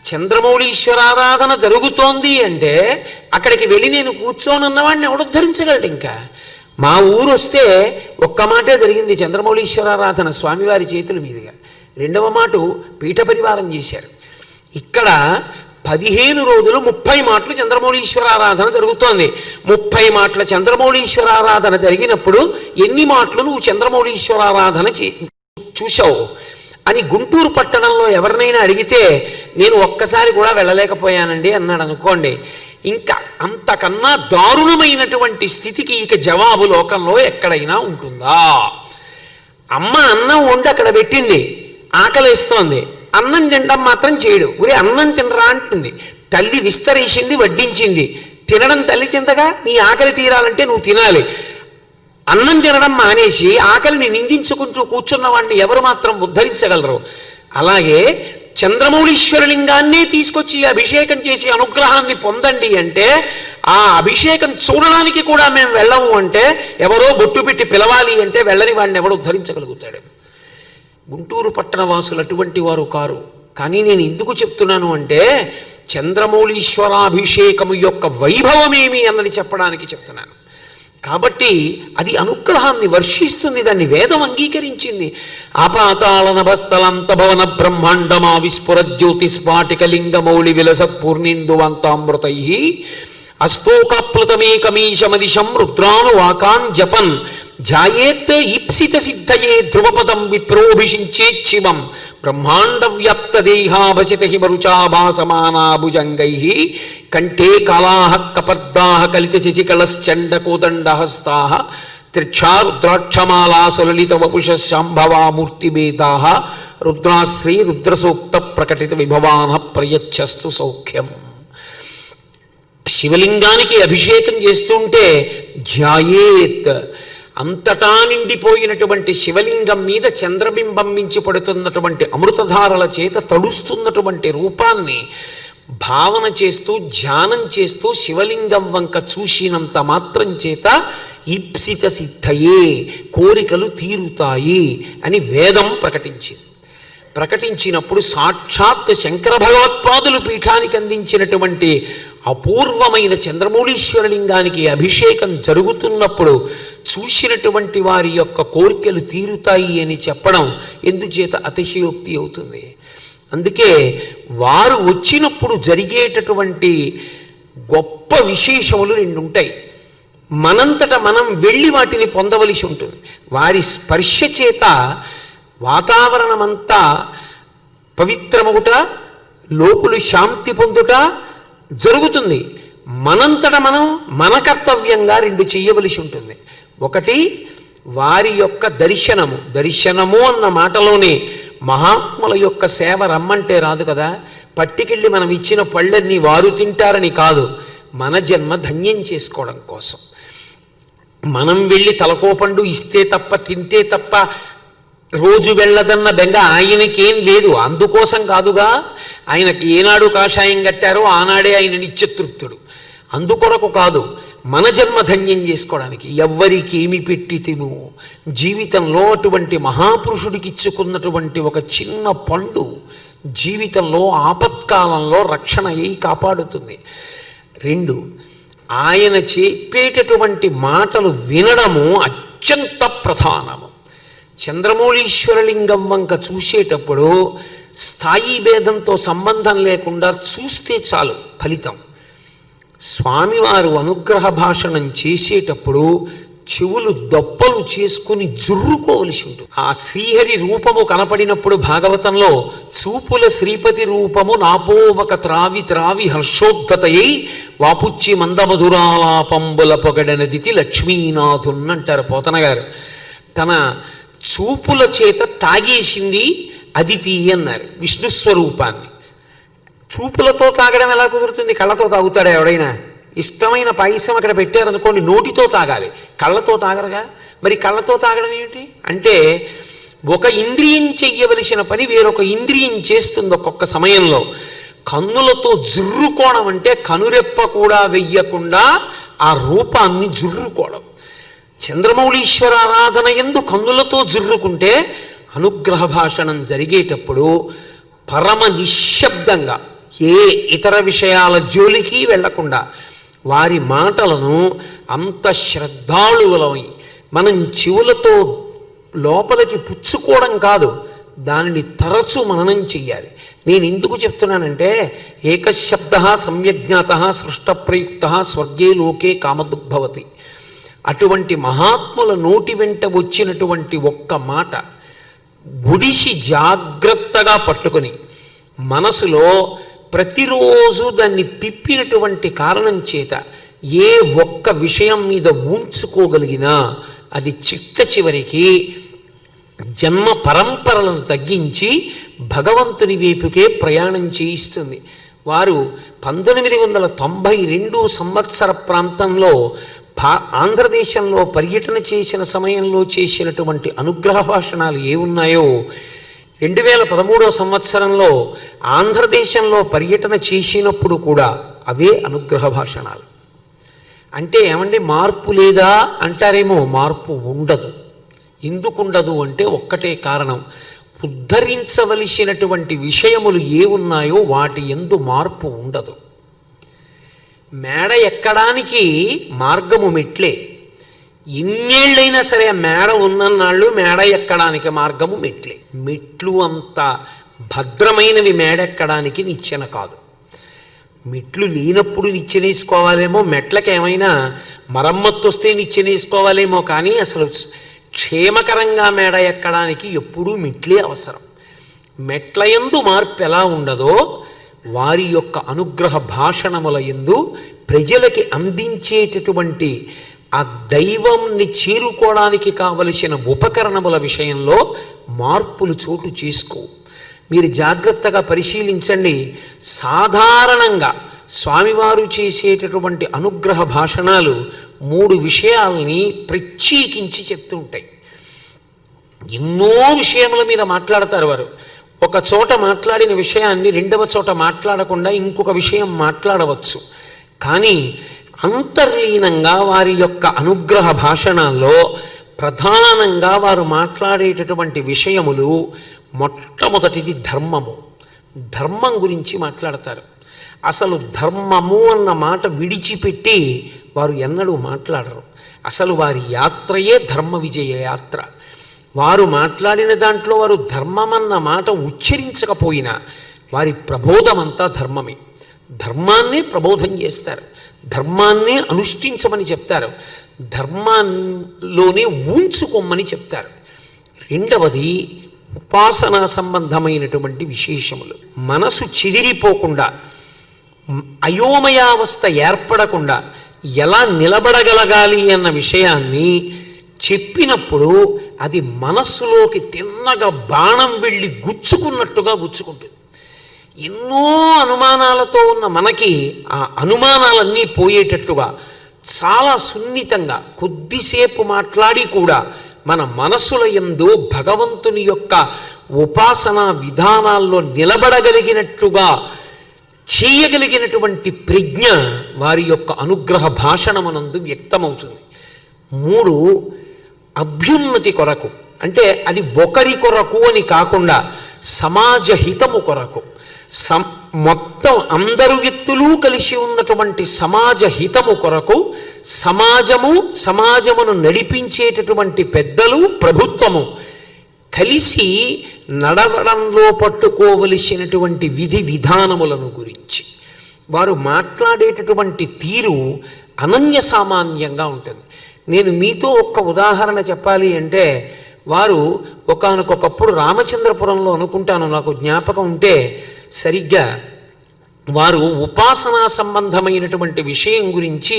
చంద్రమౌళీశ్వరారాధన జరుగుతోంది అంటే అక్కడికి వెళ్ళి నేను కూర్చోనున్నవాడిని ఎవడు ఉద్ధరించగలడు? ఇంకా మా ఊరు వస్తే ఒక్క మాటే జరిగింది చంద్రమౌళీశ్వరారాధన స్వామివారి చేతుల మీదుగా. రెండవ మాట పీఠ పరివారం చేశారు. ఇక్కడ 15 రోజులు 30 మాటలు చంద్రమౌళీశ్వరారాధన జరుగుతోంది. 30 మాటల చంద్రమౌళీశ్వరారాధన జరిగినప్పుడు ఎన్ని మాటలు నువ్వు చంద్రమౌళీశ్వరారాధన చూశావు అని గుంటూరు పట్టణంలో ఎవరినైనా అడిగితే నేను ఒక్కసారి కూడా వెళ్ళలేకపోయానండి అన్నాడు అనుకోండి. ఇంకా అంతకన్నా దారుణమైనటువంటి స్థితికి ఇక జవాబు లోకంలో ఎక్కడైనా ఉంటుందా? అమ్మ అన్నం వండి అక్కడ పెట్టింది, ఆకలేస్తోంది, అన్నం తినడం మాత్రం చేయడు. ఊరే అన్నం తినరా అంటుంది. తల్లి విస్తరేసింది, వడ్డించింది. తినడం తల్లి తిందగా, నీ ఆకలి తీరాలంటే నువ్వు తినాలి. అన్నం తినడం మానేసి ఆకలిని నిందించుకుంటూ కూర్చున్న వాడిని ఎవరు మాత్రం ఉద్ధరించగలరు? అలాగే చంద్రమౌళీశ్వరలింగాన్నే తీసుకొచ్చి అభిషేకం చేసి అనుగ్రహాన్ని పొందండి అంటే ఆ అభిషేకం చూడడానికి కూడా మేము వెళ్ళము అంటే, ఎవరో బొట్టు పెట్టి పిలవాలి అంటే వెళ్ళని వాడిని ఎవడు ఉద్ధరించగలుగుతాడు? గుంటూరు పట్టణ వాసులు అటువంటి వారు కారు. కానీ నేను ఎందుకు చెప్తున్నాను అంటే చంద్రమౌళీశ్వరాభిషేకము యొక్క వైభవమేమి అన్నది చెప్పడానికి చెప్తున్నాను. కాబట్టి అది అనుగ్రహాన్ని వర్షిస్తుంది. దాన్ని వేదం అంగీకరించింది. ఆపాతాళ నభస్థలంత భవన బ్రహ్మాండమా విస్ఫుర జ్యోతిస్ఫాటికలింగమౌళి విలసత్పూర్ణిందువంతామృతై అస్తోకాప్లుతమేకమీశమదిశం రుద్రానువాకాన్ జపన్ ధ్యాయేత్ ఈప్సిత సిద్ధయే ధ్రువపదం విప్రోభిషించేచ్చివం బ్రహ్మాండ వ్యాప్త దేహాభసిత హిమరుచాభాసమానాభుజంగై కంఠే కళాః కపర్దాః కలిత శశికళశ్చండ కోదండహస్తాః త్రిక్షా రుద్రాక్షమాలా సులలిత వపుష శాంభవా మూర్తిభేదాః రుద్రాశ్రీ రుద్రసూక్త ప్రకటిత విభవాన ప్రయచ్చస్తు సౌఖ్యం. శివలింగానికి అభిషేకం చేస్తుంటే ధ్యాయేత్, అంతటా నిండిపోయినటువంటి శివలింగం మీద చంద్రబింబం మించి పడుతున్నటువంటి అమృతధారల చేత తడుస్తున్నటువంటి రూపాన్ని భావన చేస్తూ ధ్యానం చేస్తూ శివలింగం వంక చూసినంత మాత్రం చేత ఈప్సిత సిద్ధయే, కోరికలు తీరుతాయి అని వేదం ప్రకటించినప్పుడు సాక్షాత్ శంకర భగవత్పాదులు పీఠానికి అందించినటువంటి అపూర్వమైన చంద్రమౌళీశ్వరలింగానికి అభిషేకం జరుగుతున్నప్పుడు చూసినటువంటి వారి యొక్క కోరికలు తీరుతాయి అని చెప్పడం ఎందుచేత అతిశయోక్తి అవుతుంది? అందుకే వారు వచ్చినప్పుడు జరిగేటటువంటి గొప్ప విశేషములు 2 ఉంటాయి. మనంతట మనం వెళ్ళి వాటిని పొందవలసి ఉంటుంది. వారి స్పర్శ చేత వాతావరణమంతా పవిత్రమగుట, లోకులు శాంతి పొందుట జరుగుతుంది. మనంతట మనం మన కర్తవ్యంగా 2 చెయ్యవలసి ఉంటుంది. ఒకటి వారి యొక్క దర్శనము అన్న మాటలోనే మహాత్ముల యొక్క సేవ రమ్మంటే రాదు కదా. పట్టికెళ్ళి మనం ఇచ్చిన పళ్ళన్నీ వారు తింటారని కాదు, మన జన్మ ధన్యం చేసుకోవడం కోసం మనం వెళ్ళి తలకోపండు ఇస్తే తప్ప తింటే తప్ప రోజు వెళ్ళదన్న బెంగ ఆయనకేం లేదు. అందుకోసం కాదుగా ఆయనకి ఏనాడు కాషాయం కట్టారో ఆనాడే ఆయన నిత్యతృప్తుడు. అందుకొరకు కాదు, మన జన్మ ధన్యం చేసుకోవడానికి. ఎవ్వరికి ఏమి పెట్టితిము, జీవితంలో అటువంటి మహాపురుషుడికి ఇచ్చుకున్నటువంటి ఒక చిన్న పండు జీవితంలో ఆపత్కాలంలో రక్షణ అయి కాపాడుతుంది. 2, ఆయన చెప్పేటటువంటి మాటలు వినడము అత్యంత ప్రధానము. చంద్రమౌళీశ్వరలింగం వంక చూసేటప్పుడు స్థాయి భేదంతో సంబంధం లేకుండా చూస్తే చాలు ఫలితం. స్వామివారు అనుగ్రహ భాషణం చేసేటప్పుడు చెవులు దొప్పలు చేసుకుని జుర్రుకోవలసి ఉంటుంది. ఆ శ్రీహరి రూపము కనపడినప్పుడు భాగవతంలో చూపుల శ్రీపతి రూపము నాపోవక త్రావి త్రావి హర్షోద్ధతయై వాపుచ్చి మందమధురాలాపంబుల పొగడనదితి లక్ష్మీనాథున్నంటారు పోతన గారు. తన చూపుల చేత తాగేసింది అదితి అన్నారు విష్ణుస్వరూపాన్ని. చూపులతో తాగడం ఎలా కుదురుతుంది? కళ్ళతో తాగుతాడా ఎవడైనా? ఇష్టమైన పాయసం అక్కడ పెట్టారనుకోండి, నోటితో తాగాలి, కళ్ళతో తాగరుగా. మరి కళ్ళతో తాగడం ఏమిటి అంటే, ఒక ఇంద్రియం చెయ్యవలసిన పని వేరొక ఇంద్రియం చేస్తుంది ఒక్కొక్క సమయంలో. కన్నులతో జుర్రుకోవడం అంటే కనురెప్ప కూడా వెయ్యకుండా ఆ రూపాన్ని జుర్రుకోవడం. చంద్రమౌళీశ్వర ఆరాధన యందు కన్నులతో జుర్రుకుంటే అనుగ్రహ భాషణం జరిగేటప్పుడు పరమ నిశ్శబ్దంగా ఏ ఇతర విషయాల జోలికి వెళ్లకుండా వారి మాటలను అంత శ్రద్ధాళువులమై మనం చెవులతో లోపలికి పుచ్చుకోవడం కాదు, దానిని తరచు మననం చెయ్యాలి. నేను ఎందుకు చెప్తున్నానంటే, ఏకశబ్ద సమ్యజ్ఞాత సృష్టప్రయుక్త స్వర్గే లోకే కామదుగ్భవతి. అటువంటి మహాత్ముల నోటి వెంట వచ్చినటువంటి ఒక్క మాట ఒడిసి జాగ్రత్తగా పట్టుకొని మనసులో ప్రతిరోజు దాన్ని తిప్పినటువంటి కారణం చేత ఏ ఒక్క విషయం మీద ఉంచుకోగలిగినా అది చిట్ట చివరికి జన్మ పరంపరలను తగ్గించి భగవంతుని వైపుకే ప్రయాణం చేయిస్తుంది. వారు 1992 సంవత్సర ప్రాంతంలో ఆంధ్రదేశంలో పర్యటన చేసిన సమయంలో చేసినటువంటి అనుగ్రహ భాషణాలు ఏ ఉన్నాయో 2013 సంవత్సరంలో ఆంధ్రదేశంలో పర్యటన చేసినప్పుడు కూడా అవే అనుగ్రహ భాషణాలు. అంటే ఏమండి మార్పు లేదా అంటారేమో, మార్పు ఉండదు. ఎందుకుండదు అంటే ఒక్కటే కారణం, ఉద్ధరించవలసినటువంటి విషయములు ఏ ఉన్నాయో వాటి యందు మార్పు ఉండదు. మేడ ఎక్కడానికి మార్గము మెట్లే. ఎన్నేళ్ళైనా సరే మేడ ఉన్నన్నాళ్ళు మేడ ఎక్కడానికి మార్గము మెట్లే. మెట్లు అంత భద్రమైనవి మేడెక్కడానికి నిచ్చెన కాదు. మెట్లు లేనప్పుడు నిచ్చెనేసుకోవాలేమో, మెట్లకి ఏమైనా మరమ్మత్తు వస్తే నిచ్చెనేసుకోవాలేమో, కానీ అసలు క్షేమకరంగా మేడ ఎక్కడానికి ఎప్పుడూ మెట్లే అవసరం. మెట్ల యందు మార్పు ఎలా ఉండదో వారి యొక్క అనుగ్రహ భాషణముల యందు ప్రజలకి అందించేటటువంటి ఆ దైవంని చేరుకోవడానికి కావలసిన ఉపకరణముల విషయంలో మార్పులు చోటు చేసుకో. మీరు జాగ్రత్తగా పరిశీలించండి. సాధారణంగా స్వామివారు చేసేటటువంటి అనుగ్రహ భాషణాలు 3 విషయాల్ని ప్రత్యేకించి చెప్తూ ఉంటాయి. ఎన్నో విషయముల మీద మాట్లాడతారు వారు. ఒక చోట మాట్లాడిన విషయాన్ని రెండవ చోట మాట్లాడకుండా ఇంకొక విషయం మాట్లాడవచ్చు. కానీ అంతర్లీనంగా వారి యొక్క అనుగ్రహ భాషణాల్లో ప్రధానంగా వారు మాట్లాడేటటువంటి విషయములు మొట్టమొదటిది ధర్మము. ధర్మం గురించి మాట్లాడతారు. అసలు ధర్మము అన్న మాట విడిచిపెట్టి వారు ఎన్నడూ మాట్లాడరు. అసలు వారి యాత్రయే ధర్మ విజయ యాత్ర. వారు మాట్లాడిన దాంట్లో వారు ధర్మమన్న మాట ఉచ్చరించకపోయినా వారి ప్రబోధమంతా ధర్మమే. ధర్మాన్నే ప్రబోధం చేస్తారు, ధర్మాన్నే అనుష్ఠించమని చెప్తారు, ధర్మాల్లోనే ఉంచుకోమని చెప్తారు. రెండవది ఉపాసనా సంబంధమైనటువంటి విశేషములు. మనసు చెదిరిపోకుండా, అయోమయావస్థ ఏర్పడకుండా ఎలా నిలబడగలగాలి అన్న విషయాన్ని చెప్పినప్పుడు అది మనస్సులోకి తిన్నగా బాణం వెళ్ళి గుచ్చుకున్నట్టుగా గుచ్చుకుంటుంది. ఎన్నో అనుమానాలతో ఉన్న మనకి ఆ అనుమానాలన్నీ పోయేటట్టుగా చాలా సున్నితంగా కొద్దిసేపు మాట్లాడి కూడా మన మనసుల యందు భగవంతుని యొక్క ఉపాసనా విధానాల్లో నిలబడగలిగినట్టుగా చేయగలిగినటువంటి ప్రజ్ఞ వారి యొక్క అనుగ్రహ భాషణమునందు వ్యక్తమవుతుంది. 3 అభ్యున్నతి కొరకు, అంటే అది ఒకరి కొరకు అని కాకుండా సమాజ హితము కొరకు, మొత్తం అందరు వ్యక్తులు కలిసి ఉన్నటువంటి సమాజ హితము కొరకు సమాజమును నడిపించేటటువంటి పెద్దలు, ప్రభుత్వము కలిసి నడవడంలో పట్టుకోవలసినటువంటి విధి విధానములను గురించి వారు మాట్లాడేటటువంటి తీరు అనన్య సామాన్యంగా ఉంటుంది. నేను మీతో ఒక్క ఉదాహరణ చెప్పాలి అంటే, వారు ఒకానొకప్పుడు రామచంద్రపురంలో అనుకుంటాను, నాకు జ్ఞాపకం ఉంటే సరిగ్గా వారు ఉపాసనా సంబంధమైనటువంటి విషయం గురించి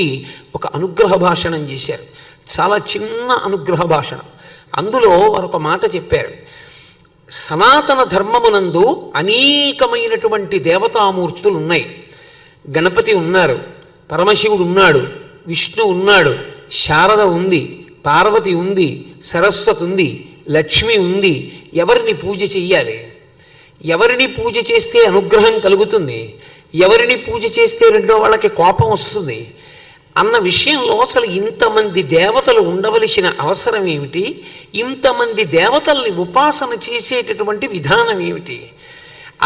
ఒక అనుగ్రహ భాషణం చేశారు. చాలా చిన్న అనుగ్రహ భాషణం. అందులో వారు ఒక మాట చెప్పారు. సనాతన ధర్మమునందు అనేకమైనటువంటి దేవతామూర్తులు ఉన్నాయి. గణపతి ఉన్నారు, పరమశివుడు ఉన్నాడు, విష్ణు ఉన్నాడు, శారద ఉంది, పార్వతి ఉంది, సరస్వతి ఉంది, లక్ష్మి ఉంది. ఎవరిని పూజ చెయ్యాలి? ఎవరిని పూజ చేస్తే అనుగ్రహం కలుగుతుంది? ఎవరిని పూజ చేస్తే రెండో వాళ్ళకి కోపం వస్తుంది అన్న విషయంలో అసలు ఇంతమంది దేవతలు ఉండవలసిన అవసరం ఏమిటి? ఇంతమంది దేవతల్ని ఉపాసన చేసేటటువంటి విధానం ఏమిటి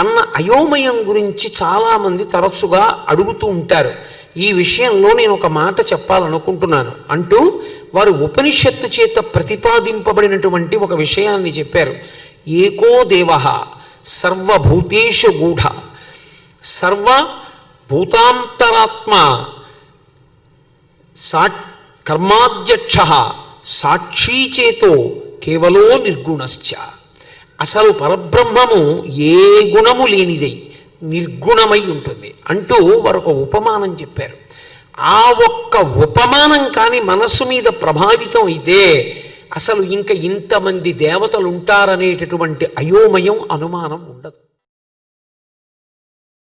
అన్న అయోమయం గురించి చాలామంది తరచుగా అడుగుతూ ఉంటారు. ఈ విషయంలో నేను ఒక మాట చెప్పాలనుకుంటున్నాను అంటూ వారు ఉపనిషత్తు చేత ప్రతిపాదింపబడినటువంటి ఒక విషయాన్ని చెప్పారు. ఏకో దేవః సర్వభూతేషు గూఢ సర్వభూతాంతరాత్మ కర్మాధ్యక్షః సాక్షీచేతో కేవలో నిర్గుణశ్చ. అసలు పరబ్రహ్మము ఏ గుణము లేనిదై నిర్గుణమై ఉంటుంది అంటూ వారొక ఉపమానం చెప్పారు. ఆ ఒక్క ఉపమానం కానీ మనస్సు మీద ప్రభావితం అయితే అసలు ఇంకా ఇంతమంది దేవతలు ఉంటారనేటటువంటి అయోమయం, అనుమానం ఉండదు.